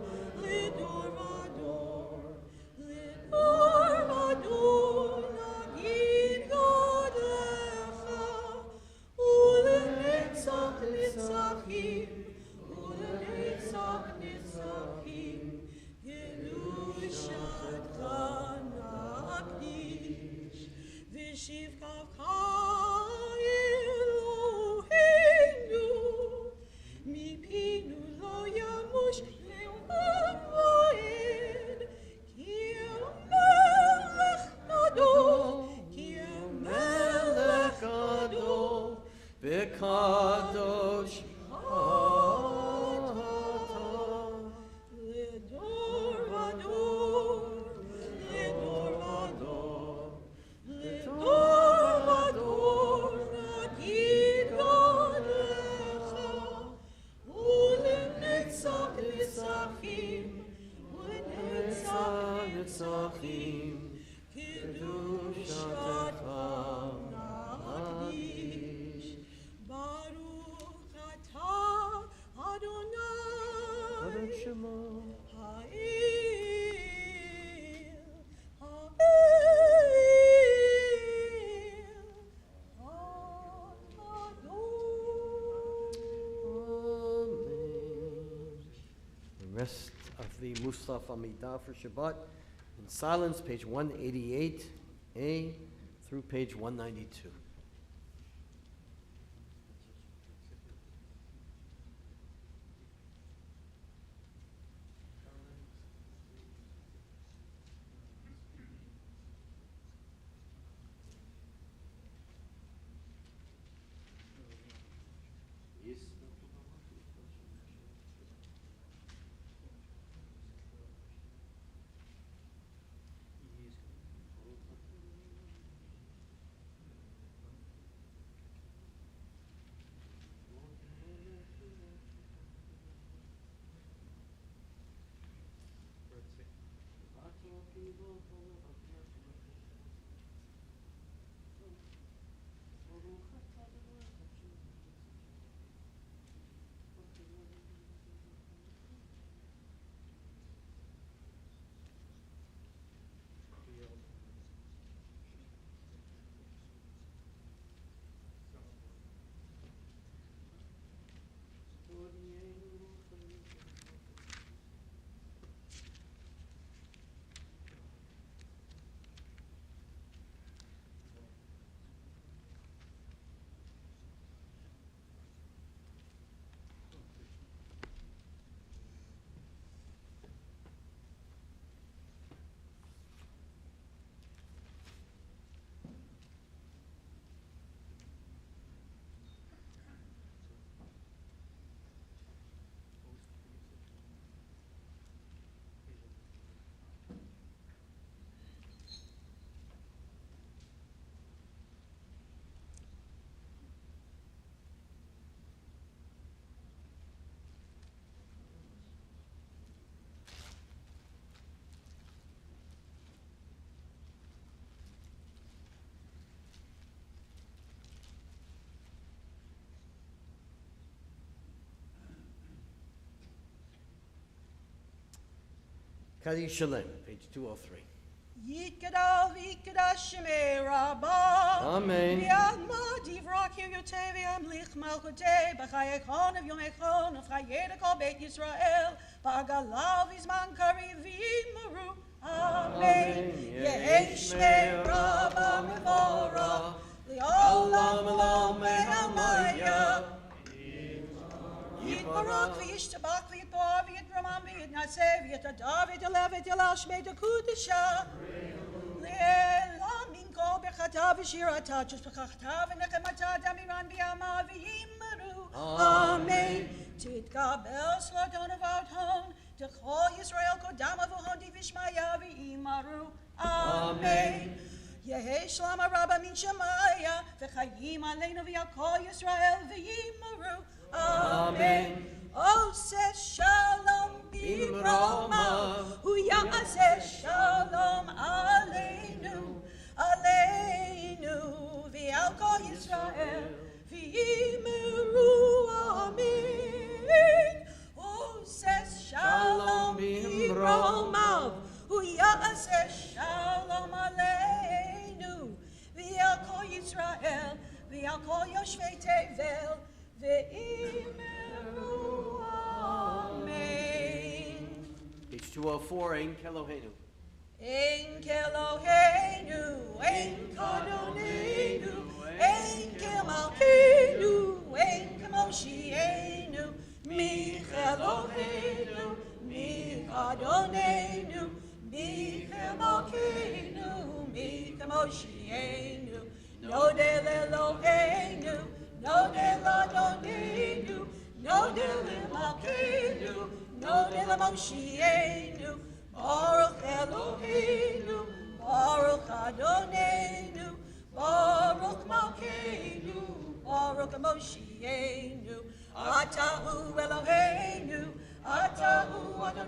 Netzachim, Ulenetzachim, Netzachim, Kedushatecha Naqdish. Baruch atah Adonai, Adon Shemo. Ha'il, The rest of the Musaf Amidah for Shabbat in silence, page 188a through page 192. Kaddish Shalem, page 203. Yitgadal v'yitgadal Shemei Rabbah. Amen. V'yadma divra kiryotei v'yamlich malchutei b'chayekon v'yomechon v'chayed kol Beit Yisrael b'agalav v'zman kari v'yimaru. Amen. Yehi Shemei Rabbah mevorach li'olam olam ve'amaya. Yitbarak v'yishtabach v'yitbar v'yitramam v'yitnaseh v'yitadar v'yitalev v'yitalal Shmei Dekudesha. Le'elam min kol b'chata v'shirata just b'chachta v'nechemata damiran v'yama v'yimaru. Amen. Titgabel slodon avot hon D'chol Yisrael kodam avuhon divishmaya v'yimaru. Amen. Yehi Shalom Rabba min Shemaya v'chayim aleinu v'yakol Yisrael v'yimaru. Amen. Oh, says Shalom B'Roma, Hu Ya'aseh Shalom Aleinu, Aleinu, V'al Kol Yisrael, V'yimeru. Amen. Oh, says Shalom B'Roma, Hu Ya'aseh Shalom Aleinu, V'al Kol Yisrael, V'al Kol Yoshvei Tevel, Ve'imeru. Amen. Page 204, Ein Keloheinu. Ein Keloheinu, Ein Kadonenu, Ein Kemalkeinu, Ein Kemoshienu, Mi Keloheinu, Mi Kadonenu, Mi Kemalkeinu, Mi Kemoshienu, Nodel Eloheinu, Nodel Adonenu, Nodel Malkeinu, Nodel Moshienu, Baruch Eloheinu, Baruch Adonenu, Baruch Malkeinu, Baruch Moshienu, Atahu Eloheinu, Atahu Adonenu.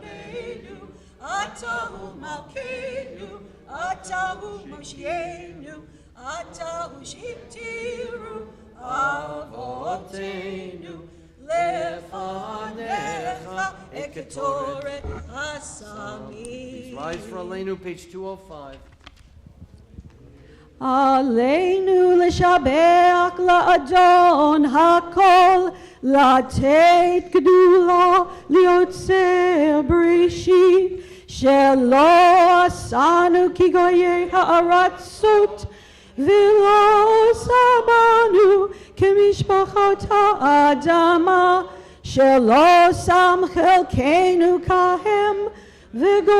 Atahu Malkeinu, Atahu Moshienu, Atahu Shiptiru, Avotenu, Lefanecha, Eketore Asami. Please rise for Aleinu, page 205. עלינו לשבח לאדון הכל, לתת גדולה ליוצר בראשית, שלא עשנו כגויי הארצות, ולא שמנו כמשפחות האדמה, שלא שם חלקנו כהם, וגורלנו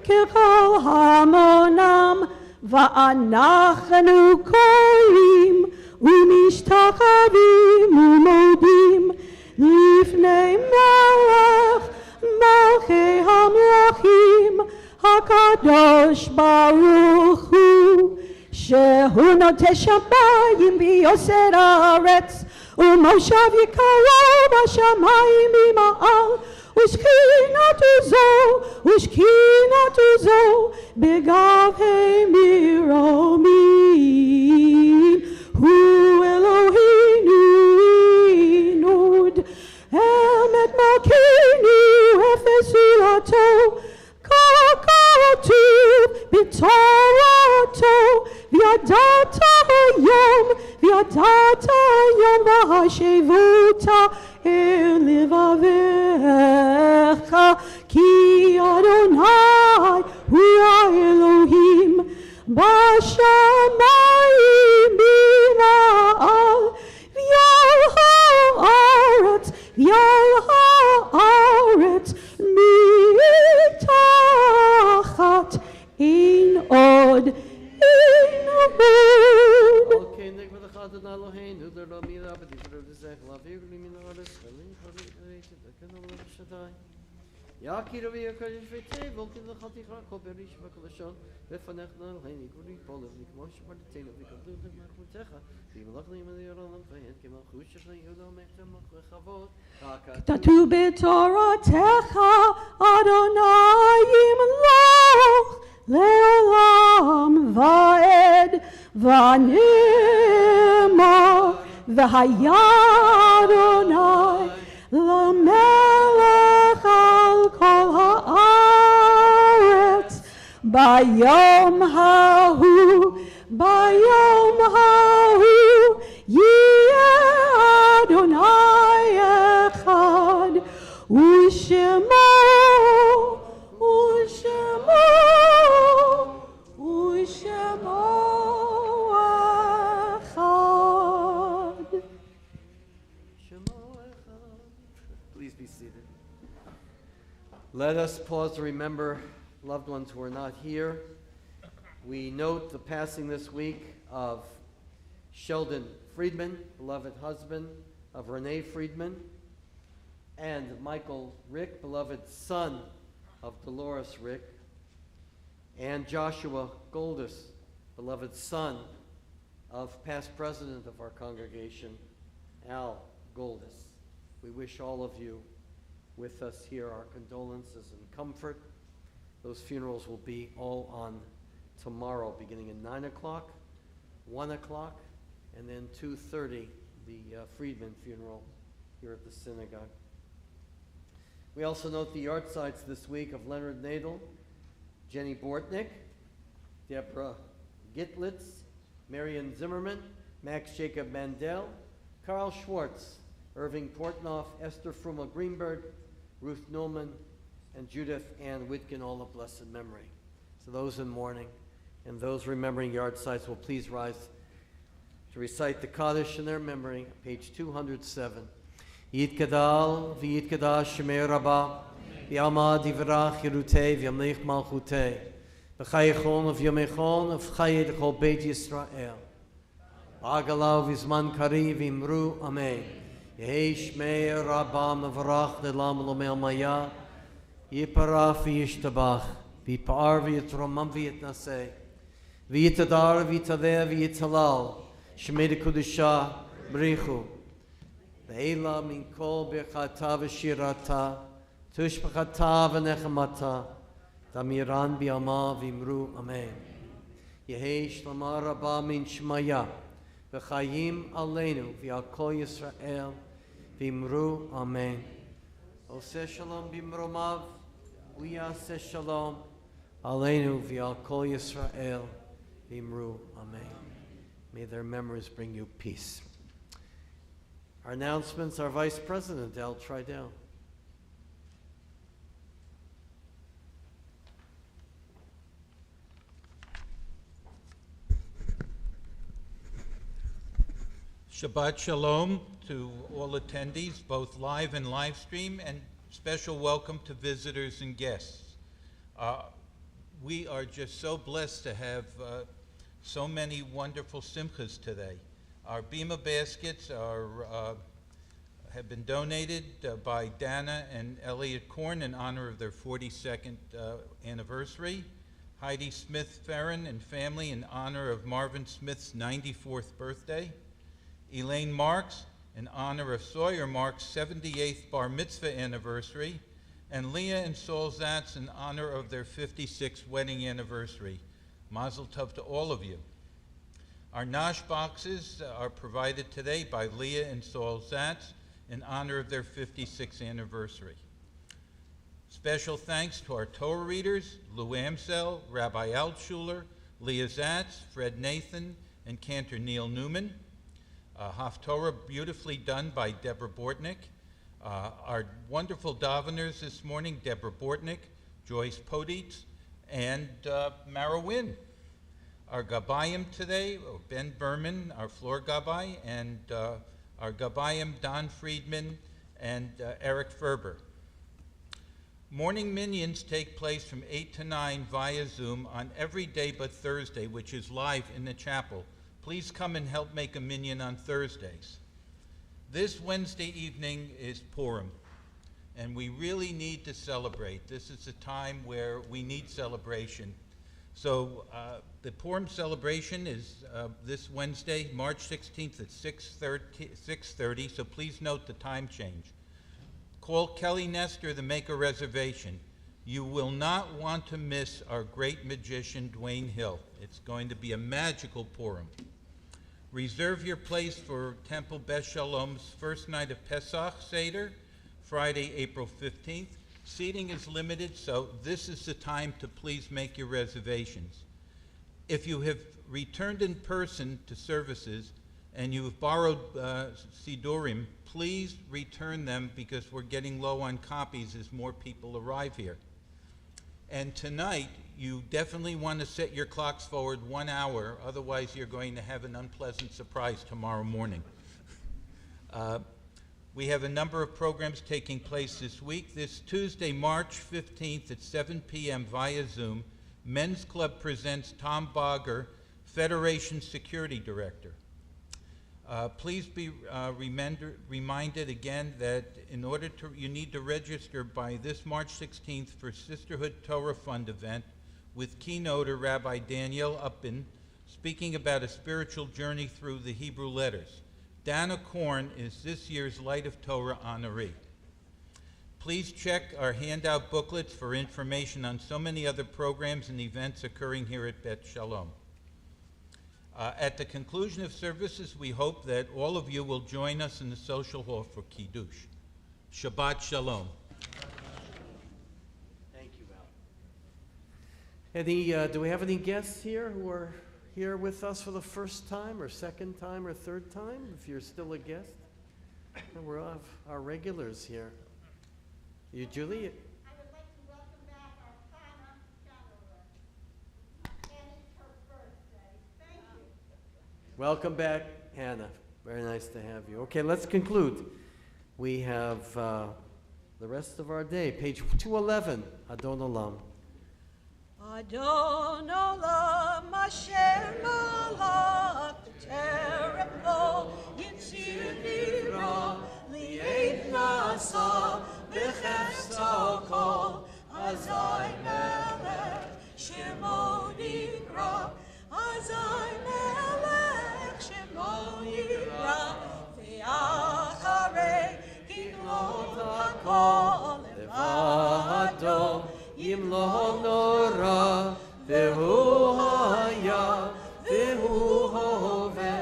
ככל המונם, ואנחנו קוראים ומשתחווים ומודים לפני מלך מלכי המלכים, הקדוש ברוך הוא, שהוא נוטה שמיים ויוסר הארץ, ומושב יקרו בשמיים ממעל, ושכינתו זו בגבי מרומים. הוא אלוהינו ינוד, אמת מלכנו אפס זולתו, ככתוב בתורתו, וידעת היום והשבת אל לבביך, כי אדוני הוא האלוהים בשמיים במעל, ועל הארץ מתחת אין עוד. Yaki Ravi Akash Vete, Volkin the Hatikra, Koberish Makalashon, Befanechna, Henny, Guri, Polov, Nikmosh, Martin, Vikadu, the Makutecha, the Malakli Madiaron, Fayet, Kimakush, Yudo, Mektam, Chavot, כתוב בתורתך, אדוני ימלוך לעולם ועד, ונאמר, והיה אדוני למלך על כל הארץ, ביום ההוא יהיה אדוני אחד, ושמו אחד. Please be seated. Let us pause to remember loved ones who are not here. We note the passing this week of Sheldon Friedman, beloved husband of Renee Friedman, and Michael Rick, beloved son of Dolores Rick, and Joshua Goldis, beloved son of past president of our congregation, Al Goldis. We wish all of you with us here our condolences and comfort. Those funerals will be all on tomorrow, beginning at 9 o'clock, 1 o'clock, and then 2:30, the Friedman funeral here at the synagogue. We also note the yahrzeits this week of Leonard Nadel, Jenny Bortnick, Deborah Gitlitz, Marion Zimmerman, Max Jacob Mandel, Carl Schwartz, Irving Portnoff, Esther Fruma Greenberg, Ruth Nolman, and Judith Ann Whitkin, all of blessed memory. So those in mourning and those remembering yahrzeits will please rise to recite the Kaddish in their memory, page 207. Yitkadal v'yitkadash shemei Rabbah, v'yamad yivrach Yerutei v'yamlich malchutei, v'chayechon v'yamechon v'chayed chol Beit Yisrael. Agalau v'zman kari v'imru amen. Yehi shmei Rabbah mevarach le'lam l'omei maya, yiparach v'yishtabach, v'yipar v'yitromam v'yitnaseh, v'yitadar v'yitadeh v'yitalal, shmei dekudusha brichu, ve'ela min kol birchata v'shirata, Tushbachata v'nechamata, Damiran b'yama v'imru, Amen. Yehi shlama rabba min shmaya, v'chayim aleinu v'al kol Yisrael, v'imru, Amen. Oseh shalom b'imromav, v'yaseh shalom, aleinu v'al kol Yisrael, v'imru, Amen. May their memories bring you peace. Our announcements, our Vice President, Al Tridell. Shabbat Shalom to all attendees, both live and live stream, and special welcome to visitors and guests. We are just so blessed to have so many wonderful simchas today. Our Bima baskets have been donated by Dana and Elliot Korn in honor of their 42nd anniversary. Heidi Smith-Ferrin and family in honor of Marvin Smith's 94th birthday. Elaine Marks in honor of Sawyer Marks' 78th bar mitzvah anniversary. And Leah and Saul Zatz in honor of their 56th wedding anniversary. Mazel tov to all of you. Our nosh boxes are provided today by Leah and Saul Zatz in honor of their 56th anniversary. Special thanks to our Torah readers, Lou Amsel, Rabbi Altshuler, Leah Zatz, Fred Nathan, and Cantor Neil Newman. Haftorah beautifully done by Deborah Bortnick. Our wonderful daveners this morning, Deborah Bortnick, Joyce Poditz, and Mara Wynn. Our Gabayim today, Ben Berman, our floor Gabay, and our Gabayim, Don Friedman, and Eric Ferber. Morning minions take place from 8 to 9 via Zoom on every day but Thursday, which is live in the chapel. Please come and help make a minyan on Thursdays. This Wednesday evening is Purim, and we really need to celebrate. This is a time where we need celebration. So the Purim celebration is this Wednesday, March 16th at 6:30, so please note the time change. Call Kelly Nestor to make a reservation. You will not want to miss our great magician, Dwayne Hill. It's going to be a magical Purim. Reserve your place for Temple Beth Sholom's first night of Pesach Seder, Friday, April 15th. Seating is limited, so this is the time to please make your reservations. If you have returned in person to services and you have borrowed Sidurim, please return them because we're getting low on copies as more people arrive here. And tonight, you definitely want to set your clocks forward 1 hour, otherwise you're going to have an unpleasant surprise tomorrow morning. We have a number of programs taking place this week. This Tuesday, March 15th at 7 p.m. via Zoom, Men's Club presents Tom Bogger, Federation Security Director. Please be reminded again that you need to register by this March 16th for Sisterhood Torah Fund event with keynoter Rabbi Danielle Uppin speaking about a spiritual journey through the Hebrew letters. Dana Korn is this year's Light of Torah honoree. Please check our handout booklets for information on so many other programs and events occurring here at Beth Sholom. At the conclusion of services, we hope that all of you will join us in the social hall for Kiddush. Shabbat Shalom. Thank you, Al. Do we have any guests here who are here with us for the first time or second time or third time, if you're still a guest? And we'll have our regulars here. You, Julie? I would like to welcome back our Hannah Chandler. And it's her birthday. Thank you. Welcome back, Hannah. Very nice to have you. Okay, let's conclude. We have the rest of our day, page 211, Adon Olam. Adon Olam Asher Malach Terepol Yitzir Nira Li'ed Nasa B'chefzo Kol Azai Melech Shemo Nikra Azai Melech Shemo Yira V'acharei Kidlot HaKol Levad Im lo nora, vehu haya, vehu hove,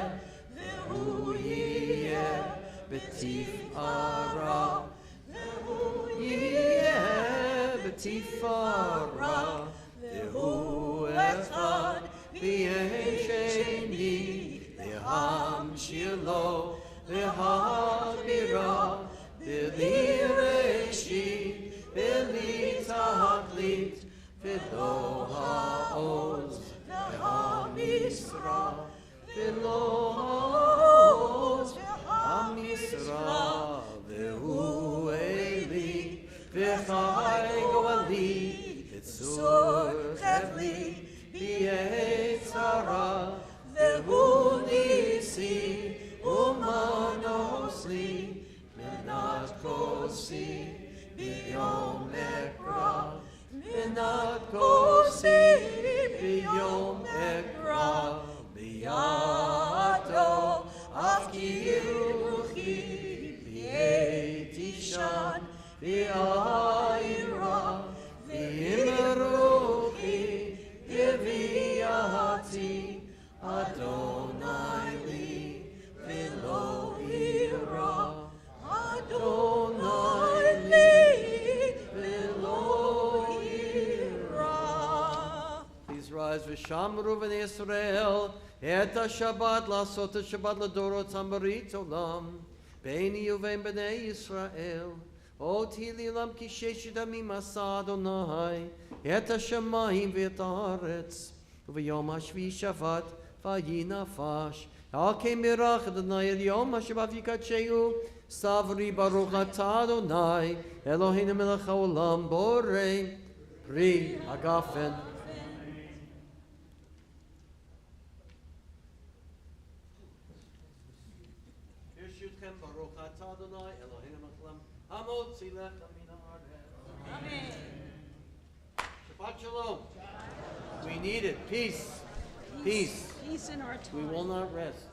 vehu yeh, betifara, vehu yeh, betifara, vehu echad, v'yein sheni, v'ham shilo, v'habira, v'li reshi, v'li tachlit, v'lo ha'oz, v'ha'misra, v'lo ha'oz, v'ha'misra, v'hu eli, v'chai goali, v'tzur chevli, v'yetzara, v'hu nisi, umanosli, minat kosi, b'yom ekra, minat kosi, b'yom ekra, b'yado, afki ruchi, b'yetishan, b'ayira, v'imruchi, b'viyati, Adonai li, v'lo ira, Adonai li, v'lo ira. Please rise v'shamru v'nei Yisrael, et ha-Shabbat la'asot ha-Shabbat l'dorot ha'marit olam, beini uvein b'nei Yisrael, ot hi li'olam ki sheshet amim asa Adonai, et ha-shamayim v'et ha'aretz, v'yom ha'shvi Shabbat, v'yinafash, al-kei mirach Adonai el yom ha-Shabbat v'yikadsheu, Savri Baruch Atah Adonai, Eloheinu melech haolam, borei, pri hagafen. Yeshutchem Baruch Atah Adonai, Eloheinu melech haolam, hamotzi lechem min haaretz. Amen. Shabbat Shalom. We need it. Peace. Peace. Peace in our time. We will not rest.